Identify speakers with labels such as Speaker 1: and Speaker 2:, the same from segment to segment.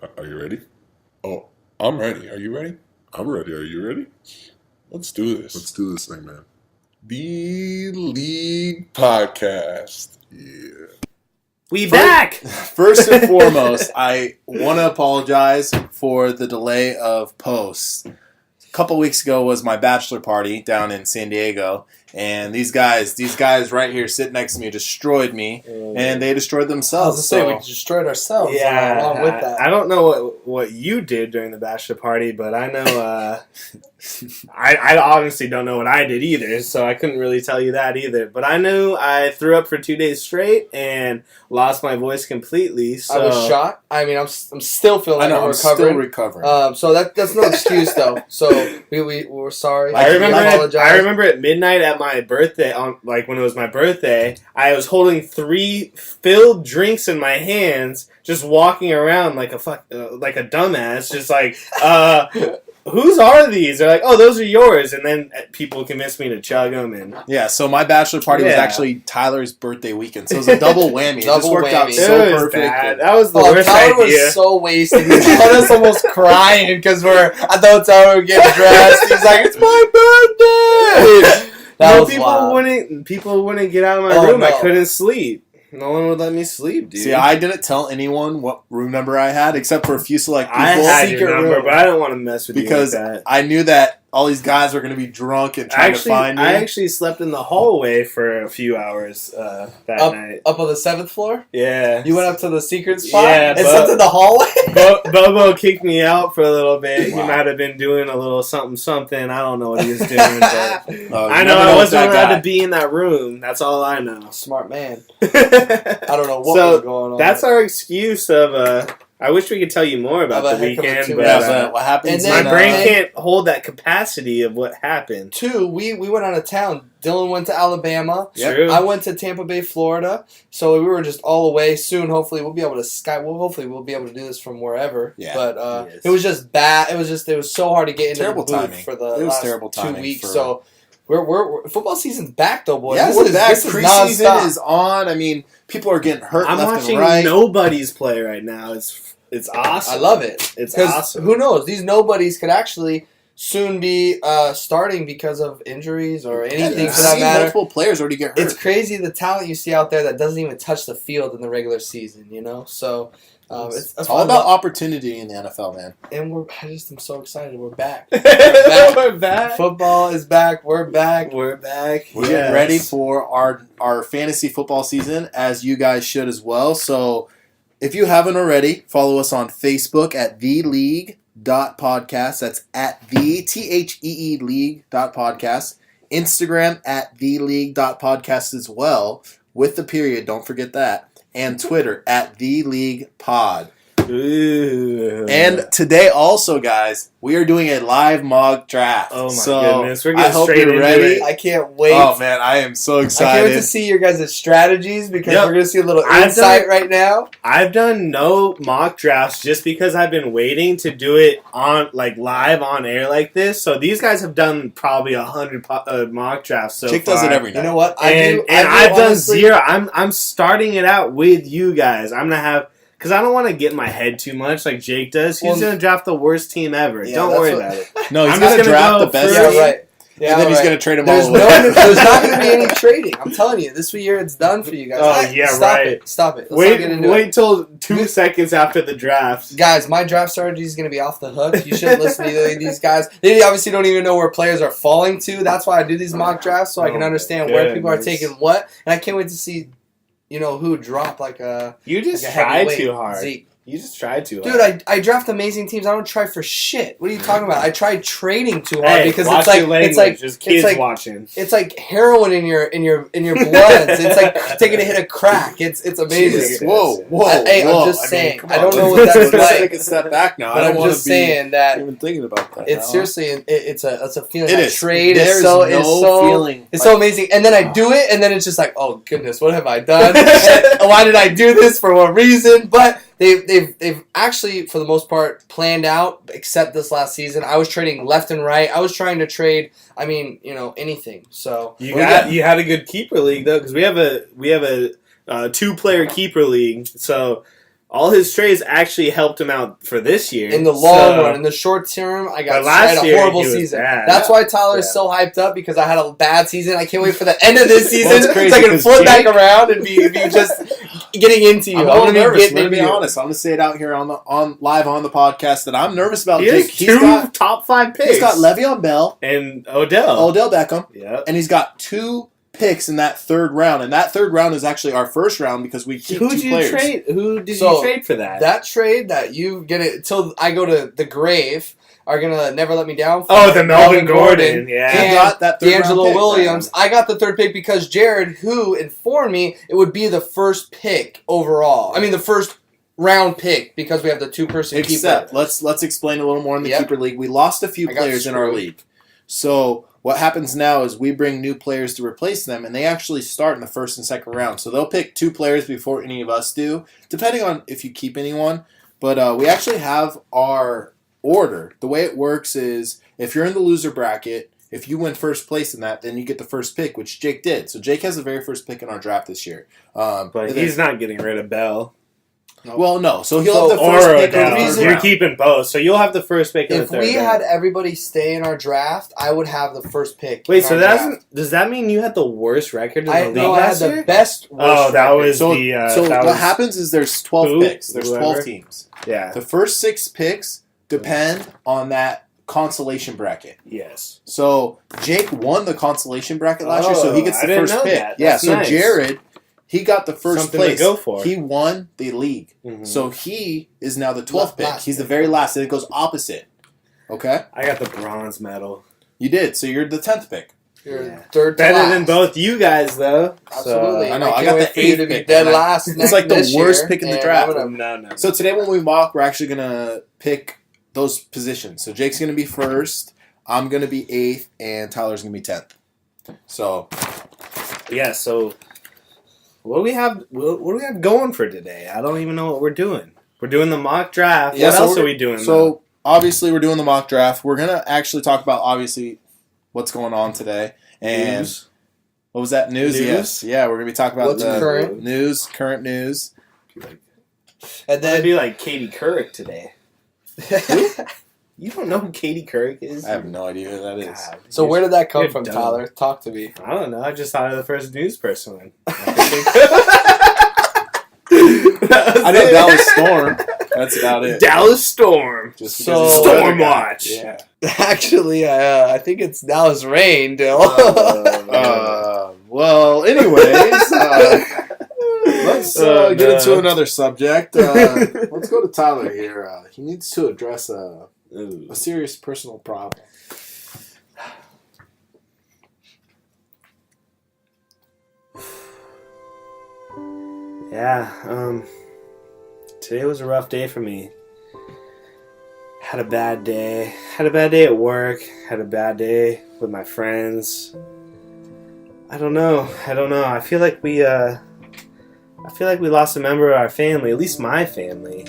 Speaker 1: Are you ready? Oh, I'm ready. Are you ready? I'm ready. Are you ready? Let's do this.
Speaker 2: Let's do this thing, man.
Speaker 1: The League Podcast.
Speaker 2: Yeah.
Speaker 3: Back!
Speaker 4: First and foremost, I want to apologize for the delay of posts. A couple weeks ago was my bachelor party down in San Diego, and these guys right here sitting next to me destroyed me, and they destroyed
Speaker 3: I
Speaker 4: themselves.
Speaker 3: was going to say, we destroyed ourselves along with that.
Speaker 5: I don't know what you did during the bachelor party, but I know I honestly don't know what I did either, so I couldn't really tell you that either. But I knew I threw up for 2 days straight and lost my voice completely. So
Speaker 3: I was shot. I mean, I'm still feeling like I'm
Speaker 4: still
Speaker 3: recovering.
Speaker 4: recovering.
Speaker 3: So that's no excuse, though. So we're sorry.
Speaker 5: I
Speaker 3: apologize.
Speaker 5: remember at midnight at my birthday, when it was my birthday, I was holding 3 filled drinks in my hands, just walking around like a dumbass, just like, whose are these? They're like, oh, those are yours. And then people convinced me to chug them. And
Speaker 4: Yeah, so my bachelor party was actually Tyler's birthday weekend, so it was a double whammy. It just worked out
Speaker 3: whammy.
Speaker 4: so
Speaker 5: it was
Speaker 4: perfect.
Speaker 5: bad. That was the worst
Speaker 3: Tyler
Speaker 5: idea.
Speaker 3: was so wasted. He got us almost crying because at the hotel we were getting dressed. He's like, it's my birthday.
Speaker 5: People wouldn't get out of my room. I couldn't sleep. No one would let me sleep, dude.
Speaker 4: See, I didn't tell anyone what room number I had, except for a few select people.
Speaker 5: I had your
Speaker 3: secret
Speaker 5: number,
Speaker 3: room.
Speaker 5: but I don't want to mess with
Speaker 4: because
Speaker 5: you like that.
Speaker 4: I knew that all these guys were going to be drunk and trying to find me.
Speaker 5: I actually slept in the hallway for a few hours that night.
Speaker 3: Up on the 7th floor?
Speaker 5: Yeah.
Speaker 3: You went up to the secret spot?
Speaker 5: Yeah,
Speaker 3: and slept in the hallway?
Speaker 5: Bobo kicked me out for a little bit.
Speaker 4: Wow.
Speaker 5: He might have been doing a little something. I don't know what he was doing, but
Speaker 4: You
Speaker 5: I
Speaker 4: never
Speaker 5: know I
Speaker 4: with
Speaker 5: wasn't
Speaker 4: that
Speaker 5: allowed
Speaker 4: guy.
Speaker 5: to be in that room. That's all I know.
Speaker 3: Smart man. I
Speaker 5: I
Speaker 3: don't know what was going on.
Speaker 5: That's our excuse of. I wish we could tell you more about
Speaker 3: Of a
Speaker 5: the
Speaker 3: heck of a
Speaker 5: weekend,
Speaker 3: two-
Speaker 5: but
Speaker 4: Yeah, but what happens?
Speaker 3: And
Speaker 5: my
Speaker 3: then,
Speaker 5: brain can't hold that capacity of what happened.
Speaker 3: 2, we went out of town. Dylan went to Alabama.
Speaker 4: Yep.
Speaker 5: True.
Speaker 3: I went to Tampa Bay, Florida. So we were just all away. Soon, hopefully, we'll be able to Skype. Hopefully, we'll be able to do this from wherever.
Speaker 4: Yeah.
Speaker 3: But
Speaker 5: Yes.
Speaker 3: it was just bad. It was so hard to get into
Speaker 4: Terrible
Speaker 3: the booth
Speaker 4: timing.
Speaker 3: for the
Speaker 4: It was
Speaker 3: last
Speaker 4: terrible
Speaker 3: 2
Speaker 4: timing
Speaker 3: weeks.
Speaker 4: for-
Speaker 3: So we're football season's back though, boys.
Speaker 4: Yes,
Speaker 3: This
Speaker 4: it's back.
Speaker 3: this is
Speaker 4: Preseason
Speaker 3: nonstop.
Speaker 4: is on. I mean, people are getting hurt
Speaker 5: I'm
Speaker 4: left
Speaker 5: watching
Speaker 4: and right.
Speaker 5: nobody's play right now. It's awesome.
Speaker 3: I love it.
Speaker 5: It's
Speaker 3: Because
Speaker 5: awesome.
Speaker 3: who knows? These nobodies could actually soon be starting because of injuries or anything
Speaker 4: I've
Speaker 3: for that
Speaker 4: seen
Speaker 3: matter.
Speaker 4: multiple players already get hurt.
Speaker 3: It's crazy the talent you see out there that doesn't even touch the field in the regular season, you know? So
Speaker 4: It's all about opportunity in the NFL, man.
Speaker 3: and I'm so excited. We're back.
Speaker 5: We're back.
Speaker 3: Football is back. We're back.
Speaker 5: We're back.
Speaker 4: We're getting ready for our fantasy football season, as you guys should as well. So if you haven't already, follow us on Facebook at theleague.podcast. That's at THEE league.podcast. Instagram at theleague.podcast as well, with the period. Don't forget that. And Twitter at theleaguepod.
Speaker 5: Ooh.
Speaker 4: And today also, guys, we are doing a live mock draft.
Speaker 5: Oh my
Speaker 4: So
Speaker 5: goodness, we're getting
Speaker 4: I hope
Speaker 5: straight
Speaker 4: you're
Speaker 5: into
Speaker 4: ready.
Speaker 5: it.
Speaker 3: I can't wait.
Speaker 4: Oh man, I am so
Speaker 3: I
Speaker 4: excited.
Speaker 3: can't wait to see your guys' strategies because
Speaker 5: Yep.
Speaker 3: we're going to see a little
Speaker 5: I've
Speaker 3: insight
Speaker 5: done-
Speaker 3: right now.
Speaker 5: I've done no mock drafts just because I've been waiting to do it on live on air like this. So these guys have done probably 100 mock drafts so
Speaker 4: Chick
Speaker 5: far.
Speaker 4: does it every night.
Speaker 3: You know what?
Speaker 5: And I've done 0. I'm starting it out with you guys. I'm gonna have because I don't want to get in my head too much like Jake does. He's gonna draft the worst team ever.
Speaker 3: Yeah,
Speaker 5: Don't
Speaker 3: that's
Speaker 5: worry
Speaker 3: what-
Speaker 5: about it.
Speaker 4: No, he's
Speaker 5: I'm
Speaker 4: going
Speaker 5: just
Speaker 4: to
Speaker 5: gonna
Speaker 4: draft
Speaker 5: go
Speaker 4: the best
Speaker 5: first.
Speaker 4: team,
Speaker 3: Yeah, right. Yeah,
Speaker 4: and then he's
Speaker 3: right.
Speaker 4: going to trade them
Speaker 3: There's
Speaker 4: all
Speaker 3: no,
Speaker 4: away.
Speaker 3: there's not going to be any trading. I'm telling you, this year it's done for you guys.
Speaker 5: Oh, yeah,
Speaker 3: Stop
Speaker 5: right.
Speaker 3: it. Stop it. Let's not get into it.
Speaker 5: Wait till 2 seconds after the draft.
Speaker 3: Guys, my draft strategy is going to be off the hook. You shouldn't listen to either of these guys. They obviously don't even know where players are falling to. That's why I do these mock drafts, so I can
Speaker 5: Oh,
Speaker 3: understand where people are
Speaker 5: goodness.
Speaker 3: taking what. And I can't wait to see, who drop like a
Speaker 5: You just
Speaker 3: like a
Speaker 5: tried
Speaker 3: heavyweight.
Speaker 5: too hard.
Speaker 3: Zeke.
Speaker 5: You just tried too
Speaker 3: Dude,
Speaker 5: hard.
Speaker 3: I draft amazing teams. I don't try for shit. What are you talking about? I tried trading too hard
Speaker 5: Hey,
Speaker 3: because
Speaker 5: watch
Speaker 3: it's like
Speaker 5: your language. There's kids watching.
Speaker 3: it's like heroin in your bloods. It's like taking a hit of crack. It's amazing.
Speaker 5: Jesus.
Speaker 4: Whoa.
Speaker 3: Hey,
Speaker 4: whoa.
Speaker 3: I'm just
Speaker 4: I mean,
Speaker 3: saying.
Speaker 4: come
Speaker 3: I
Speaker 4: on,
Speaker 3: don't know
Speaker 4: let's-
Speaker 3: what that's
Speaker 4: let's
Speaker 3: like.
Speaker 4: take a step back now.
Speaker 3: But
Speaker 4: I don't
Speaker 3: I'm
Speaker 4: want
Speaker 3: just
Speaker 4: to be
Speaker 3: saying that
Speaker 4: even thinking about that.
Speaker 3: it's
Speaker 4: now.
Speaker 3: seriously it's a feeling.
Speaker 4: It
Speaker 3: That
Speaker 4: is.
Speaker 3: trade
Speaker 4: There's
Speaker 3: is so
Speaker 4: no feeling.
Speaker 3: it's so amazing. And then I do it, and then it's just like, oh goodness, what have I done? And why did I do this? For what reason? But they've actually, for the most part, planned out. Except this last season, I was trading left and right. I was trying to trade. I mean, anything. So
Speaker 5: You had a good keeper league though, because we have a 2-player keeper league. So all his trades actually helped him out for this year.
Speaker 3: In the long run, in the short term, I got
Speaker 5: last
Speaker 3: a
Speaker 5: year,
Speaker 3: horrible
Speaker 5: he was
Speaker 3: season.
Speaker 5: bad.
Speaker 3: That's why Tyler is
Speaker 5: Yeah.
Speaker 3: so hyped up because I had a bad season. I can't wait for the end of this season
Speaker 4: Well, it's crazy
Speaker 3: so I can
Speaker 4: 'cause
Speaker 3: flip back
Speaker 4: Jake-
Speaker 3: around and be just getting into you.
Speaker 4: I'm a little
Speaker 3: gonna
Speaker 4: nervous.
Speaker 3: getting
Speaker 4: I'm gonna be
Speaker 3: into you.
Speaker 4: honest. I'm gonna say it out here on live on the podcast that I'm nervous about
Speaker 5: He
Speaker 4: Jake.
Speaker 5: has two top 5 picks.
Speaker 4: He's got Le'Veon Bell,
Speaker 5: and Odell.
Speaker 4: Odell Beckham,
Speaker 5: Yep.
Speaker 4: and he's got 2 picks in that third round. And that third round is actually our first round because we keep
Speaker 5: Who
Speaker 4: 2
Speaker 5: did you
Speaker 4: players.
Speaker 5: trade? Who did
Speaker 3: So,
Speaker 5: you trade for that?
Speaker 3: That trade that you get it till I go to the grave are gonna never let me down.
Speaker 5: Oh, the Melvin Gordon. Yeah.
Speaker 4: He
Speaker 3: And
Speaker 4: got that third
Speaker 3: D'Angelo
Speaker 4: round pick,
Speaker 3: Williams. I got the third pick because Jared, who informed me it would be the first pick overall. I mean, the first round pick because we have the 2-person
Speaker 4: Except,
Speaker 3: keeper.
Speaker 4: let's explain a little more in the
Speaker 3: Yep.
Speaker 4: keeper league. We lost a few
Speaker 3: I got
Speaker 4: players in our
Speaker 3: screwed.
Speaker 4: league. So what happens now is we bring new players to replace them, and they actually start in the first and second round. So they'll pick 2 players before any of us do, depending on if you keep anyone. But we actually have our order. The way it works is if you're in the loser bracket, if you win first place in that, then you get the first pick, which Jake did. So Jake has the very first pick in our draft this year.
Speaker 5: But
Speaker 4: and
Speaker 5: he's not getting rid of Bell.
Speaker 4: well, no. So he'll
Speaker 3: So-
Speaker 4: have the first
Speaker 5: Or
Speaker 4: pick of the
Speaker 5: Odell.
Speaker 4: first
Speaker 5: You're
Speaker 4: round.
Speaker 5: keeping both, so you'll have the first pick of the
Speaker 3: If
Speaker 5: third
Speaker 3: we
Speaker 5: round.
Speaker 3: had everybody stay in our draft, I would have the first pick.
Speaker 5: Wait,
Speaker 3: in
Speaker 5: so
Speaker 3: our
Speaker 5: that
Speaker 3: draft.
Speaker 5: does that mean you had the worst record in the
Speaker 3: I
Speaker 5: league
Speaker 3: know I had
Speaker 5: last
Speaker 3: the
Speaker 5: year?
Speaker 3: best.
Speaker 5: Oh, that
Speaker 3: record.
Speaker 5: was
Speaker 4: So,
Speaker 5: the.
Speaker 4: so
Speaker 5: that
Speaker 4: what
Speaker 5: was,
Speaker 4: happens is there's 12
Speaker 5: who?
Speaker 4: picks. There's
Speaker 5: Whoever?
Speaker 4: 12 teams.
Speaker 5: Yeah.
Speaker 4: The first 6 picks depend on that consolation bracket.
Speaker 5: Yes.
Speaker 4: So Jake won the consolation bracket last year, so he gets
Speaker 5: I
Speaker 4: the
Speaker 5: didn't
Speaker 4: first
Speaker 5: know
Speaker 4: pick.
Speaker 5: that.
Speaker 4: Yeah,
Speaker 5: That's
Speaker 4: so
Speaker 5: nice.
Speaker 4: Jared, he got the first
Speaker 5: Something to
Speaker 4: place.
Speaker 5: go for.
Speaker 4: He won the league.
Speaker 5: Mhm.
Speaker 4: So he is now the 12th pick.
Speaker 3: Last
Speaker 4: He's the
Speaker 3: pick.
Speaker 4: very last, and it goes opposite. Okay?
Speaker 5: I got the bronze medal.
Speaker 4: You did, so you're the 10th pick.
Speaker 3: You're
Speaker 5: Yeah.
Speaker 3: third to
Speaker 5: Better
Speaker 3: last.
Speaker 5: than both you guys, though.
Speaker 3: Absolutely.
Speaker 4: I know, I
Speaker 3: can't
Speaker 4: got
Speaker 3: wait
Speaker 4: the
Speaker 3: for you
Speaker 4: 8th
Speaker 3: to be
Speaker 4: pick,
Speaker 3: dead
Speaker 4: and
Speaker 3: last.
Speaker 4: it's like the
Speaker 3: this
Speaker 4: worst
Speaker 3: year,
Speaker 4: pick in the
Speaker 3: and
Speaker 4: draft.
Speaker 3: I'm gonna-
Speaker 5: No.
Speaker 4: So today when we mock, we're actually going to pick those positions. So Jake's going to be first, I'm going to be 8th, and Tyler's going to be 10th. So
Speaker 5: Yeah. So, what do we have? What do we have going for today? I don't even know what we're doing. We're doing the mock draft.
Speaker 4: Yeah,
Speaker 5: what
Speaker 4: so
Speaker 5: else
Speaker 4: we're-
Speaker 5: are we doing?
Speaker 4: So obviously we're doing the mock draft. We're gonna actually talk about obviously what's going on today and
Speaker 5: News?
Speaker 4: what was that news?
Speaker 5: News?
Speaker 4: Yes, yeah, we're gonna be talking about
Speaker 3: What's
Speaker 4: the
Speaker 3: current?
Speaker 4: current news.
Speaker 3: And
Speaker 5: That'd
Speaker 3: then
Speaker 5: be like Katie Couric today. You don't know who Katie Couric is?
Speaker 4: I have no idea who that is.
Speaker 5: God,
Speaker 3: so where did that come
Speaker 5: You're
Speaker 3: from,
Speaker 5: dumb.
Speaker 3: Tyler? Talk to me.
Speaker 5: I don't know. I just thought of the first news person.
Speaker 4: I know Dallas Storm. That's about it.
Speaker 5: Dallas Storm.
Speaker 4: Just
Speaker 3: So-
Speaker 4: because he's the weather guy.
Speaker 5: Stormwatch.
Speaker 4: Yeah.
Speaker 3: Actually, I think it's Dallas Rain, Dill.
Speaker 4: Well, anyways, let's
Speaker 5: Oh,
Speaker 4: get
Speaker 5: no.
Speaker 4: into another subject. Let's go to Tyler here. He needs to address a serious personal problem.
Speaker 5: Yeah, today was a rough day for me. Had a bad day. Had a bad day at work. Had a bad day with my friends. I don't know. I feel like we lost a member of our family, at least my family.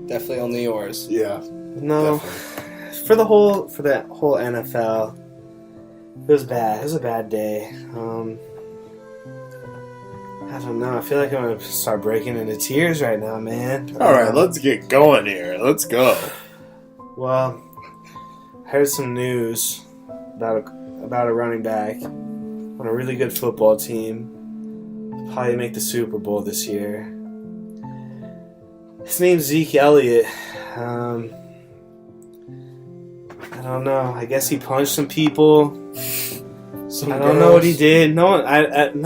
Speaker 3: Definitely only yours.
Speaker 4: Yeah.
Speaker 5: No, for the whole NFL, it was bad. It was a bad day. I don't know. I feel like I'm gonna start breaking into tears right now, man.
Speaker 4: All right, let's get going here. Let's go.
Speaker 5: Well, I heard some news about a running back on a really good football team. Probably make the Super Bowl this year. His name's Zeke Elliott. I don't know. I guess he punched some people. I don't know what he did. No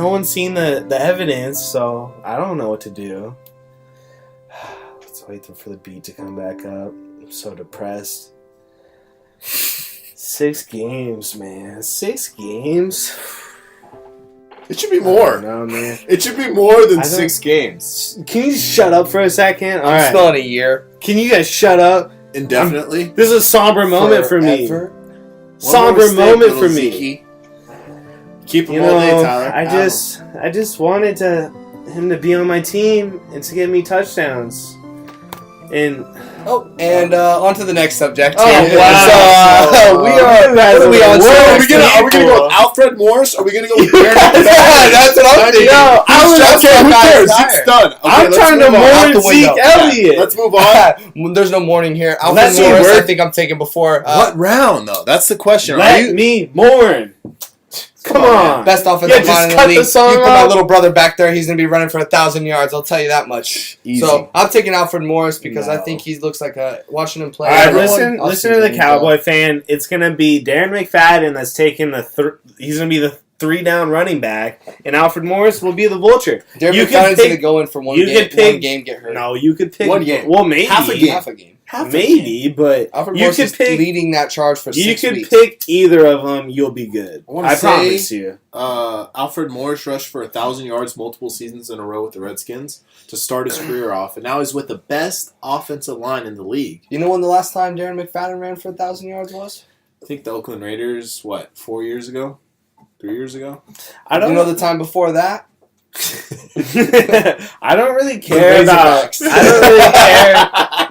Speaker 5: one's seen the evidence, so I don't know what to do. Let's wait for the beat to come back up. I'm so depressed. 6 games, man. 6 games.
Speaker 4: It should be
Speaker 5: I
Speaker 4: more.
Speaker 5: don't know, man.
Speaker 4: It should be more than
Speaker 5: I don't-
Speaker 4: 6 games.
Speaker 5: Can you just shut up for a second? All
Speaker 3: I'm
Speaker 5: right.
Speaker 3: still in a year.
Speaker 5: Can you guys shut up?
Speaker 4: Indefinitely.
Speaker 5: This is a somber moment for me.
Speaker 3: Forever.
Speaker 5: Somber moment for me.
Speaker 4: Zeke. Keep him
Speaker 5: You
Speaker 4: all day,
Speaker 5: know,
Speaker 4: Tyler.
Speaker 5: I just wanted him to be on my team and to get me touchdowns. And
Speaker 3: On to the next subject.
Speaker 5: Oh,
Speaker 3: here.
Speaker 5: wow.
Speaker 3: So, we are.
Speaker 5: You guys
Speaker 3: What are we
Speaker 5: are
Speaker 3: on?
Speaker 5: the
Speaker 3: So
Speaker 5: worst.
Speaker 3: are we gonna
Speaker 4: go
Speaker 3: go?
Speaker 4: Alfred Morris? Are we gonna go?
Speaker 3: That's what I'm thinking.
Speaker 5: Yo,
Speaker 4: Who cares? Zeke's done. Okay,
Speaker 5: I'm
Speaker 4: let's
Speaker 5: trying to
Speaker 4: move on.
Speaker 3: Out
Speaker 5: mourn
Speaker 3: the window.
Speaker 5: Zeke Elliott.
Speaker 4: Let's move on.
Speaker 3: There's no mourning here. Alfred
Speaker 5: Let me
Speaker 3: Morris, I
Speaker 5: work.
Speaker 3: think I'm taking before.
Speaker 4: What round though? That's the question. Are
Speaker 5: Let
Speaker 4: you?
Speaker 5: me mourn. Come on.
Speaker 3: Best offensive
Speaker 5: Yeah, just
Speaker 3: line in the
Speaker 5: cut
Speaker 3: league.
Speaker 5: the
Speaker 3: You
Speaker 5: song
Speaker 3: put my
Speaker 5: off.
Speaker 3: little brother back there, he's going to be running for 1,000 yards. I'll tell you that much.
Speaker 4: Easy.
Speaker 3: So I'm taking Alfred Morris because I
Speaker 4: No.
Speaker 3: think he looks like watching him play.
Speaker 5: All right,
Speaker 3: everyone-
Speaker 5: listen to the Cowboy fan. It's gonna be Darren McFadden that's taking he's gonna be the 3-down running back, and Alfred Morris will be the vulture.
Speaker 3: Derek
Speaker 5: You could
Speaker 3: McFadden's going to
Speaker 5: pick-
Speaker 3: go in for one
Speaker 5: you
Speaker 3: game.
Speaker 5: could pick-
Speaker 3: One game get hurt.
Speaker 5: No, you could pick
Speaker 4: One game.
Speaker 5: Well, maybe
Speaker 4: Half a game.
Speaker 3: Half a game.
Speaker 5: maybe, but
Speaker 3: Alfred
Speaker 5: you
Speaker 3: Morris
Speaker 5: could
Speaker 3: is
Speaker 5: pick.
Speaker 3: leading that charge for
Speaker 5: You
Speaker 3: 6
Speaker 5: could
Speaker 3: weeks.
Speaker 5: pick either of them. You'll be good.
Speaker 4: I wanna
Speaker 5: I
Speaker 4: say-
Speaker 5: promise you.
Speaker 4: Alfred Morris rushed for 1,000 yards multiple seasons in a row with the Redskins to start his career off, and now he's with the best offensive line in the league.
Speaker 3: You know when the last time Darren McFadden ran for 1,000 yards was?
Speaker 4: I think the Oakland Raiders, 4 years ago? 3 years ago?
Speaker 5: I don't
Speaker 3: You know the time before that?
Speaker 5: I don't really care about.
Speaker 3: Razorbacks.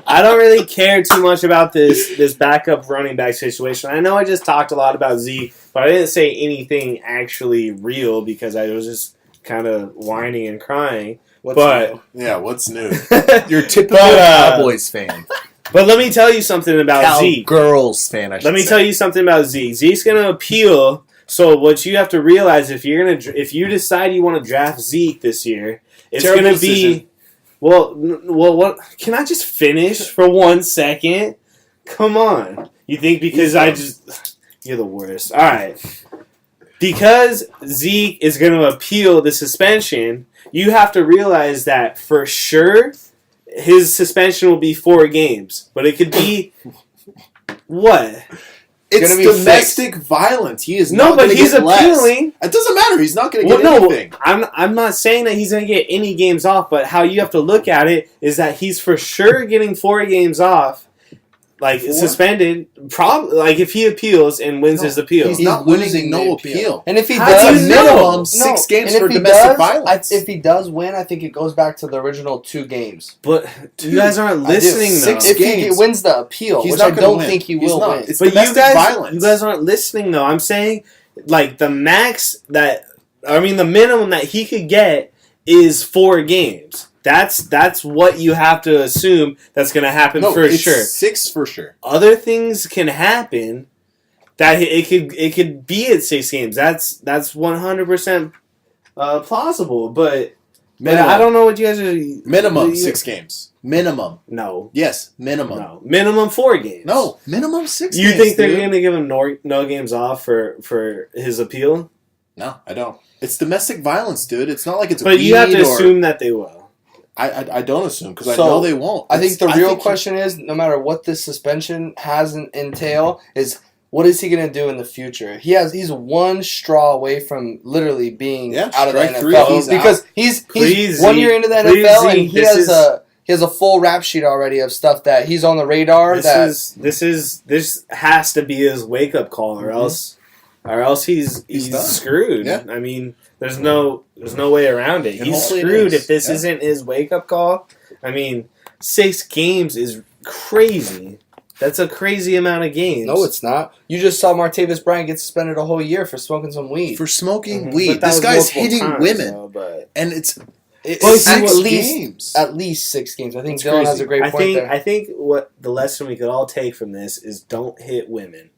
Speaker 5: I don't really care too much about this backup running back situation. I know I just talked a lot about Zeke, but I didn't say anything actually real because I was just kind of whining and crying.
Speaker 3: What's
Speaker 5: But-
Speaker 4: Yeah, what's new?
Speaker 5: but
Speaker 4: You're typical Cowboys fan.
Speaker 5: let me tell you something about Zeke.
Speaker 4: Cowgirls fan, I should
Speaker 5: Let me
Speaker 4: say.
Speaker 5: tell you something about Zeke. Zeke's gonna appeal. So what you have to realize if you decide you want to draft Zeke this year, it's
Speaker 4: Terrible
Speaker 5: gonna be
Speaker 4: decision.
Speaker 5: well. What? Can I just finish for 1 second? Come on. You think because you're the worst. All right. Because Zeke is going to appeal the suspension, you have to realize that for sure his suspension will be 4 games, but it could be what?
Speaker 4: It's
Speaker 3: gonna be
Speaker 4: domestic violence. He is
Speaker 5: No,
Speaker 4: not
Speaker 5: but
Speaker 4: gonna
Speaker 5: he's
Speaker 4: get less.
Speaker 5: appealing.
Speaker 4: It doesn't matter. He's not going to
Speaker 5: Well,
Speaker 4: get
Speaker 5: no,
Speaker 4: anything.
Speaker 5: I'm not saying that he's going to get any games off, but how you have to look at it is that he's for sure getting 4 games off, like
Speaker 4: 4?
Speaker 5: suspended. Probably, like if he appeals and wins his appeal.
Speaker 4: He's not winning
Speaker 3: losing
Speaker 4: no
Speaker 3: the
Speaker 4: appeal.
Speaker 3: And if he
Speaker 5: How
Speaker 3: does,
Speaker 5: do
Speaker 4: It's a
Speaker 5: you know?
Speaker 4: minimum 6 games
Speaker 3: and if
Speaker 4: for
Speaker 3: he
Speaker 4: domestic
Speaker 3: does,
Speaker 4: violence.
Speaker 3: if he does win, I think it goes back to the original 2 games.
Speaker 5: But you guys aren't
Speaker 3: I do.
Speaker 5: listening though.
Speaker 4: 6
Speaker 3: If he
Speaker 4: games.
Speaker 3: wins the appeal,
Speaker 4: He's
Speaker 3: which
Speaker 4: not
Speaker 3: I
Speaker 4: gonna
Speaker 3: don't
Speaker 4: win.
Speaker 3: think he
Speaker 4: He's
Speaker 3: will
Speaker 4: not.
Speaker 3: win.
Speaker 4: It's
Speaker 5: But
Speaker 4: domestic violence.
Speaker 5: you guys aren't listening though. I'm saying, like the the minimum that he could get is 4 games. That's what you have to assume that's going to happen
Speaker 4: no,
Speaker 5: for
Speaker 4: it's
Speaker 5: sure.
Speaker 4: 6 for sure.
Speaker 5: Other things can happen that it could be at 6 games. That's 100% plausible. But
Speaker 4: Minimum.
Speaker 5: I don't know what you guys are
Speaker 4: Minimum 6 games. Minimum.
Speaker 5: No,
Speaker 4: Yes, minimum.
Speaker 5: no, minimum 4 games.
Speaker 4: No, minimum 6
Speaker 5: You
Speaker 4: games.
Speaker 5: think they're
Speaker 4: dude.
Speaker 5: going to give him no games off for his appeal?
Speaker 4: No, I don't. It's domestic violence, dude. It's not like it's
Speaker 5: But you have to
Speaker 4: weed or-
Speaker 5: assume that they will.
Speaker 4: I don't assume because I
Speaker 3: So,
Speaker 4: know they won't.
Speaker 3: I think the
Speaker 4: It's-
Speaker 3: real
Speaker 4: think
Speaker 3: question is, no matter what this suspension has entail, is what is he going to do in the future? He's one straw away from literally being
Speaker 4: Yeah,
Speaker 3: out of the
Speaker 4: strike
Speaker 3: NFL
Speaker 4: 3, he's
Speaker 3: because he's
Speaker 5: Please,
Speaker 3: 1 year into the
Speaker 5: please,
Speaker 3: NFL and
Speaker 5: Zeke,
Speaker 3: he has a full rap sheet already of stuff that he's on the radar.
Speaker 5: This has to be his wake up call, or else he's
Speaker 4: done.
Speaker 5: screwed.
Speaker 4: Yeah.
Speaker 5: I mean, there's no way around it.
Speaker 4: And
Speaker 5: He's
Speaker 4: hopefully it
Speaker 5: screwed
Speaker 4: is.
Speaker 5: if this
Speaker 4: Yeah.
Speaker 5: isn't his wake up call. I mean, 6 games is crazy. That's a crazy amount of games.
Speaker 3: No, it's not. You just saw Martavis Bryant get suspended a whole year for smoking some weed.
Speaker 4: for smoking
Speaker 5: Mhm.
Speaker 4: weed.
Speaker 5: But that
Speaker 4: This
Speaker 5: was
Speaker 4: guy's
Speaker 5: multiple
Speaker 4: hitting
Speaker 5: times,
Speaker 4: women,
Speaker 5: though, but
Speaker 4: and it's
Speaker 3: It's
Speaker 4: six
Speaker 3: at least
Speaker 4: games.
Speaker 3: at least 6 games. I think
Speaker 4: That's
Speaker 3: Dylan
Speaker 4: crazy.
Speaker 3: has a great
Speaker 5: I
Speaker 3: point
Speaker 5: think
Speaker 3: there.
Speaker 5: I think what the lesson we could all take from this is don't hit women.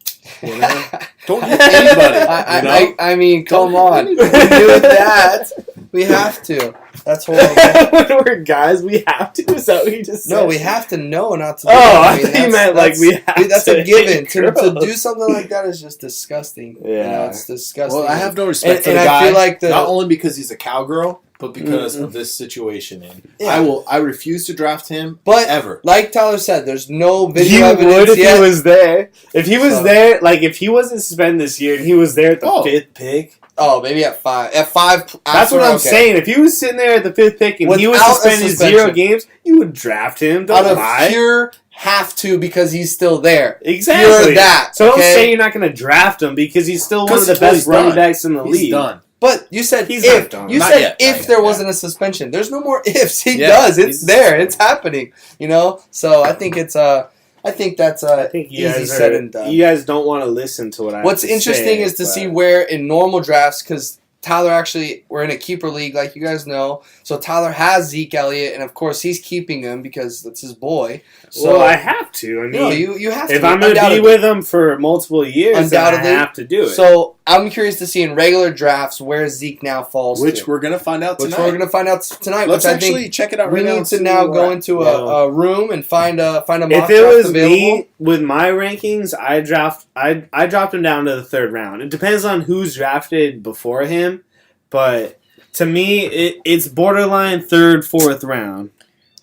Speaker 5: You know?
Speaker 4: Don't hit anybody.
Speaker 3: I,
Speaker 4: you know?
Speaker 3: I mean, come
Speaker 4: Don't
Speaker 3: on.
Speaker 4: hit
Speaker 3: We
Speaker 4: anybody.
Speaker 3: do that. We have to. That's horrible.
Speaker 5: When we're guys, we have to. Is that what you just said?
Speaker 3: No, we have to know not to do
Speaker 5: Oh,
Speaker 3: that.
Speaker 5: I thought you meant like we have
Speaker 3: That's
Speaker 5: to
Speaker 3: a given.
Speaker 5: hit
Speaker 3: To
Speaker 5: girls.
Speaker 3: do something like that is just disgusting. You know,
Speaker 5: Yeah.
Speaker 3: it's disgusting.
Speaker 4: Well, I have no respect
Speaker 3: And-
Speaker 4: for
Speaker 3: and
Speaker 4: the
Speaker 3: I
Speaker 4: guy.
Speaker 3: feel like the-
Speaker 4: not only because he's a cowgirl, but because
Speaker 5: Mhm.
Speaker 4: of this situation. And
Speaker 3: Yeah.
Speaker 4: I refuse to draft him.
Speaker 3: But
Speaker 4: ever.
Speaker 3: like Tyler said, there's no video
Speaker 5: You
Speaker 3: evidence
Speaker 5: would if
Speaker 3: yet.
Speaker 5: he was there. If he was
Speaker 3: So-
Speaker 5: there, like if he wasn't suspended this year and he was there at the
Speaker 4: Oh.
Speaker 5: 5th pick.
Speaker 3: Oh, maybe at 5. At 5,
Speaker 5: That's what I'm
Speaker 3: okay.
Speaker 5: saying. If he was sitting there at the 5th pick and he was
Speaker 3: Without a
Speaker 5: suspended
Speaker 3: suspension.
Speaker 5: 0 games, you would draft him. Don't
Speaker 3: Out of
Speaker 5: lie.
Speaker 3: pure have to because he's still there.
Speaker 5: Exactly.
Speaker 3: Pure that.
Speaker 5: So don't
Speaker 3: okay?
Speaker 5: say you're not going to draft him because he's still one of
Speaker 4: Because
Speaker 5: the
Speaker 4: he's
Speaker 5: best running
Speaker 4: done.
Speaker 5: backs in the
Speaker 4: He's
Speaker 5: league.
Speaker 4: done.
Speaker 3: But you said
Speaker 5: He's
Speaker 3: if.
Speaker 5: not done.
Speaker 3: You
Speaker 4: Not
Speaker 3: said
Speaker 4: yet,
Speaker 3: if
Speaker 4: not yet,
Speaker 3: there
Speaker 4: yeah.
Speaker 3: wasn't a suspension. There's no more ifs. He
Speaker 4: Yeah,
Speaker 3: does. It's
Speaker 4: he's-
Speaker 3: there. It's happening. You know. So I think it's I think that's
Speaker 5: I think you
Speaker 3: easy
Speaker 5: guys
Speaker 3: said and done.
Speaker 5: You guys don't want to listen to what I.
Speaker 3: What's
Speaker 5: have to
Speaker 3: interesting
Speaker 5: say,
Speaker 3: is to
Speaker 5: but-
Speaker 3: see where in normal drafts, because Tyler actually, we're in a keeper league, like you guys know. So Tyler has Zeke Elliott, and of course he's keeping him because that's his boy. So
Speaker 5: well, I have to. I mean,
Speaker 3: no, you have to.
Speaker 5: if I'm going to be
Speaker 3: undoubtedly.
Speaker 5: with him for multiple years, then I
Speaker 3: Undoubtedly.
Speaker 5: have to do it.
Speaker 3: So I'm curious to see in regular drafts where Zeke now falls
Speaker 4: Which
Speaker 3: to.
Speaker 4: we're gonna find out
Speaker 3: Which
Speaker 4: tonight.
Speaker 3: we're gonna find out tonight.
Speaker 4: Let's
Speaker 3: which I
Speaker 4: actually
Speaker 3: think
Speaker 4: check it out
Speaker 3: we
Speaker 4: right now.
Speaker 3: need
Speaker 4: and
Speaker 3: to
Speaker 4: see
Speaker 3: now
Speaker 4: where we're
Speaker 3: go
Speaker 4: at.
Speaker 3: into
Speaker 5: Yeah.
Speaker 3: a room and find a mock
Speaker 5: if it
Speaker 3: draft
Speaker 5: was
Speaker 3: available.
Speaker 5: me with my rankings, I dropped him down to the third round. It depends on who's drafted before him, but to me, it's borderline third, fourth round.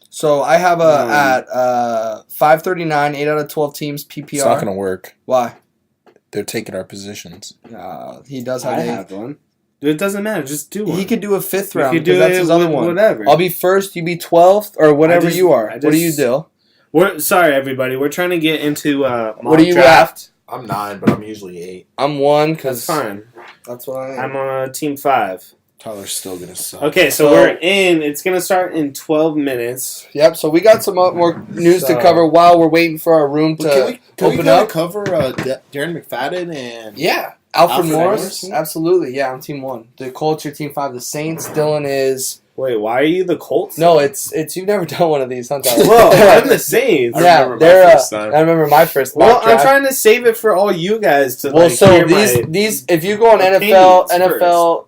Speaker 3: So I have
Speaker 5: Um,
Speaker 3: at 539, 8 out of 12 teams PPR.
Speaker 2: It's not going to work.
Speaker 3: Why?
Speaker 2: They're taking our positions.
Speaker 3: He does
Speaker 5: I
Speaker 3: have
Speaker 5: have one. It doesn't matter. Just do one.
Speaker 3: He could do a fifth
Speaker 5: You
Speaker 3: round
Speaker 5: could
Speaker 3: because
Speaker 5: do
Speaker 3: that's
Speaker 5: it
Speaker 3: his other
Speaker 5: with
Speaker 3: one.
Speaker 5: whatever.
Speaker 3: I'll be first, you be 12th, or whatever
Speaker 5: just-
Speaker 3: you are.
Speaker 5: I
Speaker 3: What do you
Speaker 5: just-
Speaker 3: do?
Speaker 5: We're sorry, everybody. We're trying to get into
Speaker 3: What do you
Speaker 5: draft.
Speaker 4: I'm 9, but I'm usually 8.
Speaker 3: I'm 1
Speaker 5: That's
Speaker 3: because
Speaker 5: fine.
Speaker 3: that's what I am.
Speaker 5: I'm on team 5.
Speaker 4: Tyler's still gonna suck.
Speaker 5: Okay, so
Speaker 3: So-
Speaker 5: we're in. It's gonna start in 12 minutes.
Speaker 3: Yep, so we got some more news to
Speaker 5: So-
Speaker 3: cover while we're waiting for our room to
Speaker 4: Well, can we
Speaker 3: open
Speaker 4: kinda
Speaker 3: up.
Speaker 4: cover Darren McFadden and
Speaker 3: Yeah, Alfred
Speaker 4: Alfred
Speaker 3: Morris.
Speaker 4: Morris?
Speaker 3: Absolutely, yeah, I'm team 1. The Colts are team 5. The Saints. Dylan is
Speaker 5: Wait, why are you the Colts?
Speaker 3: no. It's you've never done one of these, huh? Tyler?
Speaker 5: Well, I'm the Saints.
Speaker 1: I
Speaker 3: Yeah,
Speaker 1: remember my
Speaker 3: they're.
Speaker 1: first time.
Speaker 3: I remember my first.
Speaker 5: Well,
Speaker 3: mock
Speaker 5: I'm
Speaker 3: draft.
Speaker 5: trying to save it for all you guys to
Speaker 3: Well,
Speaker 5: like,
Speaker 3: so
Speaker 5: hear
Speaker 3: these if you go on NFL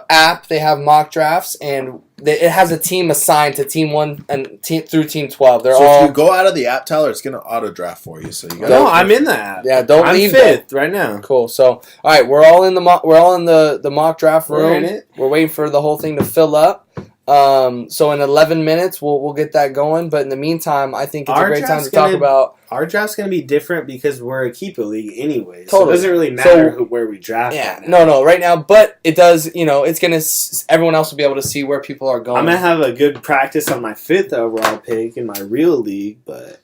Speaker 3: app, they have mock drafts and it has a team assigned to team 1 and through team 12. They're
Speaker 4: so
Speaker 3: all
Speaker 4: if you go out of the app, Tyler, it's gonna auto draft for you. So you got
Speaker 5: No, I'm in that.
Speaker 3: yeah. Don't
Speaker 5: I'm
Speaker 3: leave.
Speaker 5: 5th right now.
Speaker 3: Cool. So all right, we're all in the the mock draft
Speaker 5: We're
Speaker 3: room.
Speaker 5: in it.
Speaker 3: We're waiting for the whole thing to fill up. So in 11 minutes we'll get that going. But in the meantime, I think it's
Speaker 5: Our
Speaker 3: a great time
Speaker 5: draft's
Speaker 3: to talk
Speaker 5: gonna-
Speaker 3: about.
Speaker 5: Our draft's gonna be different because we're a keeper league anyway. So
Speaker 3: Totally.
Speaker 5: it doesn't really matter
Speaker 3: So-
Speaker 5: where we draft.
Speaker 3: Yeah,
Speaker 5: right now.
Speaker 3: no, right now, but it does. You know, it's gonna. Everyone else will be able to see where people are going.
Speaker 5: I'm gonna have a good practice on my 5th overall pick in my real league, but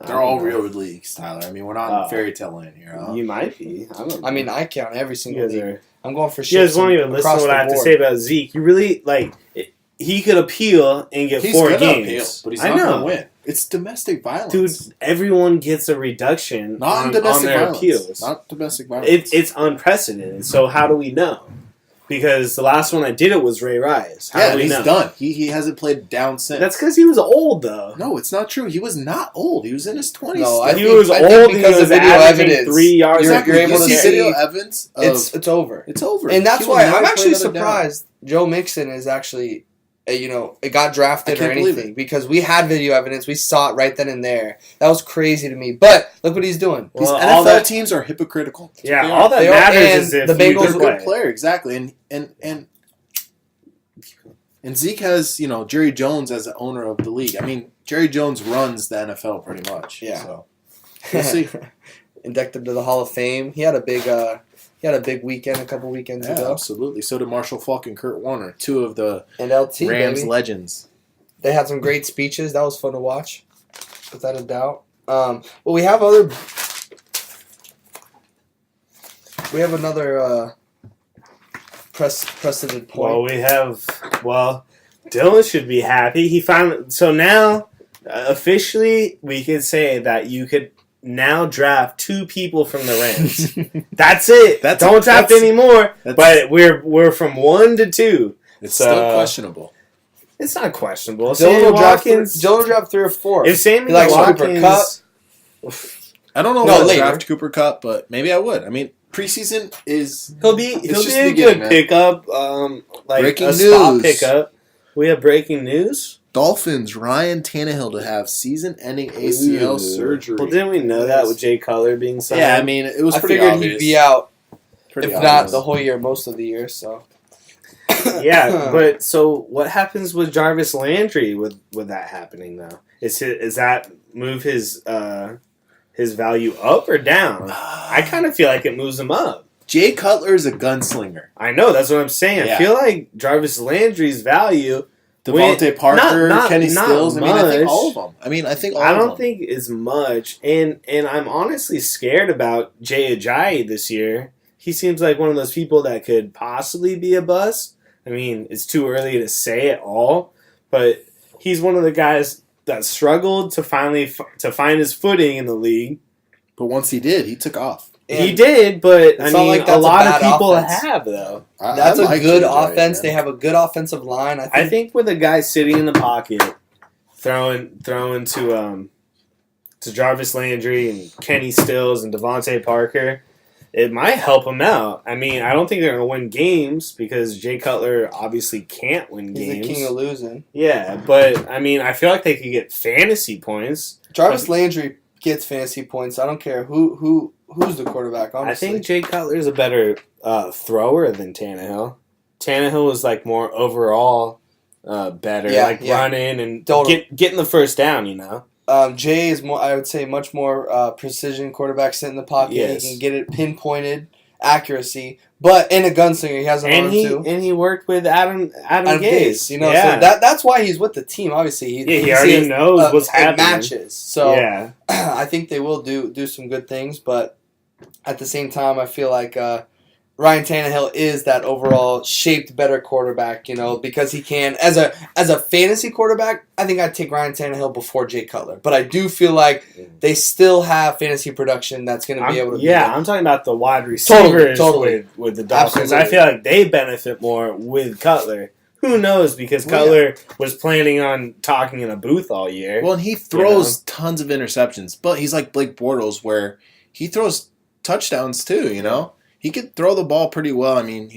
Speaker 4: They're all real leagues, Tyler. I mean, we're not
Speaker 5: Oh.
Speaker 4: in fairy tale land here. Huh?
Speaker 5: You might be. I don't know.
Speaker 3: I mean, I count every
Speaker 5: you
Speaker 3: single
Speaker 5: guys
Speaker 3: league.
Speaker 5: are.
Speaker 3: I'm going for
Speaker 5: You guys
Speaker 3: shits
Speaker 5: won't even listen
Speaker 3: across
Speaker 5: to what
Speaker 3: the
Speaker 5: I have to
Speaker 3: board.
Speaker 5: say about Zeke. You really like. He could appeal and get
Speaker 4: He's
Speaker 5: 4
Speaker 4: gonna
Speaker 5: games,
Speaker 4: appeal, but he's
Speaker 5: I
Speaker 4: not
Speaker 5: know.
Speaker 4: gonna win. It's domestic violence,
Speaker 5: Dude, everyone gets a reduction
Speaker 4: Not
Speaker 5: on,
Speaker 4: in domestic
Speaker 5: on their
Speaker 4: violence.
Speaker 5: appeals.
Speaker 4: Not domestic violence.
Speaker 5: It's unprecedented. So how do we know? Because the last one that did it was Ray Rice. How
Speaker 4: yeah,
Speaker 5: do we
Speaker 4: he's
Speaker 5: know?
Speaker 4: done. He hasn't played down since.
Speaker 5: That's because he was old, though.
Speaker 4: No, it's not true. He was not old. He was in his 20s.
Speaker 3: No,
Speaker 4: still.
Speaker 5: He
Speaker 3: think-
Speaker 5: was
Speaker 3: I think
Speaker 5: old and he
Speaker 3: because of
Speaker 5: was
Speaker 3: video
Speaker 5: averaging
Speaker 3: evidence,
Speaker 5: 3 yards.
Speaker 3: you're-
Speaker 4: exactly.
Speaker 3: you're able
Speaker 4: you
Speaker 3: to
Speaker 4: see
Speaker 3: see-
Speaker 4: video evidence of
Speaker 3: It's over,
Speaker 4: it's over,
Speaker 3: and that's
Speaker 4: He will
Speaker 3: why
Speaker 4: never
Speaker 3: I'm
Speaker 4: play
Speaker 3: actually
Speaker 4: another down.
Speaker 3: surprised Joe Mixon is actually, it got drafted
Speaker 4: I
Speaker 3: or
Speaker 4: can't believe
Speaker 3: anything because we had video evidence. We saw it right then and there. That was crazy to me. But look what he's doing.
Speaker 4: These
Speaker 5: Well, all
Speaker 4: NFL
Speaker 5: that-
Speaker 4: teams are hypocritical.
Speaker 5: Yeah,
Speaker 4: They
Speaker 5: all
Speaker 4: are.
Speaker 5: that
Speaker 3: They are,
Speaker 5: matters
Speaker 3: and
Speaker 5: is if
Speaker 3: the
Speaker 5: you
Speaker 3: Bengals
Speaker 4: He's a
Speaker 5: do
Speaker 4: good
Speaker 5: play.
Speaker 4: player, exactly, and Zeke has Jerry Jones as the owner of the league. I mean, Jerry Jones runs the NFL pretty much.
Speaker 3: Yeah.
Speaker 4: So we'll see.
Speaker 3: Inducted to the Hall of Fame. He had a big weekend a couple weekends
Speaker 4: Yeah,
Speaker 3: ago.
Speaker 4: absolutely. So did Marshall Faulk and Kurt Warner, two of the
Speaker 3: And LT,
Speaker 4: Rams
Speaker 3: baby.
Speaker 4: legends.
Speaker 3: They had some great speeches. That was fun to watch, without a doubt. Well, we have another precedent point.
Speaker 5: Well, Dylan should be happy. He found so now officially we can say that you could now draft 2 people from the Rams. That's it. Don't draft anymore. But we're from 1 to 2.
Speaker 4: It's
Speaker 5: So-
Speaker 4: still questionable.
Speaker 5: It's not questionable.
Speaker 3: Dylan
Speaker 5: Sammy
Speaker 3: will draft
Speaker 5: Watkins.
Speaker 3: Dylan will draft 3 or 4.
Speaker 5: If Sammy
Speaker 3: He likes
Speaker 5: Watkins,
Speaker 3: Cooper
Speaker 4: I don't know
Speaker 3: No,
Speaker 4: if I'll
Speaker 3: later.
Speaker 4: draft Cooper Cup, but maybe I would. I mean, preseason is
Speaker 5: he'll be
Speaker 4: It's
Speaker 5: a
Speaker 4: just
Speaker 5: good
Speaker 4: beginning, man.
Speaker 5: pickup. Like
Speaker 4: Breaking
Speaker 5: a spot
Speaker 4: news.
Speaker 5: pickup. We have breaking news.
Speaker 4: Dolphins Ryan Tannehill to have season-ending ACL
Speaker 5: Ooh.
Speaker 4: surgery.
Speaker 5: Well, didn't we know that with Jay Cutler being signed?
Speaker 4: Yeah, I mean, it was
Speaker 3: I
Speaker 4: pretty
Speaker 3: figured
Speaker 4: obvious.
Speaker 3: he'd be out,
Speaker 4: Pretty
Speaker 3: if
Speaker 4: obvious.
Speaker 3: not the whole year, most of the year. So
Speaker 5: Yeah, but so what happens with Jarvis Landry with that happening though? Is that move his value up or down? I kind of feel like it moves him up.
Speaker 4: Jay Cutler is a gunslinger.
Speaker 5: I know, that's what I'm saying.
Speaker 4: Yeah.
Speaker 5: I feel like Jarvis Landry's value.
Speaker 4: Devontae Parker,
Speaker 5: not-
Speaker 4: Kenny
Speaker 5: not
Speaker 4: Stills. I mean, I think
Speaker 5: much.
Speaker 4: all of them. I mean, I think all
Speaker 5: I
Speaker 4: of
Speaker 5: don't
Speaker 4: them.
Speaker 5: think is much, and I'm honestly scared about Jay Ajayi this year. he seems like one of those people that could possibly be a bust. I mean, it's too early to say it all, but he's one of the guys that struggled to finally to find his footing in the league.
Speaker 4: But once he did, he took off.
Speaker 5: He did, but I
Speaker 3: It's not
Speaker 5: mean,
Speaker 3: like that's
Speaker 5: a lot
Speaker 3: a
Speaker 5: of
Speaker 3: bad
Speaker 5: people
Speaker 3: offense.
Speaker 5: have though.
Speaker 3: That's
Speaker 4: I
Speaker 3: a
Speaker 4: like
Speaker 3: good
Speaker 4: JJ,
Speaker 3: offense.
Speaker 4: man.
Speaker 3: They have a good offensive line.
Speaker 5: I think with a guy sitting in the pocket, throwing to Jarvis Landry and Kenny Stills and Devontae Parker, it might help him out. I mean, I don't think they're going to win games because Jay Cutler obviously can't win
Speaker 3: he's
Speaker 5: games.
Speaker 3: the king of losing.
Speaker 5: Yeah, but I mean, I feel like they could get fantasy points.
Speaker 3: Jarvis Landry gets fantasy points. I don't care who's the quarterback. Honestly,
Speaker 5: I think Jay Cutler is a better thrower than Tannehill. Tannehill was like more overall better, running and
Speaker 3: Totally.
Speaker 5: getting the first down. You know.
Speaker 3: Jay is more. I would say much more precision quarterback. Sit in the pocket.
Speaker 5: Yes.
Speaker 3: He can get it pinpointed, accuracy. But in a gunslinger, he has an arm too.
Speaker 5: And he worked with Adam Gase.
Speaker 3: You know,
Speaker 5: yeah.
Speaker 3: so that's why he's with the team. Obviously,
Speaker 5: he already knows what's happening.
Speaker 3: It matches. So
Speaker 5: yeah.
Speaker 3: I think they will do some good things, but at the same time, I feel like Ryan Tannehill is that overall shaped better quarterback. You know, because he can as a fantasy quarterback. I think I'd take Ryan Tannehill before Jay Cutler, but I do feel like they still have fantasy production that's going to be able to.
Speaker 5: Yeah, I'm talking about the wide receivers
Speaker 3: Totally.
Speaker 5: with the Dolphins.
Speaker 3: Absolutely.
Speaker 5: I feel like they benefit more with Cutler. Who knows? Because Cutler was planning on talking in a booth all year.
Speaker 4: Well, and he throws tons of interceptions, but he's like Blake Bortles, where he throws touchdowns too. You know, he could throw the ball pretty well. I mean,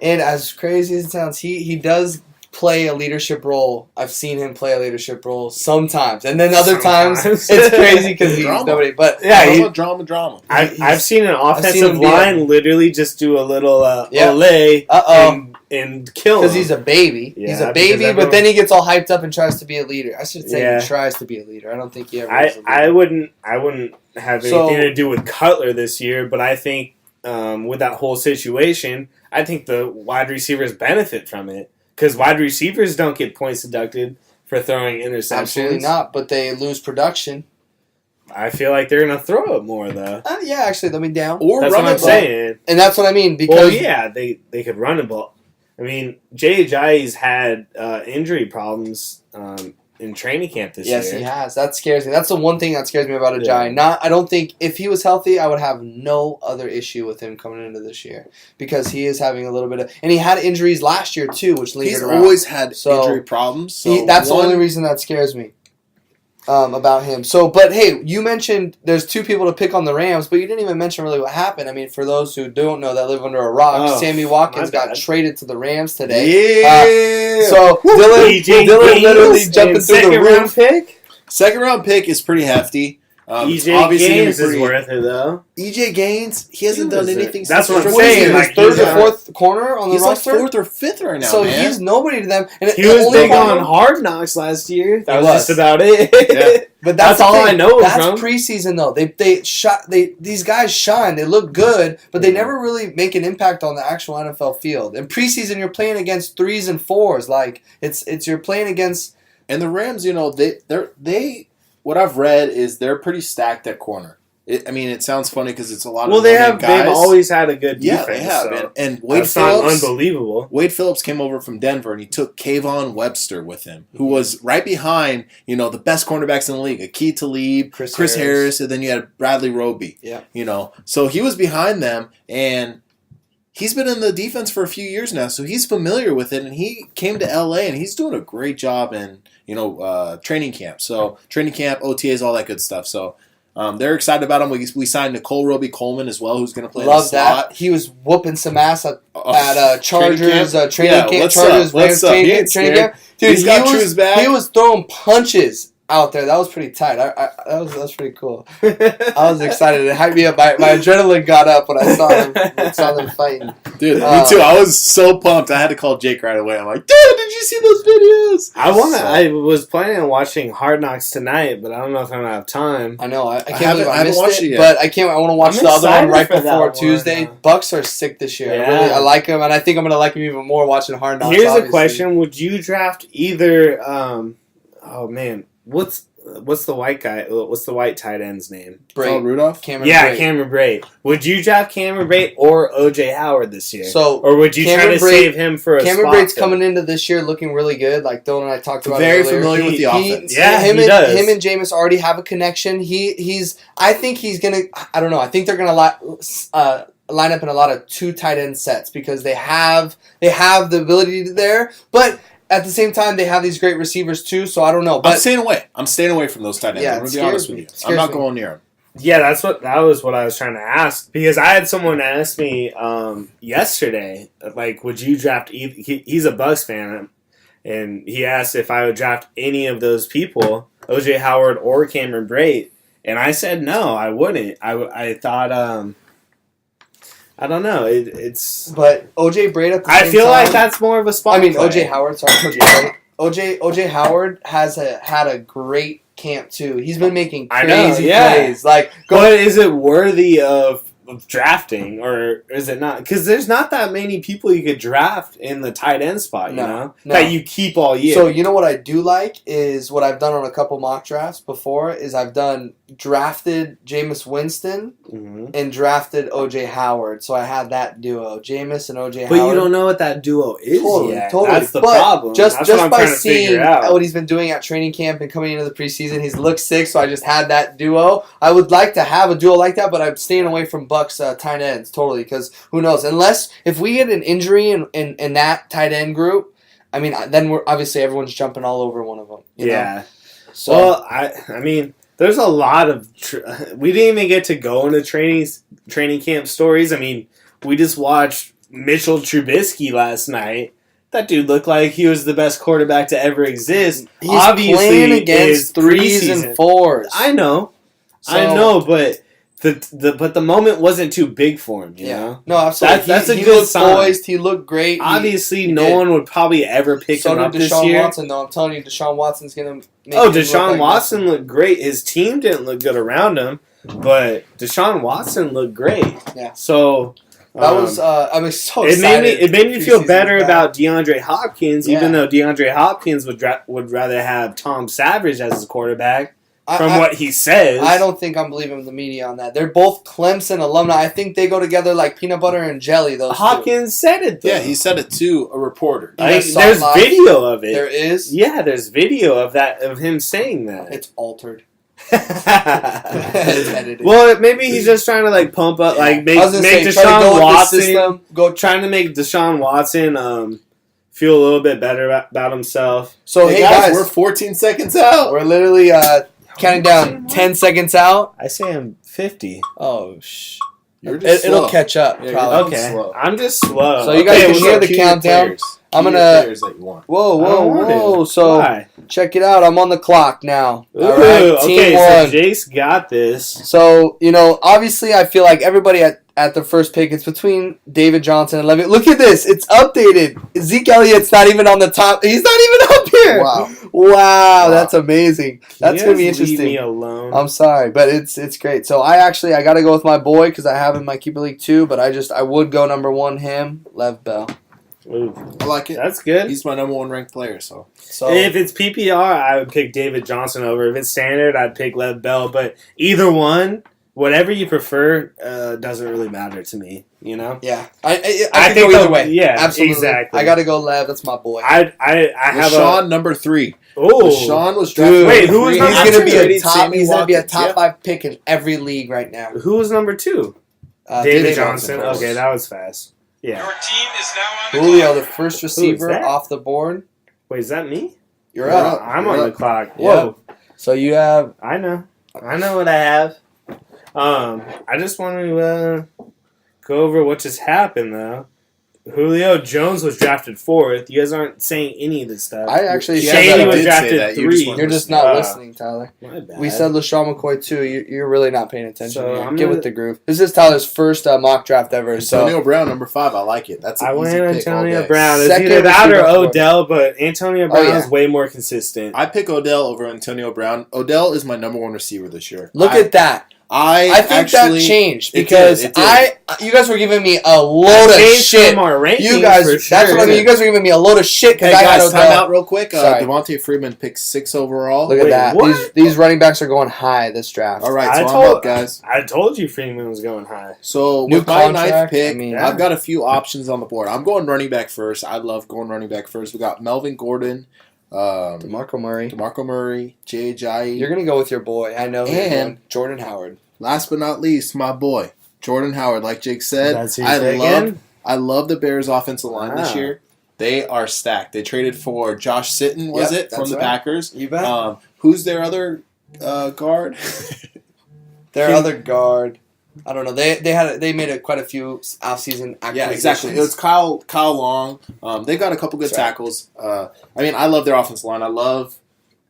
Speaker 3: And as crazy as it sounds, he does play a leadership role. I've seen him play a leadership role sometimes, and then other times
Speaker 5: Sometimes.
Speaker 3: it's crazy because he's
Speaker 4: Drama.
Speaker 3: nobody. But
Speaker 5: Yeah,
Speaker 4: drama.
Speaker 5: I've seen an
Speaker 3: I've seen
Speaker 5: offensive
Speaker 3: him be
Speaker 5: line literally just do a little
Speaker 3: Yeah.
Speaker 5: olay
Speaker 3: Uh-oh.
Speaker 5: and kill him.
Speaker 3: because he's a baby,
Speaker 5: Yeah,
Speaker 3: he's a
Speaker 5: because
Speaker 3: baby.
Speaker 5: everyone-
Speaker 3: But then he gets all hyped up and tries to be a leader. I should say
Speaker 5: Yeah.
Speaker 3: he tries to be a leader. I don't think he ever. is a leader.
Speaker 5: I wouldn't have anything
Speaker 3: So-
Speaker 5: to do with Cutler this year, but I think with that whole situation, I think the wide receivers benefit from it because wide receivers don't get points deducted for throwing interceptions.
Speaker 3: Absolutely not. But they lose production.
Speaker 5: I feel like they're gonna throw it more though.
Speaker 3: Yeah, actually, let me down.
Speaker 4: Or
Speaker 5: That's
Speaker 4: run
Speaker 5: what I'm
Speaker 4: it ball.
Speaker 5: saying.
Speaker 3: And that's what I mean because
Speaker 5: Well, yeah, they could run a ball. I mean, Jay Ajayi's had injury problems in training camp this
Speaker 3: yes,
Speaker 5: year.
Speaker 3: he has. That scares me. That's the one thing that scares me about
Speaker 5: Yeah.
Speaker 3: Ajayi. I don't think if he was healthy, I would have no other issue with him coming into this year because he is having a little bit of, and he had injuries last year too, which lingered
Speaker 4: He's
Speaker 3: around.
Speaker 4: always had
Speaker 3: So,
Speaker 4: injury problems. So
Speaker 3: That's the only reason that scares me about him. So, but hey, you mentioned there's two people to pick on the Rams, but you didn't even mention really what happened. I mean, for those who don't know that live under a rock,
Speaker 5: Oh,
Speaker 3: Sammy Watkins
Speaker 5: my
Speaker 3: got
Speaker 5: bad.
Speaker 3: traded to the Rams today.
Speaker 4: Yeah.
Speaker 3: So Dylan
Speaker 5: Gaines
Speaker 3: literally
Speaker 5: and
Speaker 3: jumping through the
Speaker 5: second round
Speaker 3: roof.
Speaker 5: pick.
Speaker 4: Second round pick is pretty hefty. It's
Speaker 5: EJ
Speaker 4: obviously gonna be
Speaker 5: Gaines is
Speaker 4: pretty-
Speaker 5: worth it though.
Speaker 4: EJ Gaines, he hasn't
Speaker 5: Who
Speaker 4: done
Speaker 5: is it?
Speaker 4: anything.
Speaker 5: That's
Speaker 4: since
Speaker 5: what I'm
Speaker 4: the
Speaker 5: saying,
Speaker 3: He's
Speaker 5: like,
Speaker 3: third
Speaker 5: he's
Speaker 3: or
Speaker 5: not-
Speaker 3: fourth corner on the
Speaker 4: He's like
Speaker 3: roster.
Speaker 4: fourth or fifth right now,
Speaker 3: So
Speaker 4: man.
Speaker 3: he's nobody to them. And
Speaker 5: He
Speaker 3: the
Speaker 5: was
Speaker 3: only
Speaker 5: big on
Speaker 3: problem-
Speaker 5: Hard Knocks last year. That
Speaker 3: He
Speaker 5: was
Speaker 3: was.
Speaker 5: just about it.
Speaker 4: Yeah.
Speaker 3: But
Speaker 5: That's
Speaker 3: the
Speaker 5: all
Speaker 3: thing.
Speaker 5: I know
Speaker 3: That's
Speaker 5: from.
Speaker 3: preseason though. These guys shine. They look good, but they never really make an impact on the actual NFL field. In preseason, you're playing against 3s and 4s. Like it's you're playing against.
Speaker 4: And the Rams, you know, they what I've read is they're pretty stacked at corner. It sounds funny because it's a lot
Speaker 5: Well,
Speaker 4: of
Speaker 5: they've
Speaker 4: guys.
Speaker 5: always had a good defense.
Speaker 4: Yeah, they have.
Speaker 5: So
Speaker 4: And Wade
Speaker 5: that's not
Speaker 4: Phillips.
Speaker 5: unbelievable.
Speaker 4: Wade Phillips came over from Denver and he took Kayvon Webster with him, who was right behind, you know, the best cornerbacks in the league, Aqib Talib,
Speaker 3: Chris
Speaker 4: Harris,
Speaker 3: Harris.
Speaker 4: and then you had Bradley Roby.
Speaker 3: Yeah.
Speaker 4: You know, so he was behind them, and he's been in the defense for a few years now, so he's familiar with it, and he came to LA, and he's doing a great job in, training camp. So training camp, OTAs, all that good stuff. So they're excited about him. We signed Nicole Roby Coleman as well, who's going to play in the
Speaker 3: Love
Speaker 4: slot.
Speaker 3: that. He was whooping some ass at
Speaker 4: Training
Speaker 3: Chargers
Speaker 4: camp?
Speaker 3: training
Speaker 4: Yeah,
Speaker 3: camp.
Speaker 4: what's
Speaker 3: Chargers
Speaker 4: up? What's
Speaker 3: Rams
Speaker 4: up? He
Speaker 3: training
Speaker 4: ain't
Speaker 3: training
Speaker 4: scared.
Speaker 3: camp. Dude,
Speaker 4: He's got True's back.
Speaker 3: He was throwing punches out there. That was pretty tight. That was pretty cool. I was excited. It hyped me up. My adrenaline got up when I saw them fighting.
Speaker 4: Dude, me too. I was so pumped. I had to call Jake right away. I'm like, dude, did you see those videos?
Speaker 5: I was planning on watching Hard Knocks tonight, but I don't know if I'm gonna have time.
Speaker 3: I know. I can't
Speaker 4: haven't-
Speaker 3: believe
Speaker 4: I
Speaker 3: I
Speaker 4: haven't
Speaker 3: missed
Speaker 4: watched it
Speaker 3: it,
Speaker 4: yet.
Speaker 3: but I can't. I want to watch
Speaker 5: I'm
Speaker 3: the other one
Speaker 5: excited
Speaker 3: right
Speaker 5: for that
Speaker 3: before
Speaker 5: one.
Speaker 3: Tuesday. Bucks are sick this year.
Speaker 5: Yeah.
Speaker 3: I like them, and I think I'm gonna like them even more watching Hard Knocks.
Speaker 5: Here's
Speaker 3: obviously.
Speaker 5: a question: would you draft either? Oh man, what's what's the white guy? What's the white tight end's name?
Speaker 4: Kyle Rudolph?
Speaker 3: Cameron
Speaker 5: Yeah,
Speaker 3: Brate.
Speaker 5: Cameron Brate. Would you draft Cameron Brate or OJ Howard this year?
Speaker 3: So
Speaker 5: or would you try
Speaker 3: Cameron
Speaker 5: to
Speaker 3: Brate-
Speaker 5: save him for a
Speaker 3: Cameron
Speaker 5: spot
Speaker 3: Brate's
Speaker 5: fill?
Speaker 3: coming into this year looking really good. Like Dylan and I talked about
Speaker 4: Very
Speaker 3: it earlier.
Speaker 4: familiar with the
Speaker 3: He-
Speaker 4: offense.
Speaker 5: Yeah,
Speaker 3: him
Speaker 5: he
Speaker 3: and
Speaker 5: does.
Speaker 3: him and Jameis already have a connection. I think he's gonna. I don't know. I think they're gonna line up in a lot of 2 tight end sets because they have the ability there, but at the same time they have these great receivers too. So I don't know.
Speaker 4: I'm
Speaker 3: But
Speaker 4: staying away. I'm staying away from those tight ends.
Speaker 3: Yeah,
Speaker 4: I'm going
Speaker 3: it
Speaker 4: to be honest
Speaker 3: scares
Speaker 4: with
Speaker 3: me.
Speaker 4: you.
Speaker 3: It
Speaker 4: I'm not
Speaker 3: scares me.
Speaker 4: going near him.
Speaker 5: Yeah, that was what I was trying to ask because I had someone ask me yesterday, like, would you draft? He's a Bucs fan, and he asked if I would draft any of those people, OJ Howard or Cameron Brate, and I said no, I wouldn't. I thought I don't know. It's
Speaker 3: but OJ Brate at the
Speaker 5: I
Speaker 3: same
Speaker 5: feel like
Speaker 3: time-
Speaker 5: that's more of a spot.
Speaker 3: I mean
Speaker 5: play.
Speaker 3: OJ Howard. Sorry, OJ Brate. OJ Howard had a great camp too. He's been making
Speaker 5: I know,
Speaker 3: crazy
Speaker 5: yeah.
Speaker 3: plays. Like
Speaker 5: But is it worthy of drafting, or is it not? Because there's not that many people you could draft in the tight end spot, you
Speaker 3: No,
Speaker 5: know,
Speaker 3: no.
Speaker 5: that you keep all year.
Speaker 3: So you know what I do like is what I've done on a couple mock drafts before is I've drafted Jameis Winston
Speaker 5: Mhm.
Speaker 3: and drafted OJ Howard. So I had that duo, Jameis and OJ
Speaker 5: But
Speaker 3: Howard.
Speaker 5: you don't know what that duo is
Speaker 3: Totally,
Speaker 5: yet.
Speaker 3: totally.
Speaker 5: That's the
Speaker 3: But
Speaker 5: problem.
Speaker 3: Just
Speaker 5: That's what I'm
Speaker 3: by
Speaker 5: trying to
Speaker 3: seeing
Speaker 5: figure out.
Speaker 3: what he's been doing at training camp and coming into the preseason, he's looked sick. So I just had that duo. I would like to have a duo like that, but I'm staying away from Bucks tight ends totally because who knows? Unless if we get an injury in that tight end group, I mean, then we're obviously everyone's jumping all over one of them. You know?
Speaker 5: Yeah.
Speaker 3: So
Speaker 5: Well, I mean, there's a lot of. We didn't even get to go into training camp stories. I mean, we just watched Mitchell Trubisky last night. That dude looked like he was the best quarterback to ever exist.
Speaker 3: he's
Speaker 5: Obviously,
Speaker 3: playing
Speaker 5: it's
Speaker 3: against threes
Speaker 5: preseason.
Speaker 3: and fours.
Speaker 5: I know, but the moment wasn't too big for him. You know,
Speaker 3: No, absolutely.
Speaker 5: That's a
Speaker 3: he
Speaker 5: good
Speaker 3: looked
Speaker 5: sign.
Speaker 3: poised. He looked great.
Speaker 5: obviously,
Speaker 3: he
Speaker 5: no
Speaker 3: did.
Speaker 5: one would probably ever pick
Speaker 3: So
Speaker 5: him up
Speaker 3: did
Speaker 5: this
Speaker 3: Deshaun
Speaker 5: year.
Speaker 3: Watson. No, I'm telling you, Deshaun Watson's gonna. Make
Speaker 5: Oh,
Speaker 3: him look
Speaker 5: Deshaun
Speaker 3: like
Speaker 5: Watson
Speaker 3: nothing.
Speaker 5: looked great. His team didn't look good around him, but Deshaun Watson looked great.
Speaker 3: Yeah.
Speaker 5: So
Speaker 3: That was. I was so
Speaker 5: it made
Speaker 3: excited.
Speaker 5: me feel
Speaker 3: Preseason's
Speaker 5: better
Speaker 3: back.
Speaker 5: about DeAndre Hopkins, even
Speaker 3: Yeah.
Speaker 5: though DeAndre Hopkins would rather have Tom Savage as his quarterback. From what he says,
Speaker 3: I don't think I'm believing the media on that. They're both Clemson alumni. I think they go together like peanut butter and jelly. Those two.
Speaker 5: Hopkins said it. Though.
Speaker 4: Yeah, he said it to a reporter.
Speaker 3: You guys saw it
Speaker 5: There's
Speaker 3: live?
Speaker 5: video of it.
Speaker 3: There is.
Speaker 5: Yeah, there's video of him saying that.
Speaker 3: It's altered. It's edited.
Speaker 5: Well, maybe he's just trying to like pump up, like make
Speaker 3: I was gonna say, try to
Speaker 5: Deshaun
Speaker 3: go with the
Speaker 5: Watson.
Speaker 3: system. Go.
Speaker 5: Trying to make Deshaun Watson feel a little bit better about himself.
Speaker 3: So hey guys,
Speaker 4: we're 14 seconds out.
Speaker 3: we're literally counting down 10 seconds out.
Speaker 5: I say I'm 50.
Speaker 3: Oh
Speaker 4: You're just
Speaker 3: It'll
Speaker 4: slow.
Speaker 3: catch up.
Speaker 4: Yeah,
Speaker 3: probably.
Speaker 4: you're
Speaker 5: Okay,
Speaker 4: slow.
Speaker 5: I'm just slow.
Speaker 3: So you guys
Speaker 5: okay,
Speaker 3: can
Speaker 5: well,
Speaker 3: hear the
Speaker 4: Key your
Speaker 3: countdown.
Speaker 4: players.
Speaker 3: I'm
Speaker 4: Key your
Speaker 3: gonna-
Speaker 4: players that you want.
Speaker 3: Whoa,
Speaker 5: I
Speaker 3: whoa,
Speaker 5: don't want
Speaker 3: whoa!
Speaker 5: it.
Speaker 3: So
Speaker 5: Why?
Speaker 3: check it out. I'm on the clock now.
Speaker 5: Ooh,
Speaker 3: All right, team
Speaker 5: okay,
Speaker 3: one.
Speaker 5: so Jace got this.
Speaker 3: So, obviously I feel like everybody at the first pick, it's between David Johnson and Le'Veon. Look at this. It's updated. Zeke Elliott's not even on the top. He's not even up here.
Speaker 4: Wow.
Speaker 3: Wow, that's amazing. That's
Speaker 5: You
Speaker 3: going to be
Speaker 5: guys Leave me
Speaker 3: interesting.
Speaker 5: alone.
Speaker 3: I'm sorry, but it's great. So I got to go with my boy because I have him in my Keeper League too, but I would go number 1 him, Lev Bell.
Speaker 5: Ooh,
Speaker 4: I like it.
Speaker 5: that's good.
Speaker 4: He's my number 1 ranked player, so.
Speaker 3: So
Speaker 5: If it's PPR, I would pick David Johnson over. If it's standard, I'd pick Lev Bell. But either one, whatever you prefer, doesn't really matter to me. You know,
Speaker 3: yeah, I
Speaker 5: I
Speaker 3: could
Speaker 5: think
Speaker 3: go either
Speaker 5: the-
Speaker 3: way.
Speaker 5: yeah,
Speaker 3: absolutely.
Speaker 5: exactly.
Speaker 3: I got to go Lev. That's my boy.
Speaker 5: I have
Speaker 4: Deshaun, number 3.
Speaker 5: Oh,
Speaker 4: Deshaun was drafted.
Speaker 3: Dude,
Speaker 5: wait, who was
Speaker 3: he's
Speaker 5: number
Speaker 3: going to
Speaker 5: two?
Speaker 3: be
Speaker 4: Traded
Speaker 3: a top.
Speaker 4: Sammy
Speaker 3: He's going to be a
Speaker 4: Watkins,
Speaker 3: top
Speaker 4: yeah.
Speaker 3: 5 pick in every league right now.
Speaker 5: who was number 2? David Johnson. Okay, that was fast. Yeah.
Speaker 6: Your team is now on the
Speaker 3: Julio,
Speaker 6: clock.
Speaker 3: the first receiver
Speaker 5: that?
Speaker 3: off the board.
Speaker 5: Wait, is that me?
Speaker 3: You're
Speaker 4: You're
Speaker 3: up.
Speaker 4: up.
Speaker 5: I'm
Speaker 4: You're
Speaker 5: on the
Speaker 4: up.
Speaker 5: clock.
Speaker 3: Yeah.
Speaker 5: Whoa.
Speaker 3: So you have
Speaker 5: I know what I have. I just want to go over what just happened though. Julio Jones was drafted 4th. You guys aren't saying any of this stuff.
Speaker 3: I actually
Speaker 4: Yeah,
Speaker 3: said
Speaker 5: Shane
Speaker 3: that.
Speaker 5: was
Speaker 4: did say
Speaker 5: drafted
Speaker 4: that.
Speaker 5: 3.
Speaker 4: You just weren't
Speaker 3: You're just
Speaker 4: listening.
Speaker 3: not
Speaker 5: Uh,
Speaker 3: listening, Tyler.
Speaker 5: My bad.
Speaker 3: We said LaShawn McCoy too. You're really not paying attention.
Speaker 5: So
Speaker 3: here.
Speaker 5: I'm
Speaker 3: Get
Speaker 5: gonna-
Speaker 3: with the groove. This is Tyler's first mock draft ever. So
Speaker 4: Antonio Brown, number 5. I like it. That's an
Speaker 5: I
Speaker 4: easy
Speaker 5: went
Speaker 4: pick all
Speaker 5: Antonio
Speaker 4: day.
Speaker 5: Brown. It's
Speaker 3: Second
Speaker 5: either that or
Speaker 3: receiver for
Speaker 5: Odell, but Antonio
Speaker 3: Oh,
Speaker 5: Brown
Speaker 3: yeah.
Speaker 5: is way more consistent.
Speaker 4: I pick Odell over Antonio Brown. Odell is my number 1 receiver this year.
Speaker 3: look
Speaker 4: I-
Speaker 3: at that. I think that changed because
Speaker 4: it did.
Speaker 3: you guys were giving me a load of shit.
Speaker 5: From our rankings,
Speaker 3: You guys,
Speaker 5: for
Speaker 3: that's
Speaker 5: sure.
Speaker 3: what I mean. You guys were giving me a load of shit because
Speaker 4: Hey
Speaker 3: I
Speaker 4: guys,
Speaker 3: had
Speaker 4: time
Speaker 3: Odell.
Speaker 4: out real quick.
Speaker 3: Sorry.
Speaker 4: Devontae Freeman picked 6 overall.
Speaker 3: Look at
Speaker 5: Wait,
Speaker 3: that.
Speaker 5: what?
Speaker 3: These running backs are going high this draft.
Speaker 4: All right,
Speaker 5: I
Speaker 4: so I'm
Speaker 5: told-
Speaker 4: up, guys.
Speaker 5: I told you Freeman was going high.
Speaker 4: So
Speaker 3: New
Speaker 4: with my ninth
Speaker 3: contract,
Speaker 4: pick,
Speaker 3: I mean-
Speaker 4: I've got a few options on the board. I'm going running back first. I love going running back first. We got Melvin Gordon,
Speaker 3: DeMarco Murray.
Speaker 4: DeMarco Murray, Jay Ajayi.
Speaker 3: You're gonna go with your boy. I know. you're
Speaker 4: And-
Speaker 3: going Jordan Howard.
Speaker 4: Last but not least, my boy Jordan Howard. Like Jake said,
Speaker 5: That's who you're taking?
Speaker 4: I love the Bears' offensive line this
Speaker 5: Wow.
Speaker 4: year. They are stacked. They traded for Josh Sitton, was
Speaker 3: Yep,
Speaker 4: it, from
Speaker 3: that's
Speaker 4: the
Speaker 3: right.
Speaker 4: Packers?
Speaker 3: You bet.
Speaker 4: Who's their other guard?
Speaker 3: Their other guard. I don't know. They made quite a few offseason acquisitions.
Speaker 4: Yeah, exactly. It was Kyle Long. They got a couple good tackles. I mean, I love their offensive line. I love.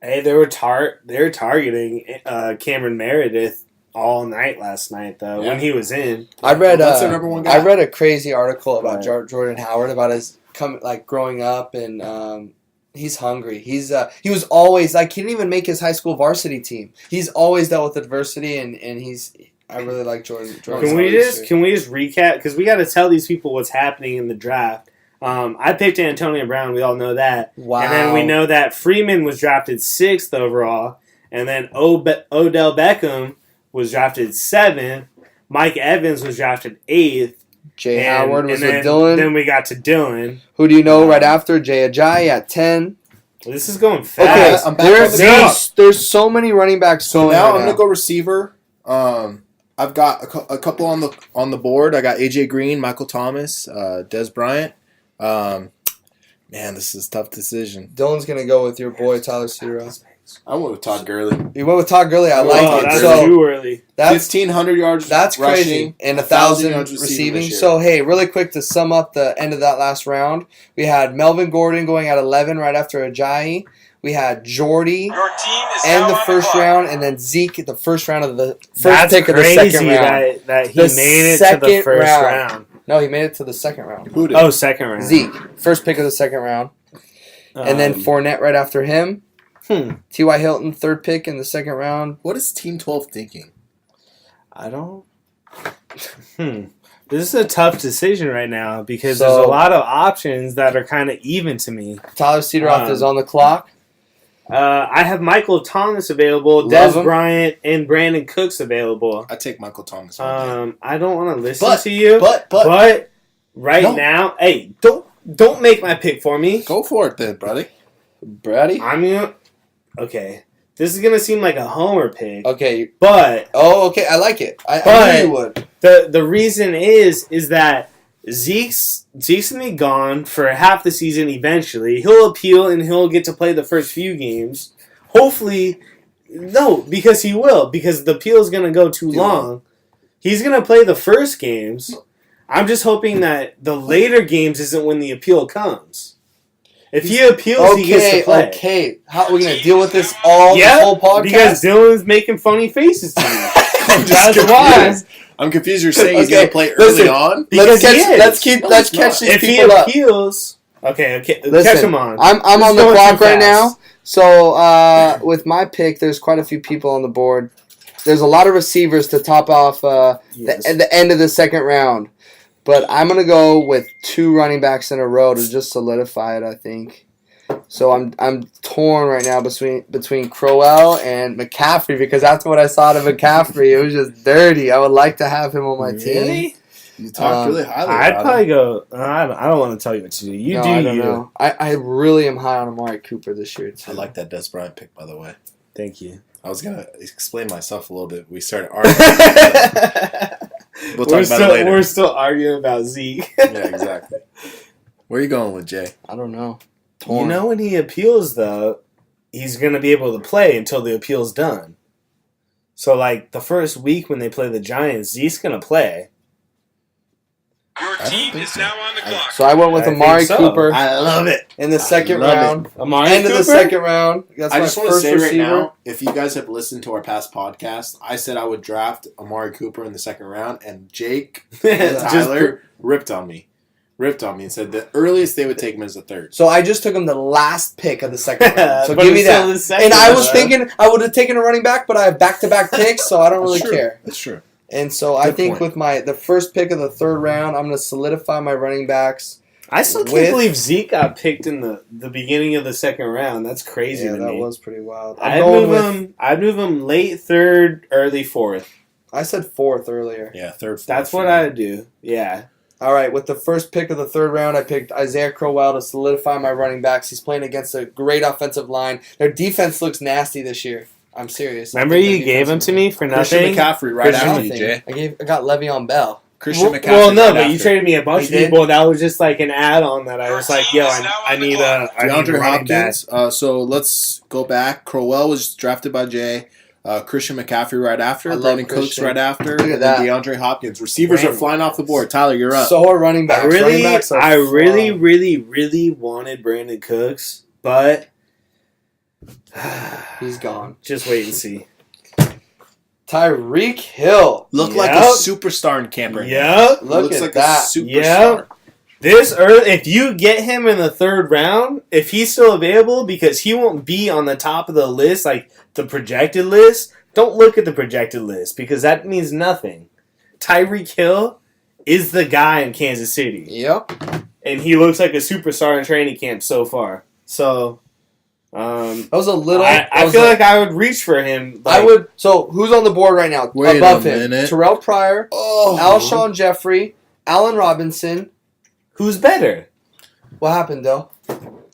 Speaker 5: Hey, they were targeting Cameron Meredith all night last night though
Speaker 4: Yeah.
Speaker 5: when he was in.
Speaker 3: I read.
Speaker 4: That's their number one guy.
Speaker 3: I read a crazy article about
Speaker 5: Right.
Speaker 3: Jordan Howard about his growing up and he's hungry. He was always he didn't even make his high school varsity team. He's always dealt with adversity and I really like Jordan.
Speaker 5: Can we just recap because we got to tell these people what's happening in the draft. I picked Antonio Brown. We all know that.
Speaker 3: Wow.
Speaker 5: And then we know that Freeman was drafted 6th overall, and then Odell Beckham was drafted 7th. Mike Evans was drafted 8th.
Speaker 3: Jay
Speaker 5: and-
Speaker 3: Howard was
Speaker 5: and
Speaker 3: with
Speaker 5: then,
Speaker 3: Dylan.
Speaker 5: Then we got to Dylan.
Speaker 3: Who do you know right after? Jay Ajayi at 10.
Speaker 5: This is going
Speaker 3: Okay,
Speaker 5: fast.
Speaker 4: I'm back on the
Speaker 3: there's so many running backs
Speaker 4: So
Speaker 3: going
Speaker 4: now
Speaker 3: right
Speaker 4: I'm gonna
Speaker 3: now.
Speaker 4: go receiver. I've got a couple on the board. I got AJ Green, Michael Thomas, Des Bryant. Man, this is a tough decision.
Speaker 3: Dylan's going to go with your boy Tyler Cedro.
Speaker 4: I went with Todd Gurley.
Speaker 3: You went with Todd Gurley. I
Speaker 4: Whoa,
Speaker 3: like
Speaker 5: Oh,
Speaker 3: it.
Speaker 5: that's
Speaker 3: So
Speaker 5: too early.
Speaker 3: that's
Speaker 4: 1,500 yards.
Speaker 3: That's
Speaker 4: rushing,
Speaker 3: crazy. And
Speaker 4: 1,000
Speaker 3: 1,000
Speaker 4: yards
Speaker 3: receiving.
Speaker 4: this year.
Speaker 3: So, hey, really quick to sum up the end of that last round, we had Melvin Gordon going at 11 right after Ajayi. We had Jordy
Speaker 6: Your team is
Speaker 3: and
Speaker 6: now
Speaker 3: the
Speaker 6: on
Speaker 3: first
Speaker 6: clock.
Speaker 3: round, and then Zeke at the first round of the first
Speaker 5: That's
Speaker 3: pick of the
Speaker 5: crazy
Speaker 3: second round.
Speaker 5: that he
Speaker 3: The
Speaker 5: made it to the
Speaker 3: second
Speaker 5: first
Speaker 3: round.
Speaker 5: round.
Speaker 3: No, he made it to the second round.
Speaker 4: Who did?
Speaker 5: Oh, second round.
Speaker 3: Zeke, first pick of the second round. And then Fournette right after him. T.Y. Hilton, third pick in the second round.
Speaker 4: What is Team 12 thinking?
Speaker 5: I don't. This is a tough decision right now because
Speaker 3: So-
Speaker 5: there's a lot of options that are kind of even to me.
Speaker 3: Tyler Cederoth is on the clock.
Speaker 5: I have Michael Thomas available,
Speaker 3: Love
Speaker 5: Des
Speaker 3: him.
Speaker 5: Bryant, and Brandon Cooks available.
Speaker 4: I take Michael Thomas.
Speaker 5: I don't want to listen
Speaker 4: But-
Speaker 5: to you,
Speaker 4: but
Speaker 5: right
Speaker 4: No.
Speaker 5: now, hey, don't make my pick for me.
Speaker 4: go for it then, buddy.
Speaker 3: Brady?
Speaker 5: I'm gonna. Okay, this is gonna seem like a homer pick,
Speaker 3: Okay.
Speaker 5: but
Speaker 3: Oh, okay. I like it. I
Speaker 5: But-
Speaker 3: knew you would.
Speaker 5: the reason is that Zeke's gonna be gone for half the season eventually. He'll appeal and he'll get to play the first few games. Hopefully, no, because he will, because the appeal is gonna go too long. He's gonna play the first games. I'm just hoping that the later games isn't when the appeal comes. If he appeals, he gets to play.
Speaker 3: Okay. How are we going to deal with this all
Speaker 5: Yeah,
Speaker 3: the whole podcast?
Speaker 5: because Dylan's making funny faces to me.
Speaker 4: I'm
Speaker 5: That's
Speaker 4: confused.
Speaker 5: why.
Speaker 4: I'm confused. You're saying he's
Speaker 3: Okay,
Speaker 4: going to play early
Speaker 3: listen.
Speaker 4: on?
Speaker 5: Because he is.
Speaker 3: Let's
Speaker 4: he's
Speaker 3: catch these
Speaker 5: If he
Speaker 3: people up.
Speaker 5: appeals, okay,
Speaker 3: Listen,
Speaker 5: catch him on.
Speaker 3: I'm
Speaker 5: This
Speaker 3: on
Speaker 5: is
Speaker 3: the
Speaker 5: going
Speaker 3: clock
Speaker 5: too
Speaker 3: right
Speaker 5: fast.
Speaker 3: now. So with my pick, there's quite a few people on the board. There's a lot of receivers to top off
Speaker 5: Yes.
Speaker 3: the end of the second round. But I'm going to go with 2 running backs in a row to just solidify it, I think. So I'm torn right now between Crowell and McCaffrey because after what I saw out of McCaffrey, it was just dirty. I would like to have him on my team.
Speaker 5: Really?
Speaker 4: You talked really highly
Speaker 5: I'd
Speaker 4: about
Speaker 5: probably
Speaker 4: him.
Speaker 5: go. I don't want to tell you what to do. You
Speaker 3: No,
Speaker 5: do
Speaker 3: I don't
Speaker 5: you.
Speaker 3: know. I really am high on Amari Cooper this year too.
Speaker 4: I like that Des Bryant pick, by the way.
Speaker 5: Thank you.
Speaker 4: I was going to explain myself a little bit. We started arguing. We'll talk about it later.
Speaker 5: We're still arguing about Zeke.
Speaker 4: Yeah, exactly. Where are you going with, Jay?
Speaker 3: I don't know.
Speaker 5: You
Speaker 3: Torn.
Speaker 5: know, when he appeals, though, he's going to be able to play until the appeal's done. So, like, the first week when they play the Giants, Zeke's going to play.
Speaker 6: Your
Speaker 4: I don't
Speaker 6: team
Speaker 4: think
Speaker 6: is
Speaker 4: so.
Speaker 6: now on the clock.
Speaker 3: So I went with
Speaker 5: I
Speaker 3: Amari
Speaker 5: think so.
Speaker 3: Cooper
Speaker 5: I love it.
Speaker 3: in the second
Speaker 4: love it.
Speaker 3: round.
Speaker 5: Amari
Speaker 3: End
Speaker 5: Cooper?
Speaker 3: of the second round. That's
Speaker 4: I
Speaker 3: my
Speaker 4: just want to
Speaker 3: first
Speaker 4: say
Speaker 3: receiver.
Speaker 4: right now, if you guys have listened to our past podcast, I said I would draft Amari Cooper in the second round, and Jake and
Speaker 5: Just
Speaker 4: Tyler ripped on me. ripped on me and said the earliest they would take him is the third.
Speaker 3: So I just took him the last pick of the second round. So
Speaker 5: But
Speaker 3: give me
Speaker 5: it's still
Speaker 3: that.
Speaker 5: the second
Speaker 3: And I was
Speaker 5: round.
Speaker 3: thinking I would have taken a running back, but I have back-to-back picks, so I don't really
Speaker 4: That's true.
Speaker 3: care.
Speaker 4: That's true.
Speaker 3: And so I
Speaker 4: Good
Speaker 3: think
Speaker 4: point.
Speaker 3: with the first pick of the third round, I'm going to solidify my running backs.
Speaker 5: I still can't
Speaker 3: With-
Speaker 5: believe Zeke got picked in the beginning of the second round. That's crazy
Speaker 3: Yeah,
Speaker 5: to
Speaker 3: that
Speaker 5: me.
Speaker 3: was pretty wild.
Speaker 5: I'd move him late third, early fourth.
Speaker 3: I said fourth earlier.
Speaker 4: Yeah, third. Fourth,
Speaker 5: That's what I'd do. Yeah.
Speaker 3: All right, with the first pick of the third round, I picked Isaiah Crowell to solidify my running backs. He's playing against a great offensive line. Their defense looks nasty this year. I'm serious. I
Speaker 5: Remember
Speaker 3: think their
Speaker 5: you gave him
Speaker 3: defense
Speaker 5: to
Speaker 3: is
Speaker 5: me for
Speaker 4: Christian
Speaker 5: nothing?
Speaker 4: McCaffrey right
Speaker 3: good.
Speaker 4: after you,
Speaker 3: Nothing.
Speaker 4: Jay.
Speaker 3: I got Le'Veon Bell.
Speaker 4: Christian McCaffrey.
Speaker 5: Well, no,
Speaker 4: right
Speaker 5: but you
Speaker 4: after.
Speaker 5: traded me a bunch of
Speaker 3: You did?
Speaker 5: people. That was just like an add-on that I was like, yo, I need a
Speaker 4: DeAndre
Speaker 5: running back.
Speaker 4: Hopkins. So let's go back. Crowell was drafted by Jay. Christian McCaffrey right after.
Speaker 3: I love
Speaker 4: Brandon Cooks
Speaker 3: Christian.
Speaker 4: right after.
Speaker 3: Look at
Speaker 4: and then
Speaker 3: that.
Speaker 4: DeAndre Hopkins. Receivers are
Speaker 5: Brandon.
Speaker 4: flying off the board. Tyler, you're up.
Speaker 3: So are running backs. Running backs are
Speaker 5: I really,
Speaker 3: flying.
Speaker 5: really wanted Brandon Cooks, but
Speaker 3: He's gone.
Speaker 5: just wait and see.
Speaker 3: Tyreek Hill.
Speaker 4: Look like a
Speaker 5: Yep.
Speaker 4: superstar in camp right now.
Speaker 5: Yep.
Speaker 3: Look
Speaker 4: Looks
Speaker 3: at
Speaker 4: like
Speaker 3: that.
Speaker 4: a superstar.
Speaker 5: Yep. This early, if you get him in the third round, if he's still available, because he won't be on the top of the list, like the projected list, don't look at the projected list because that means nothing. Tyreek Hill is the guy in Kansas City,
Speaker 3: Yep.
Speaker 5: and he looks like a superstar in training camp so far. So,
Speaker 3: That was a little.
Speaker 5: I feel like I would reach for him.
Speaker 3: I
Speaker 5: like-
Speaker 3: would. So who's on the board right now?
Speaker 4: Wait
Speaker 3: Above
Speaker 4: a
Speaker 3: him,
Speaker 4: minute.
Speaker 3: Terrell Pryor,
Speaker 4: Oh.
Speaker 3: Alshon Jeffrey, Allen Robinson.
Speaker 5: Who's better?
Speaker 3: What happened, though?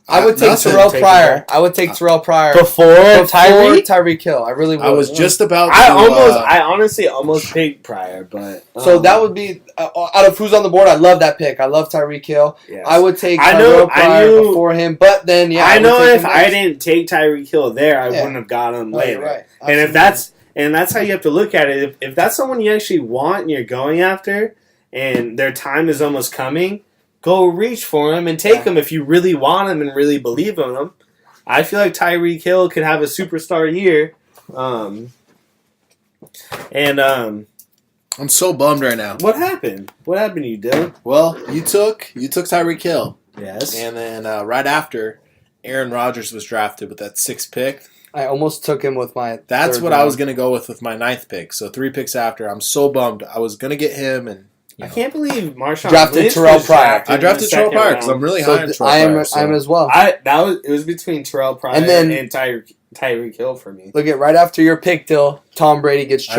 Speaker 3: I would take
Speaker 4: nothing.
Speaker 3: Terrell
Speaker 5: Take
Speaker 3: Pryor. I would take Terrell Pryor
Speaker 5: Before
Speaker 3: before
Speaker 5: Tyreek?
Speaker 3: Tyreek Hill. I really would.
Speaker 4: I was just about to.
Speaker 5: I honestly almost picked Pryor, but
Speaker 3: So that would be out of who's on the board. I love that pick. I love Tyreek Hill.
Speaker 5: yes.
Speaker 3: I would take
Speaker 5: I
Speaker 3: Terrell
Speaker 5: knew-
Speaker 3: Pryor
Speaker 5: I knew-
Speaker 3: before him, but then
Speaker 5: I
Speaker 3: would
Speaker 5: know
Speaker 3: take
Speaker 5: if
Speaker 3: him
Speaker 5: I
Speaker 3: next.
Speaker 5: didn't take Tyreek Hill there, I
Speaker 3: Yeah.
Speaker 5: wouldn't have got him
Speaker 3: Oh,
Speaker 5: later.
Speaker 3: you're right.
Speaker 5: And if
Speaker 3: Absolutely.
Speaker 5: that's how you have to look at it. If that's someone you actually want and you're going after, and their time is almost coming, go reach for him and take
Speaker 3: Yeah.
Speaker 5: him if you really want him and really believe in him. I feel like Tyreek Hill could have a superstar year.
Speaker 4: I'm so bummed right now.
Speaker 5: What happened? What happened to you, Dylan?
Speaker 4: Well, you took Tyreek Hill,
Speaker 5: Yes.
Speaker 4: and then right after, Aaron Rodgers was drafted with that 6th pick.
Speaker 3: I almost took him with my.
Speaker 4: That's
Speaker 3: third
Speaker 4: what I
Speaker 3: round.
Speaker 4: was gonna go with my 9th pick. So 3 picks after. I'm so bummed. I was gonna get him, and
Speaker 5: I can't believe Marshawn
Speaker 3: Drafted
Speaker 5: Lynch
Speaker 3: Terrell
Speaker 5: was
Speaker 3: Pryor.
Speaker 4: I
Speaker 5: in
Speaker 4: drafted
Speaker 5: the
Speaker 4: Terrell
Speaker 5: second
Speaker 4: Pryor because
Speaker 5: round.
Speaker 4: I'm really
Speaker 3: So
Speaker 4: high on Terrell
Speaker 3: I am.
Speaker 4: Pryor. so-
Speaker 3: I am as well.
Speaker 5: It was between Terrell Pryor
Speaker 3: And then-
Speaker 5: and Tyreek Hill for me.
Speaker 3: Look at right after your pick, Dill. Tom Brady gets
Speaker 4: I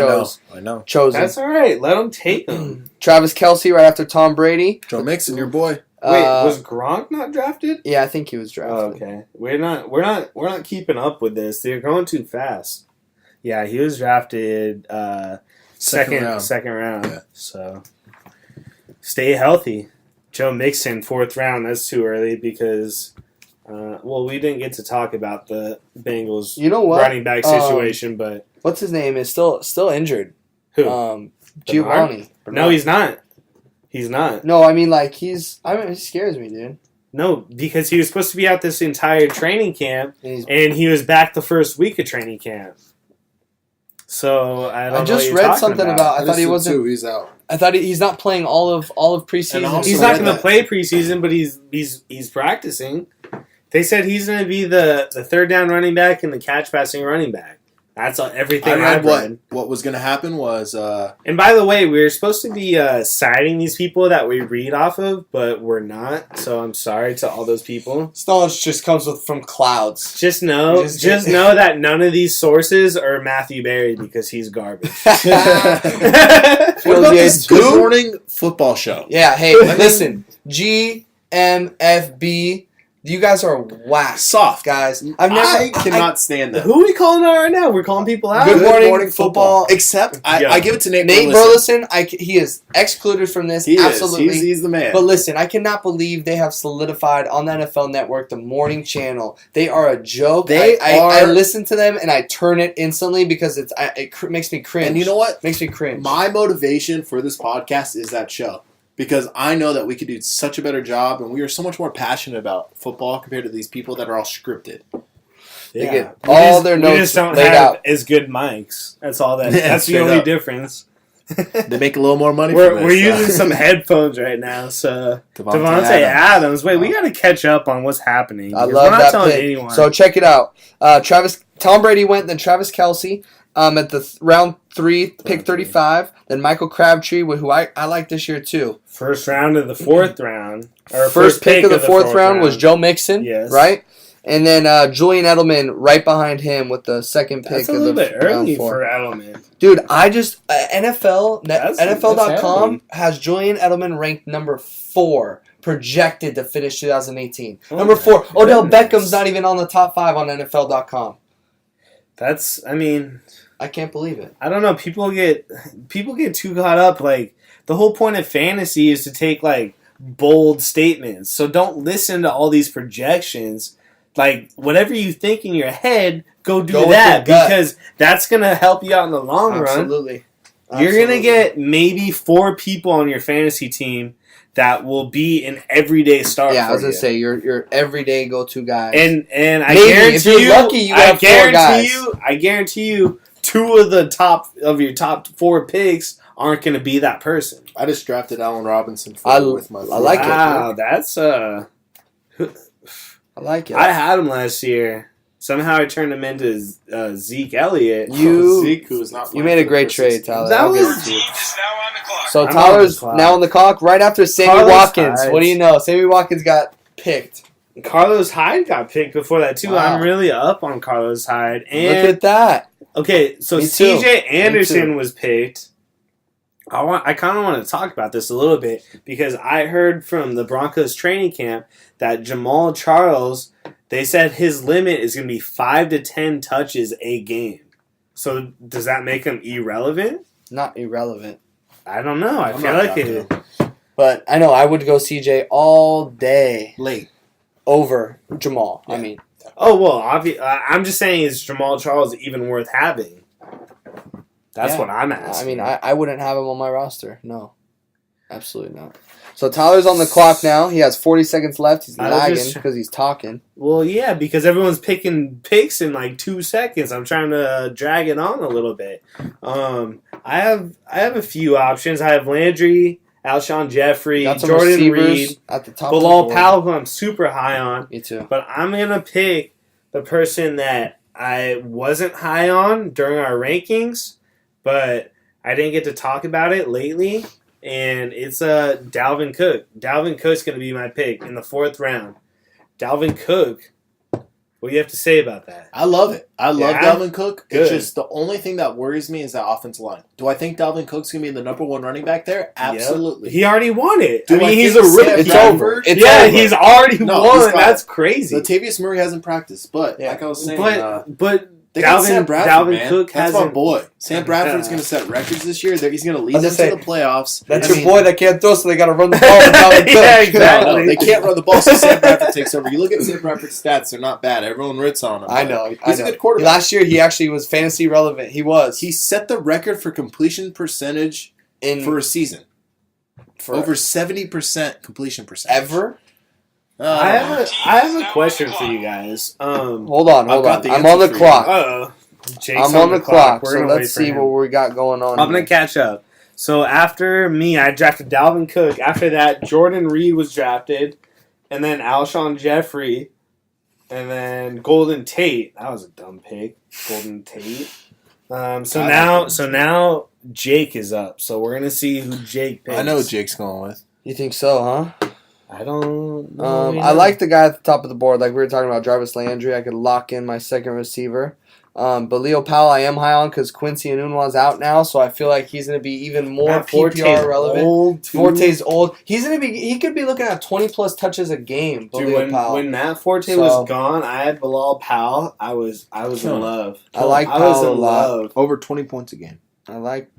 Speaker 4: know.
Speaker 3: chosen.
Speaker 5: That's all right. Let him take him.
Speaker 3: Travis Kelsey right after Tom Brady.
Speaker 4: Joe Mixon, your boy.
Speaker 5: Wait, was Gronk not drafted?
Speaker 3: Yeah, I think he was drafted.
Speaker 5: Oh, okay. We're not keeping up with this. They're going too fast. Yeah, he was drafted second round.
Speaker 4: Yeah.
Speaker 5: So stay healthy. Joe Mixon 4th round. That's too early because we didn't get to talk about the Bengals
Speaker 3: You know what?
Speaker 5: running back situation, but
Speaker 3: What's his name? Is still injured.
Speaker 5: who?
Speaker 3: Giovanni.
Speaker 5: No, he's not. He's not.
Speaker 3: No, I mean like he scares me, dude.
Speaker 5: No, because he was supposed to be out this entire training camp,
Speaker 3: And he's,
Speaker 5: and he was back the first week of training camp. So I don't know.
Speaker 3: I just
Speaker 5: what you're
Speaker 3: read
Speaker 5: talking
Speaker 3: something about. I thought he wasn't.
Speaker 4: Too. He's out.
Speaker 3: I thought he's not playing all of preseason.
Speaker 4: And also
Speaker 5: He's
Speaker 4: read
Speaker 5: not going to
Speaker 4: that-
Speaker 5: play preseason, but he's practicing. They said he's going to be the third down running back and the catch passing running back. That's everything
Speaker 4: I
Speaker 5: I've
Speaker 4: read
Speaker 5: read.
Speaker 4: what was going to happen was
Speaker 5: And by the way, we were supposed to be citing these people that we read off of, but we're not. So I'm sorry to all those people.
Speaker 3: This knowledge just comes from clouds.
Speaker 5: Just know that none of these sources are Matthew Berry because he's garbage.
Speaker 4: what about this
Speaker 3: Who?
Speaker 4: Good Morning Football show?
Speaker 3: Yeah. Hey, listen. GMFB. You guys are whack,
Speaker 4: Soft.
Speaker 3: guys. I've never.
Speaker 4: I cannot stand that.
Speaker 5: Who are we calling out right now? We're calling people out.
Speaker 3: Good morning, football.
Speaker 4: Except
Speaker 5: Yeah.
Speaker 4: I give it to Nate
Speaker 3: Nate
Speaker 4: Burleson.
Speaker 3: Burleson, he is excluded from this.
Speaker 4: He
Speaker 3: absolutely.
Speaker 4: is. He's the man.
Speaker 3: But listen, I cannot believe they have solidified on the NFL Network the morning channel. They are a joke.
Speaker 4: They
Speaker 3: I
Speaker 4: are-
Speaker 3: listen to them and I turn it instantly because it makes me cringe.
Speaker 4: And you know what?
Speaker 3: Makes me cringe.
Speaker 4: My motivation for this podcast is that show. Because I know that we could do such a better job, and we are so much more passionate about football compared to these people that are all scripted.
Speaker 3: They get
Speaker 5: We
Speaker 3: all
Speaker 5: just-
Speaker 3: their
Speaker 5: we
Speaker 3: notes
Speaker 5: just don't
Speaker 3: laid
Speaker 5: have
Speaker 3: out.
Speaker 5: as good mics. That's all that.
Speaker 4: Yeah,
Speaker 5: that's the
Speaker 4: straight
Speaker 5: only
Speaker 4: up.
Speaker 5: difference.
Speaker 4: They make a little more money.
Speaker 5: We're using some headphones right now, so Devontae Adams. Wait, we got to catch up on what's happening.
Speaker 3: I
Speaker 5: because
Speaker 3: love
Speaker 5: we're not
Speaker 3: that
Speaker 5: telling
Speaker 3: pick.
Speaker 5: anyone.
Speaker 3: So check it out. Tom Brady went, then Travis Kelce at the round 3, pick 35. Then Michael Crabtree, who I like this year too.
Speaker 5: First round of the 4th round. Or
Speaker 3: First pick of the 4th round was Joe Mixon,
Speaker 5: Yes.
Speaker 3: right? And then Julian Edelman right behind him with the second pick
Speaker 5: That's a
Speaker 3: of
Speaker 5: little
Speaker 3: the
Speaker 5: bit early
Speaker 3: round 4.
Speaker 5: for Edelman.
Speaker 3: Dude, I just NFL
Speaker 5: That's
Speaker 3: NFL.com
Speaker 5: heavy.
Speaker 3: has Julian Edelman ranked number 4 projected to finish 2018.
Speaker 5: Oh
Speaker 3: Number
Speaker 5: my
Speaker 3: 4. Odell
Speaker 5: goodness.
Speaker 3: Beckham's not even on the top 5 on NFL.com. I can't believe it.
Speaker 5: I don't know. People get too caught up. Like, the whole point of fantasy is to take, like, bold statements. So don't listen to all these projections. Like, whatever you think in your head, go do
Speaker 3: Go with
Speaker 5: that,
Speaker 3: your gut.
Speaker 5: because that's going to help you out in the long run.
Speaker 3: Absolutely.
Speaker 5: You're going to get maybe 4 people on your fantasy team that will be an everyday start
Speaker 3: Yeah, I
Speaker 5: for
Speaker 3: was gonna
Speaker 5: you.
Speaker 3: say your everyday go-to guy.
Speaker 5: And I
Speaker 3: Maybe,
Speaker 5: guarantee
Speaker 3: if you're
Speaker 5: you,
Speaker 3: lucky, you have 4 guys.
Speaker 5: I guarantee you, 2 of the top 4 picks aren't going to be that person.
Speaker 4: I just drafted Allen Robinson with my.
Speaker 3: I like it.
Speaker 5: Wow, that's
Speaker 3: I like it.
Speaker 5: I had him last year. Somehow I turned him into Zeke Elliott.
Speaker 4: Zeke, who is not.
Speaker 3: You made a great trade, Tyler.
Speaker 5: That
Speaker 3: I'll
Speaker 5: was-
Speaker 3: give it to you.
Speaker 6: Is now on the clock.
Speaker 3: So
Speaker 5: I'm
Speaker 3: Tyler's
Speaker 5: on the clock.
Speaker 3: now on the clock right after Sammy
Speaker 5: Carlos
Speaker 3: Watkins.
Speaker 5: Hyde.
Speaker 3: What do you know? Sammy Watkins got picked.
Speaker 5: Carlos Hyde got picked before that too.
Speaker 3: Wow.
Speaker 5: I'm really up on Carlos Hyde.
Speaker 3: Look
Speaker 5: And
Speaker 3: at that.
Speaker 5: okay, so
Speaker 3: Me too.
Speaker 5: CJ Anderson
Speaker 3: too.
Speaker 5: was picked. I kind of want to talk about this a little bit because I heard from the Broncos training camp that Jamal Charles, they said his limit is going to be 5 to 10 touches a game. So does that make him irrelevant?
Speaker 3: Not irrelevant.
Speaker 5: I don't know. I
Speaker 4: I'm
Speaker 5: feel
Speaker 4: not
Speaker 5: like it.
Speaker 3: But I know I would go CJ all day
Speaker 4: late.
Speaker 3: over Jamal. I
Speaker 4: Yeah.
Speaker 3: mean,
Speaker 5: Oh well, I'm just saying, is Jamal Charles even worth having? That's
Speaker 3: Yeah.
Speaker 5: what I'm asking.
Speaker 3: I mean, I wouldn't have him on my roster. No. Absolutely not. So Tyler's on the clock now. He has 40 seconds left. He's
Speaker 5: I was
Speaker 3: lagging
Speaker 5: just-
Speaker 3: because he's talking.
Speaker 5: Well, yeah, because everyone's picking picks in like 2 seconds. I'm trying to drag it on a little bit. I have a few options. I have Landry, Alshon Jeffrey,
Speaker 3: Got some
Speaker 5: Jordan
Speaker 3: receivers
Speaker 5: Reed,
Speaker 3: at the top of the
Speaker 5: Bilal
Speaker 3: board.
Speaker 5: Powell, who I'm super high on.
Speaker 3: Me too.
Speaker 5: But I'm gonna pick the person that I wasn't high on during our rankings, but I didn't get to talk about it lately. And it's Dalvin Cook. Dalvin Cook's going to be my pick in the 4th round. Dalvin Cook, what do you have to say about that?
Speaker 4: I love it. I love
Speaker 5: Yeah?
Speaker 4: Dalvin Cook.
Speaker 5: Good.
Speaker 4: It's just the only thing that worries me is that offensive line. Do I think Dalvin Cook's going to be the number 1 running back there? Absolutely.
Speaker 5: He already won it.
Speaker 4: Do
Speaker 5: I mean,
Speaker 4: I
Speaker 5: he's
Speaker 4: think
Speaker 5: a rookie.
Speaker 4: Sam
Speaker 3: It's
Speaker 4: Bradford-
Speaker 3: over. It's
Speaker 5: yeah,
Speaker 3: over.
Speaker 5: he's already
Speaker 4: No,
Speaker 5: won.
Speaker 4: he's got
Speaker 5: That's
Speaker 4: it.
Speaker 5: crazy.
Speaker 4: Latavius Murray hasn't practiced, but
Speaker 3: Yeah.
Speaker 4: like I was saying,
Speaker 5: But
Speaker 4: they got
Speaker 5: Dalvin,
Speaker 4: Sam Bradford,
Speaker 5: Dalvin
Speaker 4: man.
Speaker 5: Cook
Speaker 4: That's my
Speaker 5: hasn't.
Speaker 4: boy. Sam Bradford's
Speaker 5: Yeah.
Speaker 4: going to set records this year. He's going to lead
Speaker 3: I was
Speaker 4: them
Speaker 3: just
Speaker 4: to the playoffs.
Speaker 3: That's
Speaker 4: I
Speaker 3: your
Speaker 4: mean,
Speaker 3: boy that can't throw, so they got to run the ball. with Dalvin Cook.
Speaker 5: Yeah,
Speaker 4: No,
Speaker 5: exactly.
Speaker 4: no, they can't run the ball, so Sam Bradford takes over. You look at Sam Bradford's stats; they're not bad. Everyone rits on him.
Speaker 3: I
Speaker 4: but
Speaker 3: know.
Speaker 4: He's
Speaker 3: I know.
Speaker 4: a good quarterback.
Speaker 3: Last year, he actually was fantasy relevant. He was.
Speaker 4: He set the record for completion percentage for a season.
Speaker 3: for
Speaker 4: Over 70% completion percentage.
Speaker 3: ever.
Speaker 5: I have a question for you guys.
Speaker 3: Hold on.
Speaker 4: I've got
Speaker 3: I'm
Speaker 4: the
Speaker 3: on
Speaker 4: answer
Speaker 3: the
Speaker 4: for you.
Speaker 3: clock.
Speaker 5: Jake's
Speaker 3: I'm on the clock.
Speaker 5: We're
Speaker 3: So
Speaker 5: gonna wait
Speaker 3: let's
Speaker 5: for
Speaker 3: see
Speaker 5: him.
Speaker 3: what we got going on.
Speaker 5: I'm
Speaker 3: here.
Speaker 5: gonna catch up. So after me, I drafted Dalvin Cook. After that, Jordan Reed was drafted, and then Alshon Jeffrey, and then Golden Tate. That was a dumb pick, Golden Tate. So now Jake is up. So we're gonna see who Jake picks.
Speaker 4: I know what Jake's going with.
Speaker 3: You think so, huh?
Speaker 5: I don't. know.
Speaker 3: I like the guy at the top of the board. Like we were talking about, Jarvis Landry. I could lock in my second receiver. But Leo Powell, I am high on because Quincy Enunwa's out now, so I feel like he's going to be even more
Speaker 5: Matt Forte's
Speaker 3: PPR relevant.
Speaker 5: old, too.
Speaker 3: Forte's old. He could be looking at 20+ touches a game.
Speaker 5: Dude,
Speaker 3: Leo Powell.
Speaker 5: when Matt Forte was gone, I had Bilal Powell. I was in love.
Speaker 3: I like
Speaker 5: I was
Speaker 3: Powell
Speaker 5: in
Speaker 3: a lot.
Speaker 5: love.
Speaker 4: Over 20 points a game.
Speaker 3: I like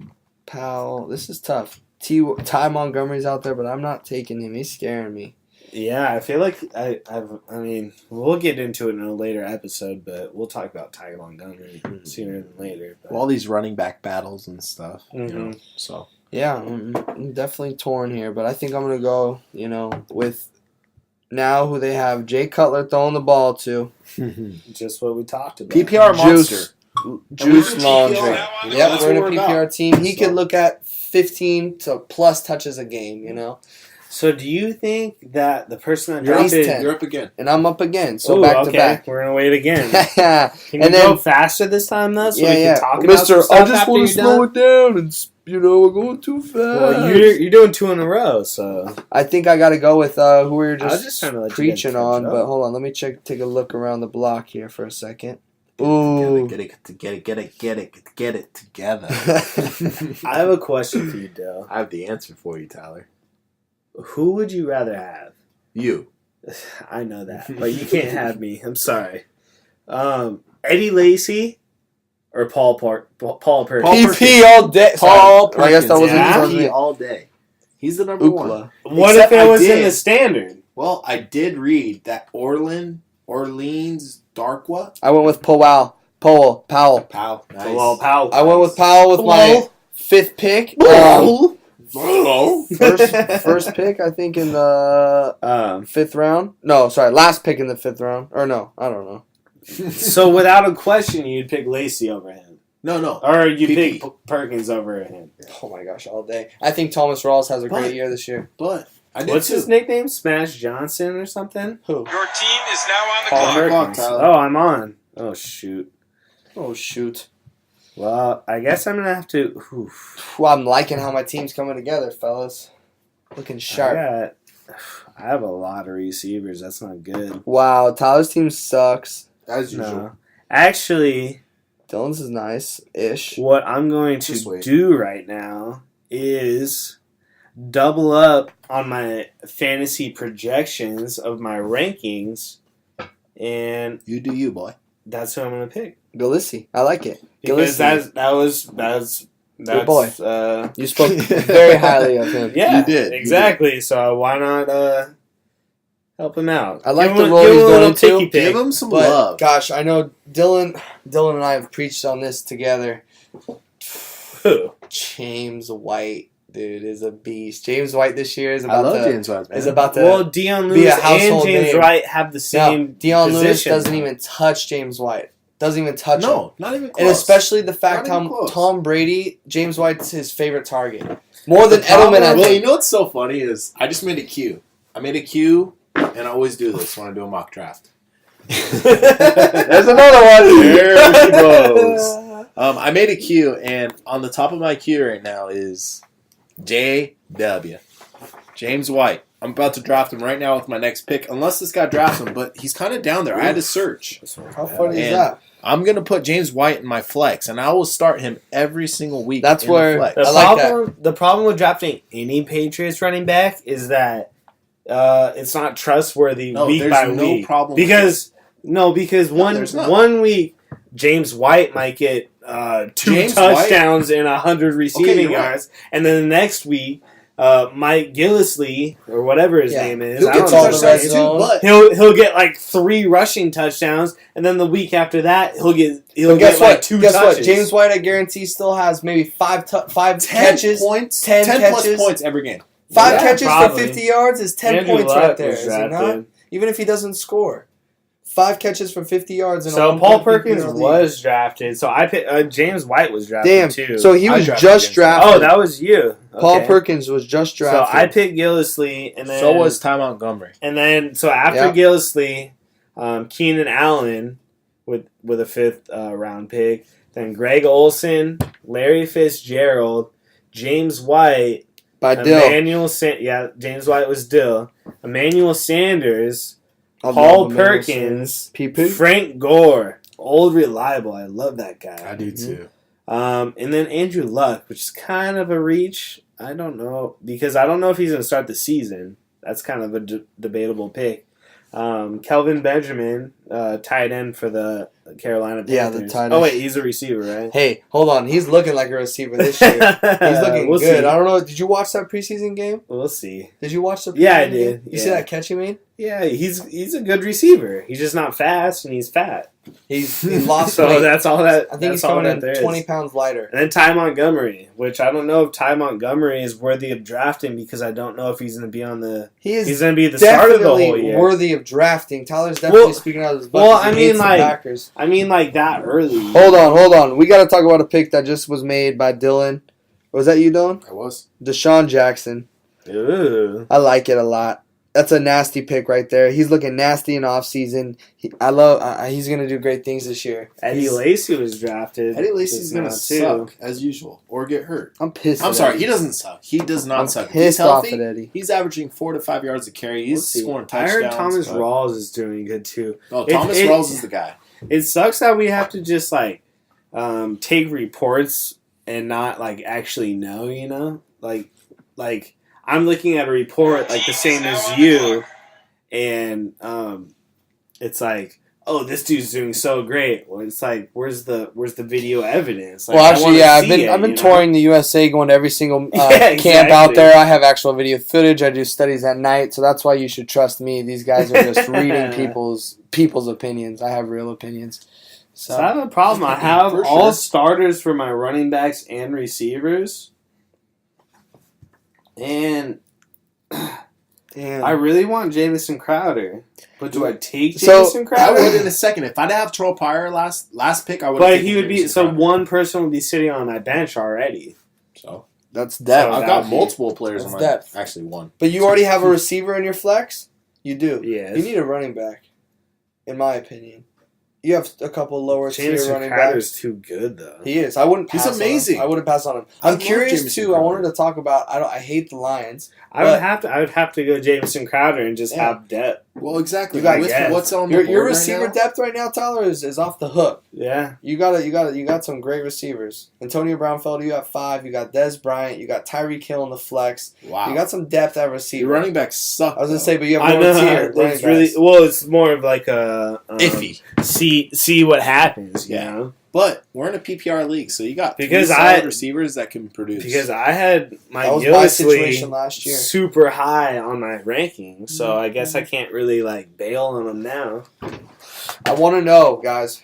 Speaker 3: Powell. This is tough. Ty Montgomery's out there, but I'm not taking him. He's scaring me.
Speaker 5: Yeah, I feel like I mean, we'll get into it in a later episode, but we'll talk about Ty Montgomery sooner than later. But.
Speaker 4: Well, all these running back battles and stuff. You know,
Speaker 5: Mhm.
Speaker 4: so
Speaker 3: Yeah, I'm definitely torn here, but I think I'm going to go, with now who they have Jay Cutler throwing the ball to.
Speaker 5: Just what we talked about.
Speaker 4: PPR monster.
Speaker 3: Juice Laundry.
Speaker 6: PPR.
Speaker 3: Yep,
Speaker 4: That's
Speaker 3: we're in a
Speaker 4: what we're
Speaker 3: PPR
Speaker 4: about.
Speaker 3: team. He
Speaker 4: So-
Speaker 3: could look at 15 to plus touches a game, you know?
Speaker 5: So do you think that the person that
Speaker 3: You're at least
Speaker 5: drafted...
Speaker 3: 10.
Speaker 4: You're up again.
Speaker 3: And I'm up again, so
Speaker 5: Ooh,
Speaker 3: back
Speaker 5: okay.
Speaker 3: to back.
Speaker 5: We're going to wait again.
Speaker 3: Yeah.
Speaker 5: Can
Speaker 3: And
Speaker 5: you
Speaker 3: then-
Speaker 5: go faster this time, though, so we
Speaker 3: yeah.
Speaker 5: can talk about
Speaker 3: Mister,
Speaker 5: some stuff
Speaker 3: I just
Speaker 5: after
Speaker 3: want
Speaker 5: you're
Speaker 3: to slow
Speaker 5: done?
Speaker 3: it down and, we're going too fast.
Speaker 5: Well, you're doing 2 in a row, so...
Speaker 3: I think I got to go with who we were
Speaker 5: I was
Speaker 3: just,
Speaker 5: just trying to let you
Speaker 3: preaching
Speaker 5: guys catch
Speaker 3: on,
Speaker 5: up.
Speaker 3: but hold on. Let me take a look around the block here for a second. Ooh.
Speaker 4: Get it together.
Speaker 5: I have a question for you, Dale.
Speaker 4: I have the answer for you, Tyler.
Speaker 5: Who would you rather have?
Speaker 4: You.
Speaker 5: I know that, but you can't have me. I'm sorry. Eddie Lacy or Paul Perkins?
Speaker 4: Paul
Speaker 3: PP all day.
Speaker 4: Paul
Speaker 3: Sorry, I guess that
Speaker 4: Perkins,
Speaker 3: wasn't
Speaker 5: yeah.
Speaker 3: on
Speaker 4: MVP
Speaker 3: me.
Speaker 4: all day. He's the number one.
Speaker 3: Ookla.
Speaker 5: What
Speaker 4: Except
Speaker 5: if it
Speaker 4: I
Speaker 5: was in
Speaker 4: did.
Speaker 5: the standard?
Speaker 4: Well, I did read that Orleans Darkwa.
Speaker 3: I went with Powell.
Speaker 4: Powell. Nice.
Speaker 5: Well, Powell.
Speaker 3: I went with Powell with my 5th pick.
Speaker 1: Hello?
Speaker 3: First pick, I think, in the 5th round. No, sorry, last pick in the 5th round. Or no, I don't know.
Speaker 5: So without a question, you'd pick Lacy over him,
Speaker 4: No.
Speaker 5: or you
Speaker 4: PP.
Speaker 5: pick Perkins over him.
Speaker 3: Oh my gosh, all day. I think Thomas Rawls has a
Speaker 4: But-
Speaker 3: great year this year.
Speaker 4: But I did
Speaker 5: What's
Speaker 4: too.
Speaker 5: his nickname? Smash Johnson or something?
Speaker 3: Who?
Speaker 6: Your team is now on the
Speaker 5: Paul
Speaker 6: clock.
Speaker 5: Perkins.
Speaker 4: Tyler.
Speaker 5: Oh, I'm on. Oh shoot.
Speaker 3: Oh shoot.
Speaker 5: Well, I guess I'm gonna have to.
Speaker 3: Well, I'm liking how my team's coming together, fellas. Looking sharp.
Speaker 5: I have a lot of receivers. That's not good.
Speaker 3: Wow, Tyler's team sucks.
Speaker 4: As usual.
Speaker 5: No. Actually,
Speaker 3: Dylan's is nice-ish.
Speaker 5: what I'm going
Speaker 4: Just
Speaker 5: to
Speaker 4: wait.
Speaker 5: do right now is double up on my fantasy projections of my rankings, and
Speaker 4: You do you, boy.
Speaker 5: that's who I'm going to pick.
Speaker 3: Galissi. I like it.
Speaker 5: Because
Speaker 3: Galissi.
Speaker 5: that's
Speaker 3: Good boy.
Speaker 5: Uh,
Speaker 3: You spoke very highly of him.
Speaker 5: yeah,
Speaker 4: You did.
Speaker 5: exactly. So why not help him out?
Speaker 3: I like
Speaker 5: Give
Speaker 3: the
Speaker 5: him-
Speaker 3: role
Speaker 5: give
Speaker 3: he's
Speaker 5: him a little
Speaker 3: going to.
Speaker 5: picky pick.
Speaker 4: Give him some
Speaker 3: But
Speaker 4: love.
Speaker 3: gosh, I know Dylan and I have preached on this together.
Speaker 5: Who?
Speaker 3: James White, dude, is a beast. James White this year is
Speaker 4: I
Speaker 3: about
Speaker 4: love
Speaker 3: to
Speaker 4: James White, man.
Speaker 3: is about to
Speaker 5: Well, Dion
Speaker 3: be a
Speaker 5: Lewis and
Speaker 3: household
Speaker 5: James
Speaker 3: name.
Speaker 5: Wright have the same
Speaker 3: Dion Lewis
Speaker 5: position.
Speaker 3: doesn't even touch James White. Doesn't even touch him.
Speaker 4: No, not even close.
Speaker 3: And especially the fact
Speaker 4: Not even
Speaker 3: how
Speaker 4: close.
Speaker 3: Tom Brady, James White's his favorite target. More than
Speaker 4: The problem-
Speaker 3: Edelman, I
Speaker 4: Well,
Speaker 3: think.
Speaker 4: you know what's so funny is I just made a queue. I made a queue, and I always do this when I do a mock draft.
Speaker 3: There's another one.
Speaker 4: There he goes. I made a queue, and on the top of my queue right now is JW. James White. I'm about to draft him right now with my next pick, unless this guy drafts him, but he's kind of down there. I had to search.
Speaker 3: How funny is
Speaker 4: And
Speaker 3: that?
Speaker 4: I'm going to put James White in my flex, and I will start him every single week.
Speaker 3: That's
Speaker 4: in the
Speaker 3: where-
Speaker 4: flex.
Speaker 5: The
Speaker 3: I like
Speaker 5: the problem with drafting any Patriots running back is that it's not trustworthy
Speaker 4: No,
Speaker 5: week
Speaker 4: there's
Speaker 5: by
Speaker 4: no
Speaker 5: week.
Speaker 4: problem.
Speaker 5: Because
Speaker 4: there's not.
Speaker 5: one week James White might get 2
Speaker 4: James
Speaker 5: touchdowns and 100 receiving
Speaker 4: you're right.
Speaker 5: yards, and then the next week Mike Gillisley or whatever his
Speaker 3: Yeah.
Speaker 5: name is,
Speaker 4: He'll
Speaker 5: I
Speaker 4: get
Speaker 5: don't
Speaker 3: all
Speaker 5: know
Speaker 3: the
Speaker 5: his
Speaker 3: red
Speaker 5: name.
Speaker 4: touchdowns
Speaker 3: zone.
Speaker 4: too, but
Speaker 5: He'll get like 3 rushing touchdowns, and then the week after that he'll get
Speaker 3: But guess
Speaker 5: like
Speaker 3: what?
Speaker 5: 2
Speaker 3: Guess
Speaker 5: touches.
Speaker 3: what? James White, I guarantee, still has maybe 5
Speaker 4: 10
Speaker 3: catches.
Speaker 4: points,
Speaker 3: 10
Speaker 4: plus
Speaker 3: catches.
Speaker 4: points every game.
Speaker 3: 5
Speaker 5: Yeah,
Speaker 3: catches
Speaker 5: probably.
Speaker 3: for 50 yards is 10
Speaker 5: Andrew
Speaker 3: points
Speaker 5: Luck
Speaker 3: right there,
Speaker 5: was
Speaker 3: is it not?
Speaker 5: drafted.
Speaker 3: Even if he doesn't score. 5 catches for 50 yards. And
Speaker 5: So Paul Perkins was drafted. So I picked James White was drafted
Speaker 3: Damn.
Speaker 5: too.
Speaker 3: So he
Speaker 4: I
Speaker 3: was
Speaker 4: drafted
Speaker 3: just
Speaker 4: against
Speaker 3: drafted.
Speaker 5: Oh, that was you.
Speaker 3: Paul
Speaker 5: Okay.
Speaker 3: Perkins was just
Speaker 5: So
Speaker 3: drafted.
Speaker 5: I picked Gillisley, and then
Speaker 4: So was Ty Montgomery.
Speaker 5: and then so after
Speaker 3: Yeah.
Speaker 5: Gillisley, Keenan Allen with a 5th round pick. Then Greg Olson, Larry Fitzgerald, James White,
Speaker 3: by Dill.
Speaker 5: James White was Dill. Emmanuel Sanders,
Speaker 3: I
Speaker 5: Paul
Speaker 3: love Emmanuel
Speaker 5: Perkins,
Speaker 3: Sanders. PP.
Speaker 5: Frank Gore, old reliable. I love that guy.
Speaker 4: I do too.
Speaker 5: And then Andrew Luck, which is kind of a reach. I don't know because I don't know if he's going to start the season. That's kind of a debatable pick. Kelvin Benjamin, tight end for the Carolina Panthers.
Speaker 3: Yeah, the tight end.
Speaker 5: Oh wait, he's a receiver, right?
Speaker 3: Hey, hold on. He's looking like a receiver this year. He's looking
Speaker 5: We'll
Speaker 3: good.
Speaker 5: see.
Speaker 3: I don't know. Did you watch that preseason game?
Speaker 5: We'll see.
Speaker 3: Did you watch the preseason
Speaker 5: Yeah, I
Speaker 3: game?
Speaker 5: did.
Speaker 3: You see
Speaker 5: Yeah.
Speaker 3: that catch he made?
Speaker 5: Yeah, he's a good receiver. He's just not fast, and he's fat.
Speaker 3: He lost
Speaker 5: So
Speaker 3: weight.
Speaker 5: that's all that.
Speaker 3: I think
Speaker 5: that's
Speaker 3: he's
Speaker 5: all
Speaker 3: coming
Speaker 5: that
Speaker 3: in
Speaker 5: there is.
Speaker 3: 20 pounds lighter.
Speaker 5: And then Ty Montgomery, which I don't know if Ty Montgomery is worthy of drafting because I don't know if he's going to be on the.
Speaker 3: He is
Speaker 5: He's going to be the starter of the whole
Speaker 3: definitely
Speaker 5: year.
Speaker 3: worthy of drafting. Tyler's definitely
Speaker 5: Well-
Speaker 3: speaking out of his butt.
Speaker 5: well,
Speaker 3: 'cause he
Speaker 5: I mean,
Speaker 3: hates the
Speaker 5: like-
Speaker 3: Packers.
Speaker 5: I mean, like that early.
Speaker 3: Hold on. We got to talk about a pick that just was made by Dylan. Was that you, Dylan?
Speaker 4: I was.
Speaker 3: Deshaun Jackson.
Speaker 5: Ooh.
Speaker 3: I like it a lot. That's a nasty pick right there. He's looking nasty in offseason. He's going to do great things this year.
Speaker 5: Eddie Lacy was drafted.
Speaker 4: Eddie Lacy's
Speaker 5: just
Speaker 4: gonna
Speaker 5: now,
Speaker 4: suck as usual or get hurt.
Speaker 3: I'm pissed.
Speaker 4: I'm
Speaker 3: at
Speaker 4: sorry,
Speaker 3: Eddie.
Speaker 4: he doesn't suck. He does not
Speaker 3: I'm
Speaker 4: suck. If
Speaker 3: pissed
Speaker 4: he's
Speaker 3: off
Speaker 4: healthy,
Speaker 3: at Eddie.
Speaker 4: he's averaging 4 to 5 yards a carry. He's
Speaker 5: Let's see.
Speaker 4: scoring
Speaker 5: I
Speaker 4: touchdowns.
Speaker 5: heard Thomas
Speaker 4: but-
Speaker 5: Rawls is doing good too.
Speaker 4: Oh,
Speaker 5: It-
Speaker 4: Thomas
Speaker 5: it-
Speaker 4: Rawls is the guy.
Speaker 5: It sucks that we have to just like take reports and not like actually know, you know? Like I'm looking at a report like the same as you, and it's like, oh, this dude's doing so great. Well, it's like, where's the video evidence? Like,
Speaker 3: Well,
Speaker 5: I
Speaker 3: actually,
Speaker 5: wanna
Speaker 3: yeah, I've
Speaker 5: see
Speaker 3: been
Speaker 5: it,
Speaker 3: I've been
Speaker 5: you know?
Speaker 3: touring the USA, going to every single
Speaker 5: Yeah,
Speaker 3: camp out
Speaker 5: exactly.
Speaker 3: there. I have actual video footage. I do studies at night, so that's why you should trust me. These guys are just reading people's opinions. I have real opinions.
Speaker 5: So I have a problem. I have
Speaker 4: For
Speaker 5: all
Speaker 4: sure.
Speaker 5: starters for my running backs and receivers, and
Speaker 3: Damn.
Speaker 5: I really want Jamison Crowder, but do I take
Speaker 3: So,
Speaker 5: Jamison
Speaker 4: I
Speaker 5: Crowder?
Speaker 4: would in a second. If I'd have Terrell Pryor last pick, I would.
Speaker 5: But he would be so one person would be sitting on my bench already.
Speaker 4: So
Speaker 3: That's depth.
Speaker 5: So
Speaker 4: I've
Speaker 5: that
Speaker 4: got
Speaker 5: would be-
Speaker 4: multiple players
Speaker 3: that's
Speaker 4: on my
Speaker 3: depth.
Speaker 4: actually one.
Speaker 3: But you already have a receiver in your flex? You do.
Speaker 5: Yes.
Speaker 3: You need a running back, in my opinion. You have a couple lower tier
Speaker 5: Jamison
Speaker 3: running
Speaker 5: Crowder's
Speaker 3: backs.
Speaker 5: too good though.
Speaker 3: He is. I wouldn't
Speaker 4: He's
Speaker 3: pass on him.
Speaker 4: amazing.
Speaker 3: I wouldn't pass on him.
Speaker 4: I
Speaker 3: I'm
Speaker 4: love
Speaker 3: curious
Speaker 4: Jamison
Speaker 3: too. I
Speaker 4: Crowder.
Speaker 3: wanted to talk about. I hate the Lions.
Speaker 5: I would have to go Jamison Crowder and just
Speaker 3: Yeah.
Speaker 5: have depth.
Speaker 4: Well, exactly.
Speaker 3: You got-
Speaker 4: With
Speaker 5: yeah.
Speaker 4: what's on the
Speaker 3: Your
Speaker 4: board
Speaker 3: receiver
Speaker 4: right now?
Speaker 3: depth right now, Tyler, is off the hook.
Speaker 5: Yeah.
Speaker 3: You got some great receivers. Antonio Brownfelder, you have 5. You got Dez Bryant. You got Tyreek Hill in the flex.
Speaker 4: Wow.
Speaker 3: You got some depth at receiver.
Speaker 4: Your running backs suck.
Speaker 3: I was gonna
Speaker 4: though.
Speaker 3: say, but you have
Speaker 5: I
Speaker 3: lower
Speaker 5: know.
Speaker 3: tier running
Speaker 5: It's really
Speaker 3: backs.
Speaker 5: well. It's more of like a
Speaker 4: iffy.
Speaker 5: See what happens. You
Speaker 4: Yeah.
Speaker 5: know?
Speaker 4: But we're in a PPR league, so you got
Speaker 5: Because
Speaker 4: three
Speaker 5: I-
Speaker 4: solid receivers that can produce.
Speaker 5: Because I had my
Speaker 3: That was my
Speaker 5: Gillisley
Speaker 3: situation last year.
Speaker 5: super high on my ranking, so
Speaker 3: Mm-hmm.
Speaker 5: I guess I can't really like bail on them now.
Speaker 3: I want to know, guys.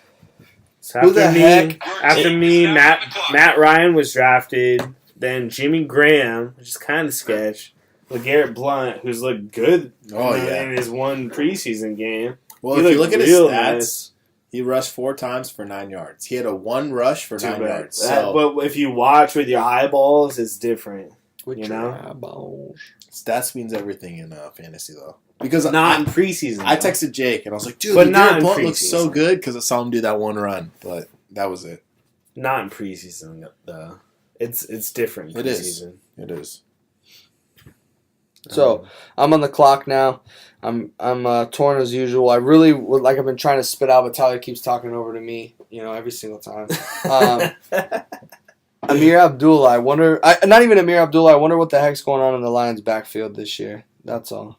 Speaker 5: So
Speaker 3: Who the heck-
Speaker 5: After me, Matt Ryan was drafted. Then Jimmy Graham, which is kind of sketch. LeGarrette Blount, who's looked good
Speaker 4: Oh, yeah.
Speaker 5: in his one preseason game.
Speaker 4: well,
Speaker 5: he
Speaker 4: if you
Speaker 5: looked
Speaker 4: look at his
Speaker 5: real
Speaker 4: stats,
Speaker 5: nice.
Speaker 4: he rushed 4 times for 9 yards. He had a 1 rush for 9
Speaker 5: Too bad.
Speaker 4: yards. So
Speaker 5: But if you watch with your eyeballs, it's different. You know?
Speaker 4: stats means everything in fantasy, though. Because
Speaker 5: Not in preseason.
Speaker 4: I
Speaker 5: though.
Speaker 4: texted Jake and I was like, "Dude,
Speaker 5: But
Speaker 4: LeGarrette
Speaker 5: not in
Speaker 4: Blount looks so
Speaker 5: preseason.
Speaker 4: good because I saw him do that 1 run." But that was it.
Speaker 5: Not in preseason though. It's different. In
Speaker 4: It is.
Speaker 5: preseason.
Speaker 4: It is.
Speaker 3: So I'm on the clock now. I'm torn as usual. I really would like. I've been trying to spit out, but Tyler keeps talking over to me. You know, every single time. Amir Abdullah. I wonder. Not even Amir Abdullah. I wonder what the heck's going on in the Lions' backfield this year. That's all.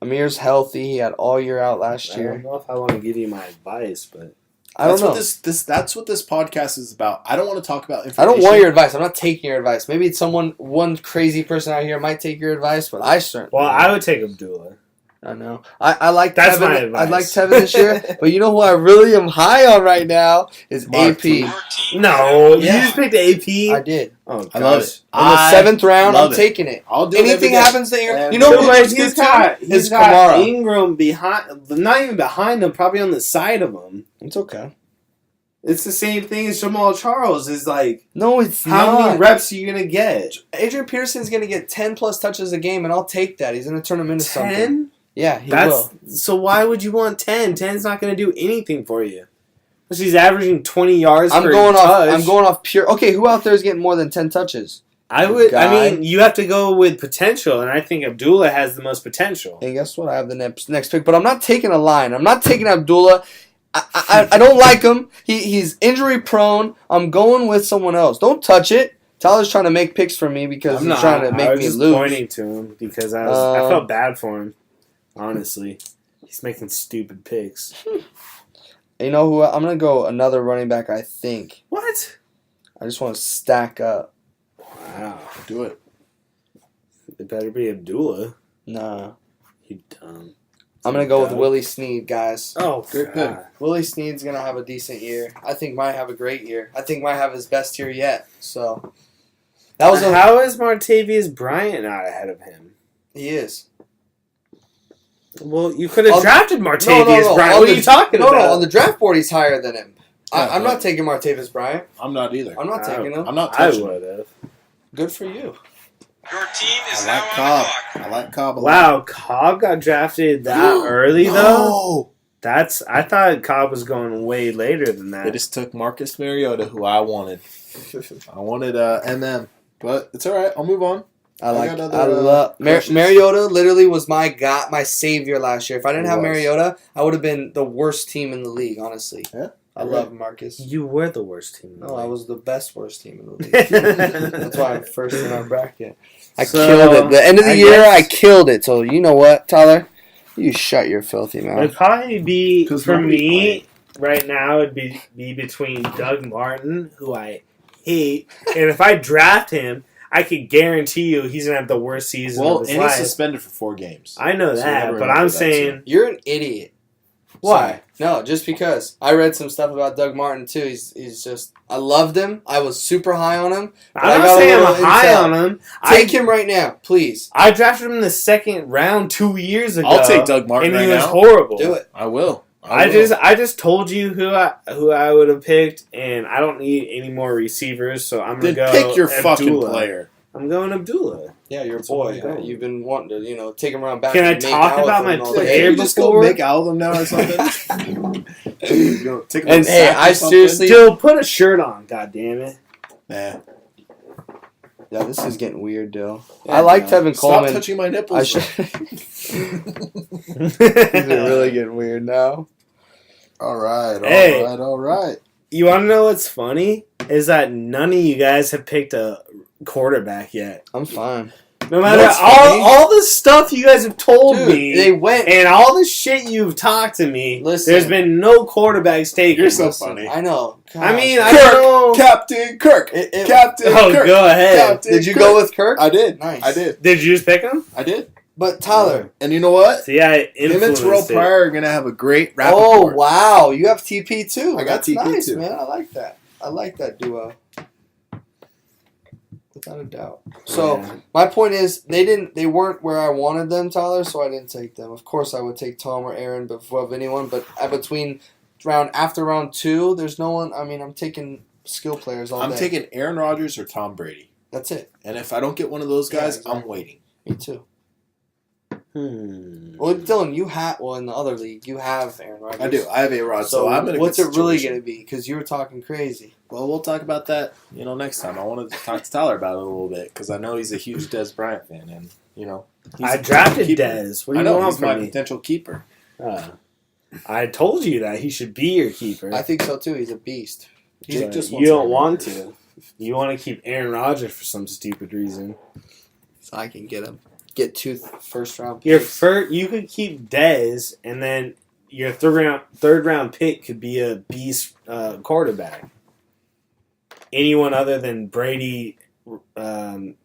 Speaker 3: Amir's healthy. He had all year out last
Speaker 5: I don't
Speaker 3: year.
Speaker 5: know if I want to give you my advice, but
Speaker 3: I don't know.
Speaker 4: That's what this podcast is about. I don't want to talk about
Speaker 3: I
Speaker 4: information.
Speaker 3: don't want your advice. I'm not taking your advice. Maybe it's one crazy person out here might take your advice, but I certainly.
Speaker 5: well, I would take Abdullah.
Speaker 3: I know. I like
Speaker 5: That's
Speaker 3: Tevin.
Speaker 5: my
Speaker 3: I like
Speaker 5: advice.
Speaker 3: Tevin this year, but you know who I really am high on right now is
Speaker 4: Mark
Speaker 3: AP.
Speaker 5: No, you
Speaker 4: Yeah.
Speaker 5: just picked AP.
Speaker 3: I did.
Speaker 5: Oh,
Speaker 4: I love
Speaker 5: gosh.
Speaker 4: it.
Speaker 3: In the 7th round, I'm
Speaker 4: love it.
Speaker 3: taking it.
Speaker 4: I'll do it every
Speaker 3: Anything
Speaker 4: day.
Speaker 3: happens to Ingram. You
Speaker 4: No,
Speaker 3: know
Speaker 5: No,
Speaker 3: who
Speaker 5: but
Speaker 3: looks
Speaker 5: he's
Speaker 3: good
Speaker 5: got
Speaker 3: too? Is
Speaker 5: got
Speaker 3: Kamara.
Speaker 5: Ingram behind, not even behind him, probably on the side of him.
Speaker 3: It's okay.
Speaker 5: It's the same thing as Jamal Charles. Is like,
Speaker 3: No, it's
Speaker 5: how
Speaker 3: not.
Speaker 5: many reps are you gonna get?
Speaker 3: Adrian Peterson's going to get 10 plus touches a game, and I'll take that. He's going to turn him into something.
Speaker 5: 10?
Speaker 3: Yeah, he
Speaker 5: That's
Speaker 3: will.
Speaker 5: so. Why would you want 10? 10's not going to do anything for you. Because he's averaging 20 yards.
Speaker 3: I'm
Speaker 5: per
Speaker 3: going off.
Speaker 5: touch.
Speaker 3: I'm going off pure. Okay, who out there is getting more than 10 touches?
Speaker 5: I would.
Speaker 3: Guy.
Speaker 5: I mean, you have to go with potential, and I think Abdullah has the most potential.
Speaker 3: And guess what? I have the next pick, but I'm not taking a line. I'm not taking Abdullah. I don't like him. He's injury prone. I'm going with someone else. Don't touch it. Tyler's trying to make picks for me because
Speaker 5: I'm
Speaker 3: he's
Speaker 5: not.
Speaker 3: trying to
Speaker 5: I
Speaker 3: make
Speaker 5: was
Speaker 3: me
Speaker 5: just
Speaker 3: lose.
Speaker 5: pointing to him because I felt bad for him. Honestly, he's making stupid picks.
Speaker 3: You know who? I'm gonna go another running back. I think.
Speaker 5: What?
Speaker 3: I just want to stack up.
Speaker 5: Wow.
Speaker 4: Do it.
Speaker 5: It better be Abdullah.
Speaker 3: Nah,
Speaker 5: You dumb.
Speaker 3: I'm gonna go with
Speaker 5: Doug.
Speaker 3: Willie Snead, guys.
Speaker 5: Oh,
Speaker 4: Good
Speaker 5: God.
Speaker 3: Willie Snead's gonna have a decent year. I think might have a great year. I think might have his best year yet. So that was
Speaker 5: How is Martavius Bryant not ahead of him?
Speaker 3: he is.
Speaker 5: Well, you could have
Speaker 3: On-
Speaker 5: drafted Martavius
Speaker 3: no.
Speaker 5: Bryant.
Speaker 3: On
Speaker 5: What
Speaker 3: the-
Speaker 5: are you talking
Speaker 3: No,
Speaker 5: about?
Speaker 3: on the draft board he's higher than him.
Speaker 4: Yeah,
Speaker 3: I'm
Speaker 4: but-
Speaker 3: not taking Martavis Bryant.
Speaker 4: I'm not either.
Speaker 3: I'm not taking him.
Speaker 4: I'm not
Speaker 5: I
Speaker 4: touching.
Speaker 5: would have.
Speaker 3: Good for you.
Speaker 6: Your team is
Speaker 4: I
Speaker 6: now
Speaker 4: like
Speaker 6: on
Speaker 4: Cobb.
Speaker 6: the clock.
Speaker 4: I like Cobb a lot.
Speaker 5: Wow, Cobb got drafted that early though.
Speaker 4: No!
Speaker 5: I thought Cobb was going way later than
Speaker 4: They
Speaker 5: that.
Speaker 4: just took Marcus Mariota, who I wanted. I wanted MM, but it's all right. I'll move on.
Speaker 3: I
Speaker 4: got other,
Speaker 3: love
Speaker 4: questions.
Speaker 3: Mariota. Literally was my savior last year. If I didn't
Speaker 4: He
Speaker 3: have
Speaker 4: was.
Speaker 3: Mariota, I would have been the worst team in the league. Honestly,
Speaker 4: Yeah,
Speaker 3: I
Speaker 4: you're
Speaker 3: love Marcus.
Speaker 5: You were the worst team. in the
Speaker 3: No, I
Speaker 5: league.
Speaker 3: was the worst team in the league. That's why I'm first in our bracket. I
Speaker 5: So,
Speaker 3: killed it. The end of the
Speaker 5: I
Speaker 3: year,
Speaker 5: guess-
Speaker 3: I killed it. So you know what, Tyler? You shut your filthy mouth.
Speaker 5: It'd probably be
Speaker 4: 'Cause
Speaker 5: for
Speaker 4: nobody
Speaker 5: me right now. It'd be between Doug Martin, who I hate, and if I draft him, I could guarantee you he's gonna have the worst season
Speaker 4: Well,
Speaker 5: of his
Speaker 4: and he's
Speaker 5: life.
Speaker 4: suspended for 4 games.
Speaker 5: I know
Speaker 4: So you
Speaker 5: that,
Speaker 4: gotta
Speaker 5: but
Speaker 4: remember
Speaker 5: I'm
Speaker 4: that,
Speaker 5: saying
Speaker 3: You're an idiot.
Speaker 5: why?
Speaker 3: No, just because. I read some stuff about Doug Martin too. He's just. I loved him. I was super high on him. I
Speaker 5: I'm
Speaker 3: got
Speaker 5: not
Speaker 3: a
Speaker 5: saying I'm
Speaker 3: little
Speaker 5: high
Speaker 3: intel.
Speaker 5: on him.
Speaker 3: Take him right now, please.
Speaker 5: I drafted him in the second round 2 years ago.
Speaker 4: I'll take Doug Martin
Speaker 5: and he
Speaker 4: right
Speaker 5: was
Speaker 4: now.
Speaker 5: horrible.
Speaker 3: Do it.
Speaker 4: I will.
Speaker 5: I
Speaker 4: will.
Speaker 5: just told you who I would have picked, and I don't need any more receivers, so I'm gonna
Speaker 4: Then
Speaker 5: go.
Speaker 4: pick your
Speaker 5: Abdullah.
Speaker 4: fucking player.
Speaker 5: I'm going Abdullah.
Speaker 3: Yeah, your
Speaker 5: That's
Speaker 3: boy.
Speaker 5: what I'm going.
Speaker 3: You've been wanting to, take him around back.
Speaker 5: Can I
Speaker 3: and make
Speaker 5: talk
Speaker 3: out
Speaker 5: about
Speaker 3: with him
Speaker 5: my
Speaker 3: all
Speaker 5: player?
Speaker 3: day.
Speaker 4: Can you just go
Speaker 5: before?
Speaker 4: make out with them now or something? You know, take a
Speaker 3: And,
Speaker 4: little
Speaker 3: hey,
Speaker 4: sack or
Speaker 3: I
Speaker 4: something?
Speaker 3: seriously-
Speaker 5: Still put a shirt on. God damn it!
Speaker 4: Nah.
Speaker 3: Yeah, this is getting weird, Dill.
Speaker 4: Yeah,
Speaker 3: I like
Speaker 4: no.
Speaker 3: Tevin
Speaker 4: Stop
Speaker 3: Coleman.
Speaker 4: touching my nipples.
Speaker 3: I should. These are really getting weird now.
Speaker 4: All right,
Speaker 5: Hey.
Speaker 4: all right.
Speaker 5: You want to know what's funny? Is that none of you guys have picked a quarterback yet.
Speaker 3: I'm fine.
Speaker 5: No matter
Speaker 4: what's funny?
Speaker 5: all the stuff you guys have told
Speaker 3: Dude,
Speaker 5: me,
Speaker 3: they went.
Speaker 5: and all the shit you've talked to me,
Speaker 3: Listen.
Speaker 5: there's been no quarterbacks taken.
Speaker 4: You're so
Speaker 3: Listen,
Speaker 4: funny.
Speaker 3: I know.
Speaker 5: I mean,
Speaker 3: Gosh.
Speaker 5: I don't know.
Speaker 4: Captain Kirk.
Speaker 3: It-
Speaker 4: Captain
Speaker 5: Oh,
Speaker 4: Kirk.
Speaker 5: go ahead.
Speaker 4: Captain
Speaker 3: Did you
Speaker 4: Kirk.
Speaker 3: go with Kirk?
Speaker 4: I did.
Speaker 3: Nice.
Speaker 4: I did.
Speaker 5: Did you just pick him?
Speaker 4: I did.
Speaker 3: But Tyler.
Speaker 4: And you know what?
Speaker 5: See, I
Speaker 4: Him and
Speaker 5: influenced
Speaker 4: Terrell
Speaker 5: it.
Speaker 4: Pryor are going to have a great rapport.
Speaker 3: Oh wow, you have TP too.
Speaker 4: I got
Speaker 3: That's
Speaker 4: TP
Speaker 3: nice,
Speaker 4: too.
Speaker 3: man. I like that. I like that duo. Without a doubt. So
Speaker 5: Yeah.
Speaker 3: my point is, they weren't where I wanted them, Tyler. So I didn't take them. Of course, I would take Tom or Aaron above anyone. But between after round 2, there's no one. I mean, I'm taking skill players all
Speaker 4: I'm
Speaker 3: day.
Speaker 4: taking Aaron Rodgers or Tom Brady.
Speaker 3: That's it.
Speaker 4: And if I don't get one of those
Speaker 3: Yeah,
Speaker 4: guys,
Speaker 3: exactly.
Speaker 4: I'm waiting.
Speaker 3: Me too.
Speaker 5: Hmm.
Speaker 3: Well, Dylan, in the other league, you have Aaron Rodgers.
Speaker 4: I do. I have A-Rod, so I'm in a
Speaker 3: what's
Speaker 4: good
Speaker 3: it really
Speaker 4: situation.
Speaker 3: going to be? Because you were talking crazy.
Speaker 4: Well, we'll talk about that, next time. I wanted to talk to Tyler about it a little bit because I know he's a huge Dez Bryant fan, and he's
Speaker 5: I
Speaker 4: a
Speaker 5: drafted
Speaker 4: keeper.
Speaker 5: Dez. What do
Speaker 4: I
Speaker 5: you
Speaker 4: know
Speaker 5: want
Speaker 4: he's my
Speaker 5: from me?
Speaker 4: potential keeper.
Speaker 5: I told you that he should be your keeper.
Speaker 3: I think so too. He's a beast.
Speaker 4: Jake
Speaker 5: But
Speaker 4: just
Speaker 5: you
Speaker 4: wants
Speaker 5: don't
Speaker 4: Aaron
Speaker 5: want
Speaker 4: Rodgers.
Speaker 5: to. You want to keep Aaron Rodgers for some stupid reason.
Speaker 3: So I can get him. Get 2 first-round
Speaker 5: Your
Speaker 3: picks.
Speaker 5: you could keep Dez, and then your third round pick could be a beast quarterback. Anyone other than Brady, I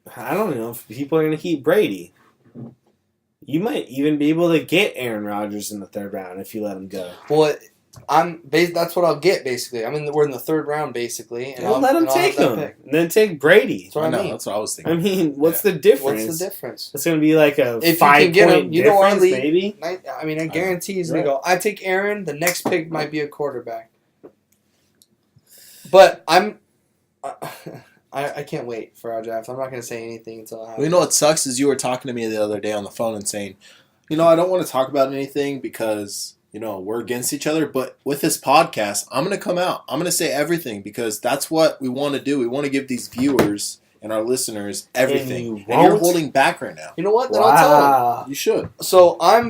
Speaker 5: don't know if people are going to keep Brady. You might even be able to get Aaron Rodgers in the third round if you let him go.
Speaker 3: Well, that's what I'll get basically. We're in the 3rd round basically, and
Speaker 5: Well, let him
Speaker 3: and I'll
Speaker 5: take
Speaker 3: have that
Speaker 5: him,
Speaker 3: pick.
Speaker 5: and then take Brady.
Speaker 3: That's what
Speaker 4: I
Speaker 3: I
Speaker 4: know.
Speaker 3: mean.
Speaker 4: That's what I was
Speaker 5: I
Speaker 4: thinking.
Speaker 5: mean, what's the difference?
Speaker 3: What's the difference?
Speaker 5: It's going to be like a
Speaker 3: If you
Speaker 5: 5
Speaker 3: can get him,
Speaker 5: point
Speaker 3: you know our
Speaker 5: difference,
Speaker 3: league.
Speaker 5: maybe.
Speaker 3: I guarantee he's gonna go. I take Aaron. The next pick might be a quarterback. But I can't wait for our draft. I'm not gonna say anything until I have.
Speaker 4: Well, you know what sucks is you were talking to me the other day on the phone and saying, I don't want to talk about anything because, we're against each other. But with this podcast, I'm going to come out. I'm going to say everything because that's what we want to do. We want to give these viewers and our listeners everything. And you're
Speaker 5: won't?
Speaker 4: holding back right now.
Speaker 3: You know what? Then I'll tell him.
Speaker 5: Wow.
Speaker 4: You should.
Speaker 3: So I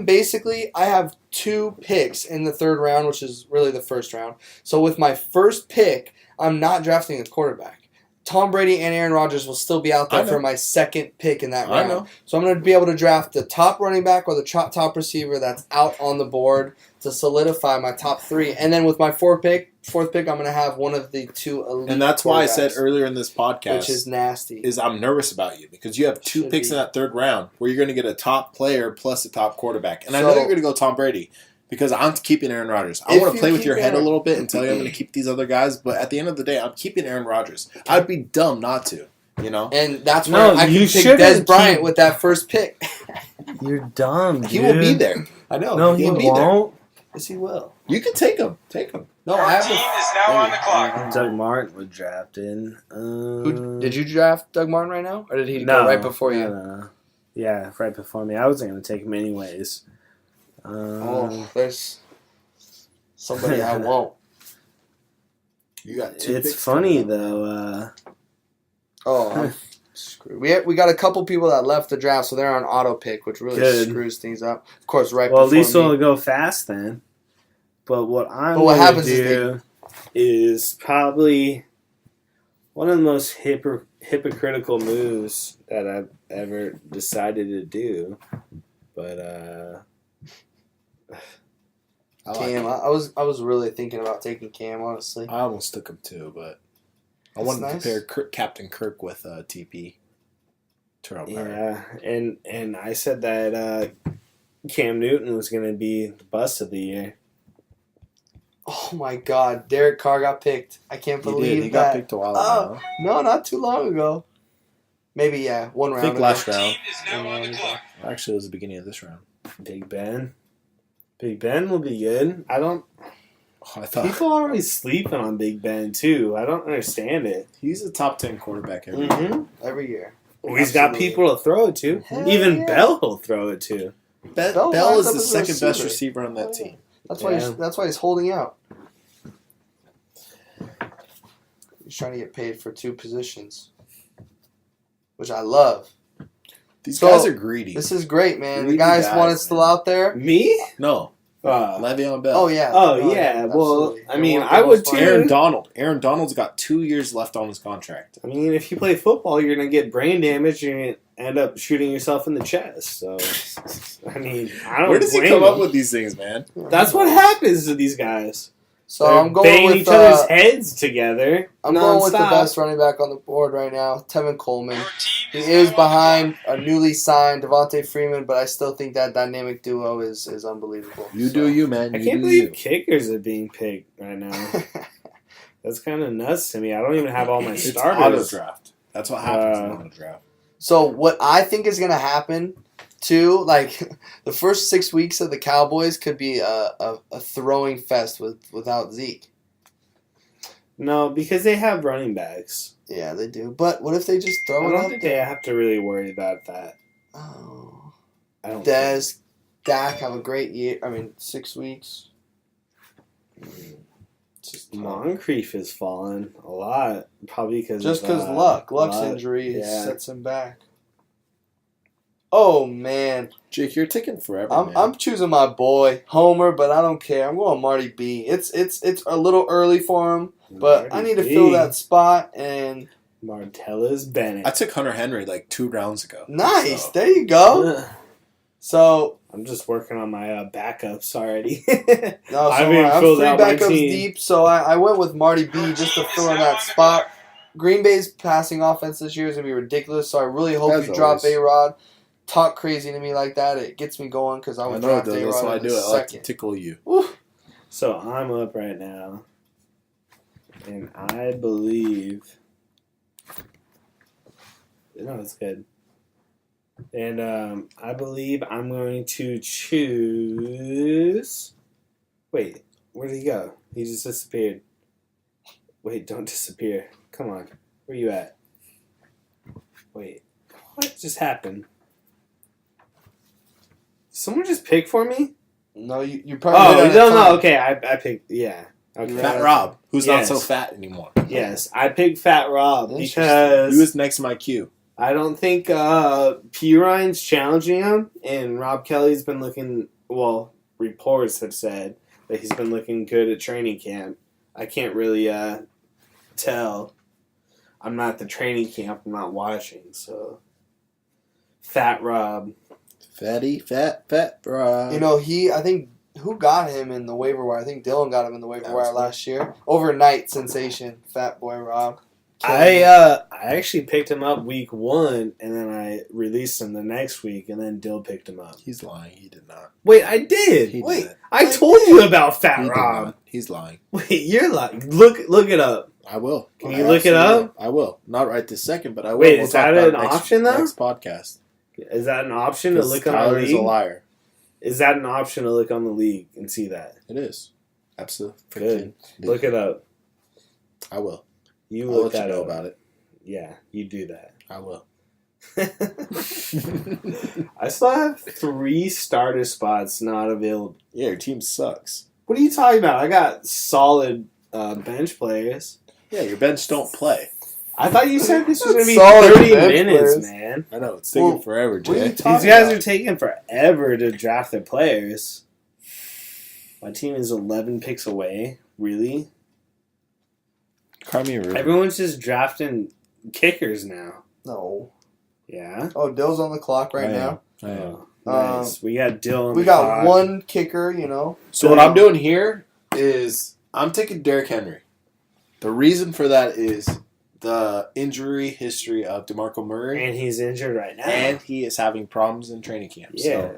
Speaker 3: have 2 picks in the 3rd round, which is really the 1st round. So with my first pick, I'm not drafting a quarterback. Tom Brady and Aaron Rodgers will still be out
Speaker 4: I
Speaker 3: there
Speaker 4: know.
Speaker 3: for my 2nd pick in that
Speaker 4: I
Speaker 3: round.
Speaker 4: know.
Speaker 3: So I'm going to be able to draft the top running back or the top receiver that's out on the board to solidify my top 3. And then with my fourth pick, I'm going to have one of the 2 elite
Speaker 4: And that's why I said
Speaker 3: quarterbacks,
Speaker 4: earlier in this podcast
Speaker 3: which is nasty.
Speaker 4: is I'm nervous about you because you have 2
Speaker 3: Should
Speaker 4: picks
Speaker 3: be.
Speaker 4: in that 3rd round where you're going to get a top player plus a top quarterback. And I
Speaker 3: So-
Speaker 4: know you're going to go Tom Brady because I'm keeping Aaron Rodgers. I
Speaker 3: If
Speaker 4: want to
Speaker 3: you
Speaker 4: play with
Speaker 3: keep
Speaker 4: your head a
Speaker 3: Aaron-
Speaker 4: little bit and tell you I'm going to keep these other guys, but at the end of the day, I'm keeping Aaron Rodgers. I'd be dumb not to,
Speaker 3: And that's
Speaker 5: No,
Speaker 3: where I
Speaker 5: you
Speaker 3: can pick
Speaker 5: shouldn't
Speaker 3: Des Bryant
Speaker 5: keep-
Speaker 3: with that first pick.
Speaker 5: You're dumb,
Speaker 4: He will be there. I know.
Speaker 5: No, he
Speaker 4: He'll be
Speaker 5: won't.
Speaker 3: Yes, he will.
Speaker 4: You can take him. Take him.
Speaker 3: No,
Speaker 6: Your
Speaker 3: I have
Speaker 6: team
Speaker 3: a,
Speaker 6: is now on the clock.
Speaker 5: Doug Martin was drafted.
Speaker 3: Did you draft Doug Martin right now? Or did he go right before you?
Speaker 5: No. Yeah, right before me. I wasn't going to take him anyways.
Speaker 3: Oh, there's somebody I won't.
Speaker 4: You got 2
Speaker 5: It's
Speaker 4: picks
Speaker 5: funny,
Speaker 4: coming up.
Speaker 5: though.
Speaker 3: Oh, I'm screwed. We got a couple people that left the draft, so they're on auto pick, which really
Speaker 5: Good.
Speaker 3: screws things up. Of course, right
Speaker 5: Well, at
Speaker 3: before
Speaker 5: least
Speaker 3: me.
Speaker 5: it'll go fast then. But what I'm
Speaker 3: But what
Speaker 5: going to
Speaker 3: happens
Speaker 5: do is probably one of the most hypocritical moves that I've ever decided to do. But
Speaker 4: I like
Speaker 3: Cam,
Speaker 4: it.
Speaker 3: I was really thinking about taking Cam, honestly.
Speaker 4: I almost took him too, but I
Speaker 3: That's
Speaker 4: wanted
Speaker 3: nice.
Speaker 4: to pair Captain Kirk with TP. Terrell Pryor.
Speaker 5: yeah, and I said that Cam Newton was going to be the bust of the year.
Speaker 3: Oh my God, Derek Carr got picked. I can't
Speaker 4: He
Speaker 3: believe
Speaker 4: did. He
Speaker 3: that.
Speaker 4: got picked a while
Speaker 3: Oh.
Speaker 4: ago.
Speaker 3: No, not too long ago. Maybe one
Speaker 4: I
Speaker 3: round.
Speaker 4: think
Speaker 3: ago.
Speaker 4: last
Speaker 6: Your
Speaker 4: round.
Speaker 6: team is now on the clock.
Speaker 4: Actually, it was the beginning of this round.
Speaker 5: Big Ben. Big Ben will be good.
Speaker 4: Oh, I thought
Speaker 5: People are always sleeping on Big Ben, too. I don't understand it.
Speaker 4: he's a top 10 quarterback every year.
Speaker 5: Mm-hmm.
Speaker 3: Every year.
Speaker 5: He's got
Speaker 3: Absolutely.
Speaker 5: people to throw it to.
Speaker 3: Hell
Speaker 5: Even
Speaker 3: yeah.
Speaker 5: Bell will throw it to.
Speaker 3: Bell
Speaker 4: Bell
Speaker 3: lines
Speaker 4: is
Speaker 3: up
Speaker 4: the
Speaker 3: as a
Speaker 4: second best
Speaker 3: receiver.
Speaker 4: receiver on that team.
Speaker 3: That's why
Speaker 5: Yeah.
Speaker 3: that's why he's holding out. He's trying to get paid for 2 positions, which I love.
Speaker 4: These
Speaker 3: So,
Speaker 4: guys are greedy.
Speaker 3: This is great, man. The
Speaker 4: Greedy
Speaker 3: guys want it
Speaker 4: guys,
Speaker 3: still
Speaker 4: man.
Speaker 3: out there.
Speaker 5: Me?
Speaker 4: No, Le'Veon Bell.
Speaker 3: Oh yeah.
Speaker 5: Oh,
Speaker 3: No,
Speaker 5: yeah. Well,
Speaker 3: absolutely.
Speaker 5: I mean,
Speaker 3: They're
Speaker 5: I
Speaker 3: one
Speaker 5: would
Speaker 3: of the most
Speaker 5: too.
Speaker 4: Aaron Donald. Aaron Donald's got 2 years left on his contract.
Speaker 5: I mean, if you play football, you're going to get brain damage. You're going to end up shooting yourself in the chest. So, I mean, I don't
Speaker 4: Where does he
Speaker 5: blame
Speaker 4: come up
Speaker 5: him.
Speaker 4: with these things, man?
Speaker 5: That's what happens to these guys.
Speaker 3: So
Speaker 5: They're
Speaker 3: I'm going
Speaker 5: banging
Speaker 3: with
Speaker 5: each other's heads together.
Speaker 3: I'm going with the
Speaker 5: nonstop.
Speaker 3: best running back on the board right now, Tevin Coleman.
Speaker 6: Your
Speaker 3: He
Speaker 6: team
Speaker 3: is
Speaker 6: now on the
Speaker 3: behind
Speaker 6: clock.
Speaker 3: a newly signed Devontae Freeman, but I still think that dynamic duo is unbelievable.
Speaker 4: You
Speaker 3: So-
Speaker 4: do you, man.
Speaker 5: I
Speaker 4: You
Speaker 5: can't
Speaker 4: do
Speaker 5: believe
Speaker 4: you.
Speaker 5: kickers are being picked right now. That's kind of nuts to me. I don't even have all my
Speaker 4: It's auto
Speaker 5: starters.
Speaker 4: draft. That's what happens in
Speaker 5: Uh,
Speaker 4: auto draft.
Speaker 3: So what I think is going to happen, too, like the first 6 weeks of the Cowboys could be a throwing fest without Zeke.
Speaker 5: No, because they have running backs.
Speaker 3: Yeah, they do. But what if they just
Speaker 5: I
Speaker 3: throw it
Speaker 5: don't
Speaker 3: up
Speaker 5: think
Speaker 3: there?
Speaker 5: they have to really worry about that.
Speaker 3: Oh.
Speaker 5: I don't.
Speaker 3: Dez, Dak have a great year. 6 weeks.
Speaker 5: Just Moncrief has fallen a lot, probably because
Speaker 3: Just because Luck's
Speaker 5: Luck.
Speaker 3: injury
Speaker 5: yeah.
Speaker 3: sets him back. Oh man,
Speaker 4: Jake, you're taking forever,
Speaker 3: I'm
Speaker 4: man.
Speaker 3: I'm choosing my boy Homer, but I don't care. I'm going Marty B. It's a little early for him, but I need to fill that spot. And
Speaker 5: Martellus Bennett.
Speaker 4: I took Hunter Henry like 2 rounds ago.
Speaker 3: nice,
Speaker 4: So,
Speaker 3: there you go. So
Speaker 5: I'm just working on my backups already.
Speaker 3: no,
Speaker 5: I
Speaker 3: so
Speaker 5: haven't
Speaker 3: I'm
Speaker 5: filled
Speaker 3: 3
Speaker 5: out my
Speaker 3: backups
Speaker 5: team.
Speaker 3: deep. So I went with Marty B just to fill in that spot. Green Bay's passing offense this year is gonna be ridiculous. So I really hope
Speaker 4: As
Speaker 3: you drop
Speaker 4: always.
Speaker 3: A-Rod. Talk crazy to me like that. It gets me going because I
Speaker 4: I
Speaker 3: would
Speaker 4: know,
Speaker 3: draft
Speaker 4: though.
Speaker 3: A-Rod
Speaker 4: That's why I
Speaker 3: in
Speaker 4: do
Speaker 3: a
Speaker 4: it. I like to
Speaker 3: second.
Speaker 4: tickle you.
Speaker 3: Woo.
Speaker 5: So I'm up right now, and I believe. No, it's good. And I believe I'm going to choose. Wait, where did he go? He just disappeared. Wait, don't disappear. Come on, where you at? Wait, what just happened? Did someone just pick for me?
Speaker 3: No, you probably.
Speaker 5: Oh,
Speaker 3: did
Speaker 5: no,
Speaker 3: that
Speaker 5: no,
Speaker 3: time.
Speaker 5: okay, I picked, yeah. Okay.
Speaker 3: Yeah.
Speaker 4: Fat Rob, who's not
Speaker 5: Yes.
Speaker 4: so fat anymore.
Speaker 5: Yes, I picked Fat Rob
Speaker 3: Interesting.
Speaker 5: because
Speaker 4: He was next to my queue.
Speaker 5: I don't think P. Ryan's challenging him, and Rob Kelly's been looking, well, reports have said that he's been looking good at training camp. I can't really tell. I'm not at the training camp, I'm not watching, so. Fat Rob.
Speaker 4: Fatty, fat Rob.
Speaker 3: You know, I think, who got him in the waiver wire? I think Dylan got him in the waiver
Speaker 4: That was
Speaker 3: wire
Speaker 4: me.
Speaker 3: last year. Overnight sensation, Fat Boy Rob.
Speaker 5: I actually picked him up week 1, and then I released him the next week, and then Dill picked him up.
Speaker 4: He's lying. He did not.
Speaker 5: Wait, I did.
Speaker 4: He
Speaker 3: Wait.
Speaker 4: did.
Speaker 5: I
Speaker 3: I
Speaker 5: told
Speaker 3: did.
Speaker 5: you about Fat
Speaker 4: He did
Speaker 5: Rob.
Speaker 4: not. He's lying.
Speaker 5: Wait, you're like look it up.
Speaker 4: I will.
Speaker 5: Can you look it up?
Speaker 4: I will. Not right this second, but I will.
Speaker 5: Wait,
Speaker 4: We'll
Speaker 5: is
Speaker 4: talk
Speaker 5: that
Speaker 4: about
Speaker 5: an
Speaker 4: it next,
Speaker 5: option, though?
Speaker 4: Next podcast.
Speaker 5: Is that an option to
Speaker 4: Because
Speaker 5: look on the
Speaker 4: Tyler is a
Speaker 5: league?
Speaker 4: liar.
Speaker 5: Is that an option to look on the league and see that?
Speaker 4: It is. Absolutely.
Speaker 5: Good. Look it up.
Speaker 4: I will.
Speaker 5: You
Speaker 4: I'll
Speaker 5: look
Speaker 4: let you
Speaker 5: that
Speaker 4: know
Speaker 5: up.
Speaker 4: about it.
Speaker 5: Yeah, you do that.
Speaker 4: I will.
Speaker 5: I still have 3 starter spots not available.
Speaker 4: Yeah, your team sucks.
Speaker 5: What are you talking about? I got solid bench players.
Speaker 4: Yeah, your bench don't play.
Speaker 5: I thought you said this was going to be
Speaker 3: Solid
Speaker 5: 30
Speaker 3: bench
Speaker 5: minutes,
Speaker 3: players.
Speaker 5: man.
Speaker 4: I know, it's taking
Speaker 3: Well,
Speaker 4: forever,
Speaker 3: what are
Speaker 4: Jay.
Speaker 3: you
Speaker 5: These
Speaker 3: talking
Speaker 5: guys
Speaker 3: about?
Speaker 5: are taking forever to draft their players. My team is 11 picks away. Really?
Speaker 4: Cry me a river.
Speaker 5: Everyone's just drafting kickers now.
Speaker 3: No.
Speaker 5: Yeah.
Speaker 3: Oh, Dill's on the clock right
Speaker 4: I am.
Speaker 3: now.
Speaker 4: I am.
Speaker 5: Nice. We got Dylan.
Speaker 3: We got one kicker, you know.
Speaker 4: So what I'm doing here is I'm taking Derrick Henry. The reason for that is the injury history of DeMarco Murray,
Speaker 5: And he's injured right now.
Speaker 4: and he is having problems in training camp.
Speaker 5: yeah.
Speaker 4: So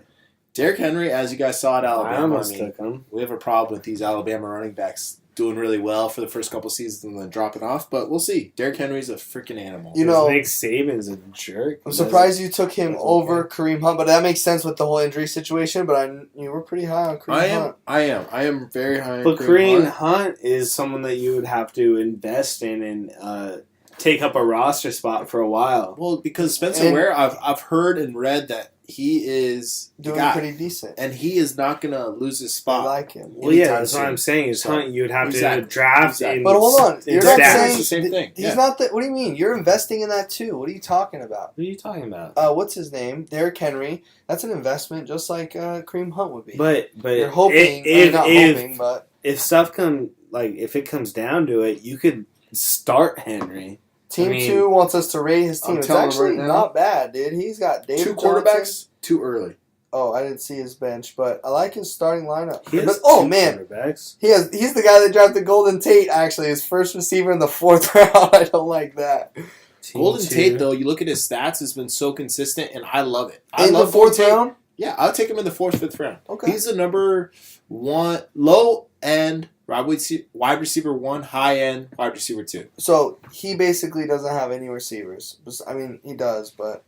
Speaker 4: Derrick Henry, as you guys saw at
Speaker 5: I
Speaker 4: Alabama,
Speaker 5: almost
Speaker 4: I mean,
Speaker 5: took him.
Speaker 4: we have a problem with these Alabama running backs doing really well for the first couple seasons and then dropping off, but we'll see. Derrick Henry's a freaking animal.
Speaker 3: You know,
Speaker 5: Nick Saban's a jerk.
Speaker 3: I'm surprised you took him
Speaker 5: That's
Speaker 3: over
Speaker 5: okay.
Speaker 3: Kareem Hunt, but that makes sense with the whole injury situation. But you were pretty high on Kareem Hunt.
Speaker 4: I am very high on
Speaker 5: But
Speaker 4: Kareem
Speaker 5: Kareem
Speaker 4: Hunt.
Speaker 5: Hunt is someone that you would have to invest in and take up a roster spot for a while.
Speaker 4: Well, because Spencer
Speaker 3: And-
Speaker 4: Ware, I've heard and read that he is the
Speaker 3: Doing
Speaker 4: guy,
Speaker 3: pretty decent.
Speaker 4: and he is not going to lose his
Speaker 3: I
Speaker 4: spot.
Speaker 3: like him.
Speaker 5: Well, yeah,
Speaker 4: anytime
Speaker 5: that's what
Speaker 4: soon.
Speaker 5: I'm saying. Is
Speaker 4: So,
Speaker 5: Hunt, you would have
Speaker 4: exactly,
Speaker 5: to draft
Speaker 4: exactly.
Speaker 5: in
Speaker 3: But hold on,
Speaker 5: in
Speaker 3: you're not
Speaker 5: stats.
Speaker 3: saying
Speaker 4: It's the same
Speaker 3: th-
Speaker 4: thing,
Speaker 3: He's
Speaker 4: yeah.
Speaker 3: not that. What do you mean? You're investing in that too. What are you talking about?
Speaker 5: What are you talking about?
Speaker 3: What's his name? Derrick Henry. That's an investment, just like Kareem Hunt would be.
Speaker 5: But
Speaker 3: you're hoping,
Speaker 5: if
Speaker 3: not
Speaker 5: if,
Speaker 3: hoping, but
Speaker 5: if stuff if it comes down to it, you could start Henry.
Speaker 3: Team
Speaker 5: I mean,
Speaker 3: 2 wants us to rate his team.
Speaker 4: I'm
Speaker 3: It's
Speaker 4: telling you
Speaker 3: actually
Speaker 4: right now,
Speaker 3: not bad, dude. He's got David
Speaker 4: Two
Speaker 3: Johnson.
Speaker 4: quarterbacks, too early.
Speaker 3: Oh, I didn't see his bench, but I like his starting lineup.
Speaker 5: He has
Speaker 3: But- oh
Speaker 5: two
Speaker 3: man,
Speaker 5: quarterbacks.
Speaker 3: he's the guy that drafted Golden Tate. Actually, his first receiver in the 4th round. I don't like that.
Speaker 5: Team
Speaker 4: Golden
Speaker 5: 2.
Speaker 4: Tate, though, you look at his stats, has been so consistent, and I love it. I
Speaker 3: In the
Speaker 4: love
Speaker 3: 4th
Speaker 4: Golden Tate.
Speaker 3: round.
Speaker 4: Yeah, I'll take him in the 4th, 5th round.
Speaker 3: Okay.
Speaker 4: He's the number 1 low end wide receiver 1, high end wide receiver 2.
Speaker 3: So he basically doesn't have any receivers. I mean, he does, but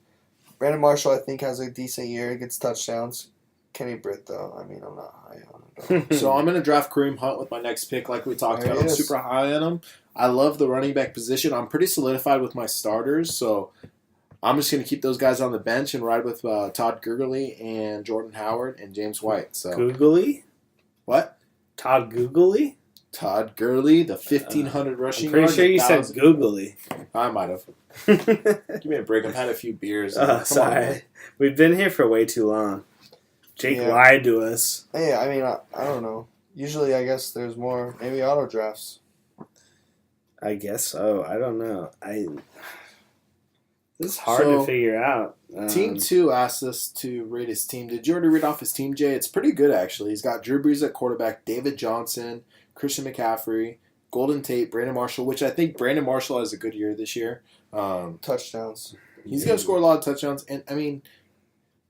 Speaker 3: Brandon Marshall, I think, has a decent year. He gets touchdowns. Kenny Britt, though, I mean, I'm not high on him.
Speaker 4: So I'm going to draft Kareem Hunt with my next pick, like we talked
Speaker 3: There
Speaker 4: about.
Speaker 3: he
Speaker 4: I'm
Speaker 3: is.
Speaker 4: super high on him. I love the running back position. I'm pretty solidified with my starters, so I'm just going to keep those guys on the bench and ride with Todd Gurley and Jordan Howard and James White. So
Speaker 5: Googly?
Speaker 4: what?
Speaker 5: Todd Googly?
Speaker 4: Todd Gurley, the 1,500 rushing
Speaker 5: I'm pretty
Speaker 4: yards,
Speaker 5: sure you said
Speaker 4: 1,000
Speaker 5: Googly.
Speaker 4: I might have. Give me a break. I've had a few beers. Come on,
Speaker 5: Sorry.
Speaker 4: man.
Speaker 5: We've been here for way too long. Jake
Speaker 3: Yeah.
Speaker 5: lied to us.
Speaker 3: Hey, I mean, I don't know. Usually, I guess there's more, maybe auto drafts.
Speaker 5: I guess so. I don't know. This is hard
Speaker 4: So,
Speaker 5: to figure out.
Speaker 4: Team 2 asked us to rate his team. Did you already read off his team, Jay? It's pretty good, actually. He's got Drew Brees at quarterback, David Johnson, Christian McCaffrey, Golden Tate, Brandon Marshall, which I think Brandon Marshall has a good year this year.
Speaker 3: Touchdowns.
Speaker 4: He's going to score a lot of touchdowns. And, I mean,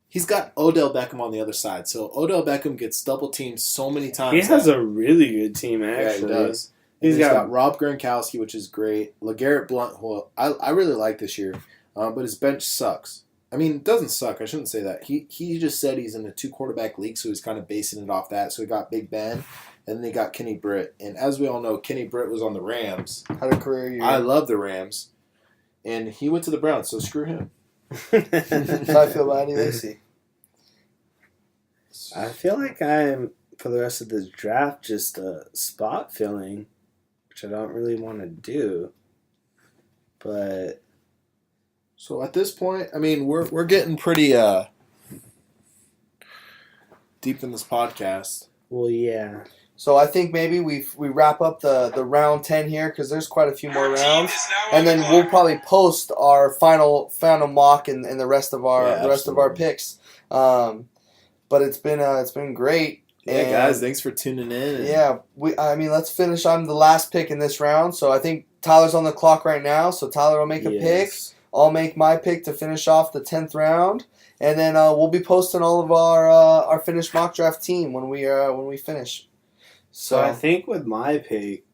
Speaker 4: he's got Odell Beckham on the other side. So Odell Beckham gets double teamed so many times.
Speaker 5: He has
Speaker 4: that-
Speaker 5: a really good team,
Speaker 4: Yeah,
Speaker 5: actually.
Speaker 4: he does.
Speaker 5: He's
Speaker 4: He's
Speaker 5: got-
Speaker 4: got Rob Gronkowski, which is great. LeGarrette Blount, who I really like this year, but his bench sucks. I mean, it doesn't suck. I shouldn't say that. He just said he's in a 2-quarterback league, so he's kind of basing it off that. So he got Big Ben, and then they got Kenny Britt. And as we all know, Kenny Britt was on the Rams.
Speaker 3: Had a career year.
Speaker 4: I love the Rams. And he went to the Browns, so screw him.
Speaker 3: That's how I feel about Eddie Lacy.
Speaker 5: I feel like I'm, for the rest of this draft, just spot filling, which I don't really want to do. But
Speaker 4: So at this point, I mean, we're getting pretty deep in this podcast.
Speaker 5: well, yeah.
Speaker 3: So I think maybe we wrap up the round 10 here because there's quite a few more rounds, and then we'll probably post our final mock and the rest of our
Speaker 4: Yeah,
Speaker 3: the rest of our
Speaker 4: absolutely.
Speaker 3: picks. But it's been great.
Speaker 4: Yeah,
Speaker 3: And,
Speaker 4: guys, thanks for tuning in. and-
Speaker 3: Yeah, I mean, let's finish. I'm the last pick in this round, so I think Tyler's on the clock right now. So Tyler will make a pick.
Speaker 5: Yes.
Speaker 3: I'll make my pick to finish off the 10th round, and then we'll be posting all of our finished mock draft team when we finish.
Speaker 5: So I think with my pick,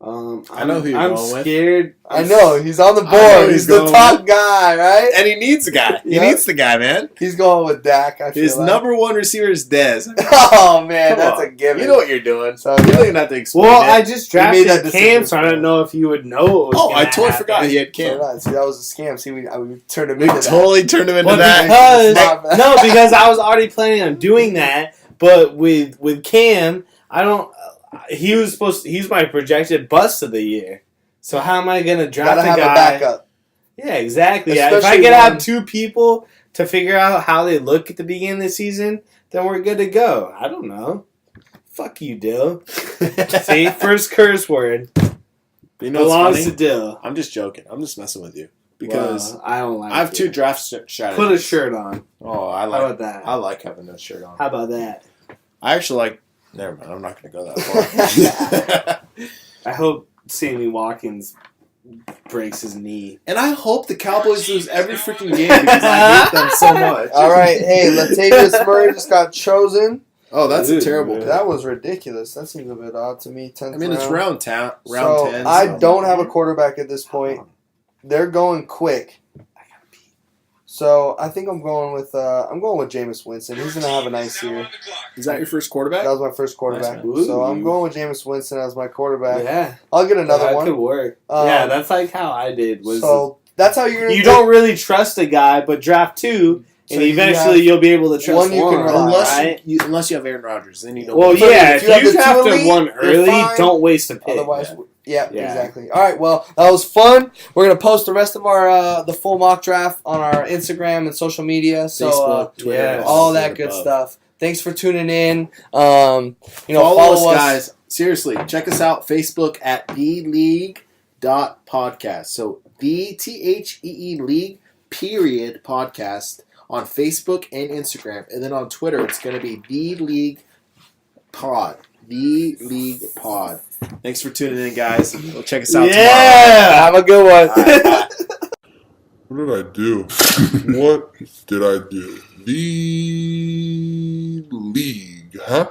Speaker 4: I know who you're
Speaker 5: I'm
Speaker 4: going with.
Speaker 5: scared.
Speaker 3: I know he's on the
Speaker 4: I know
Speaker 3: board.
Speaker 4: who
Speaker 3: He's
Speaker 4: he's
Speaker 3: the
Speaker 4: going
Speaker 3: top guy, right?
Speaker 4: And he needs the guy. He
Speaker 3: Yeah.
Speaker 4: needs the guy, man.
Speaker 3: He's going with Dak. I feel
Speaker 4: His
Speaker 3: like.
Speaker 4: number one receiver is Dez.
Speaker 3: Oh man,
Speaker 4: Come
Speaker 3: that's
Speaker 4: on.
Speaker 3: a given.
Speaker 4: You know what you're doing.
Speaker 3: So,
Speaker 4: You don't
Speaker 3: yeah.
Speaker 4: even have to explain
Speaker 5: Well,
Speaker 4: it.
Speaker 5: I just
Speaker 3: He made that
Speaker 5: drafted
Speaker 3: decision.
Speaker 5: Cam, so I don't know if you would know what was
Speaker 4: Oh,
Speaker 5: gonna
Speaker 4: I totally
Speaker 5: happen.
Speaker 4: forgot he had
Speaker 3: So
Speaker 4: Cam.
Speaker 3: right, see, that was a scam. See, we turned him
Speaker 4: We
Speaker 3: into that.
Speaker 4: totally turned him into
Speaker 5: Well,
Speaker 4: that.
Speaker 5: because
Speaker 3: Not bad.
Speaker 5: because I was already planning on doing that, but with Cam, I don't. He's my projected bust of the year. So how am I gonna draft
Speaker 3: Gotta
Speaker 5: a
Speaker 3: have
Speaker 5: guy?
Speaker 3: a backup.
Speaker 5: Yeah, exactly. Yeah, if I
Speaker 3: Especially
Speaker 5: could have
Speaker 3: when-
Speaker 5: 2 people to figure out how they look at the beginning of the season, then we're good to go. I don't know. Fuck you, Dill. See, first curse word
Speaker 4: You know what's
Speaker 5: belongs
Speaker 4: funny?
Speaker 5: to Dill.
Speaker 4: I'm just joking. I'm just messing with you because
Speaker 5: Well, I don't like.
Speaker 4: I have
Speaker 5: it.
Speaker 4: 2 draft strategies.
Speaker 5: Put a shirt on.
Speaker 4: Oh, I
Speaker 5: How
Speaker 4: like.
Speaker 5: about that?
Speaker 4: I like having no shirt on.
Speaker 5: How about that?
Speaker 4: I actually like. Never mind. I'm not going to go that far.
Speaker 5: I hope Sammy Watkins breaks his knee.
Speaker 4: And I hope the Cowboys lose every freaking game because I hate them so much.
Speaker 3: All right, hey, Latavius Murray just got chosen.
Speaker 4: Oh, that's a
Speaker 5: Dude,
Speaker 4: terrible
Speaker 5: man.
Speaker 4: pick.
Speaker 3: That was ridiculous. That seems a bit odd to me. 10th
Speaker 4: I mean, it's round 10.
Speaker 3: So
Speaker 4: 10.
Speaker 3: I
Speaker 4: so-
Speaker 3: don't have a quarterback at this point. They're going quick. So I think I'm going with Jameis Winston. He's gonna have a nice year.
Speaker 4: Is that your first quarterback?
Speaker 3: That was my first quarterback.
Speaker 5: Nice.
Speaker 3: So I'm
Speaker 5: Ooh.
Speaker 3: going with Jameis Winston as my quarterback.
Speaker 5: Yeah,
Speaker 3: I'll get another
Speaker 5: that
Speaker 3: one.
Speaker 5: could work.
Speaker 3: Yeah,
Speaker 5: yeah, that's like how I did. Was
Speaker 3: so that's how you're gonna
Speaker 5: you
Speaker 3: do-
Speaker 5: don't really trust a guy, but draft 2,
Speaker 3: So
Speaker 5: and
Speaker 3: you
Speaker 5: eventually
Speaker 3: have
Speaker 5: you'll be able to trust
Speaker 3: one you can rely on,
Speaker 5: right?
Speaker 4: Unless you have Aaron Rodgers, then you don't.
Speaker 5: Well,
Speaker 3: So
Speaker 5: yeah,
Speaker 3: if
Speaker 5: if
Speaker 3: you have
Speaker 5: you
Speaker 3: the
Speaker 5: have
Speaker 3: two
Speaker 5: to
Speaker 3: elite,
Speaker 5: one
Speaker 3: you're
Speaker 5: early,
Speaker 3: fine.
Speaker 5: don't waste a pick.
Speaker 3: Otherwise, yeah,
Speaker 5: Yeah.
Speaker 3: exactly. All right, well, that was fun. We're gonna post the rest of our the full mock draft on our Instagram and social media. So
Speaker 4: Facebook, Twitter,
Speaker 5: yeah,
Speaker 3: all
Speaker 4: of
Speaker 3: that
Speaker 4: the
Speaker 3: good
Speaker 4: above.
Speaker 3: stuff. Thanks for tuning in.
Speaker 4: Follow
Speaker 3: Follow
Speaker 4: us, guys. Seriously, check us out. Facebook at theleague.podcast. So THEE League period podcast on Facebook and Instagram, and then on Twitter it's going to be The League Pod. The League Pod. Thanks for tuning in, guys. Go check us out
Speaker 5: Yeah, have a good one.
Speaker 4: tomorrow. All right, bye.
Speaker 1: What did I do? What did I do? The league, huh?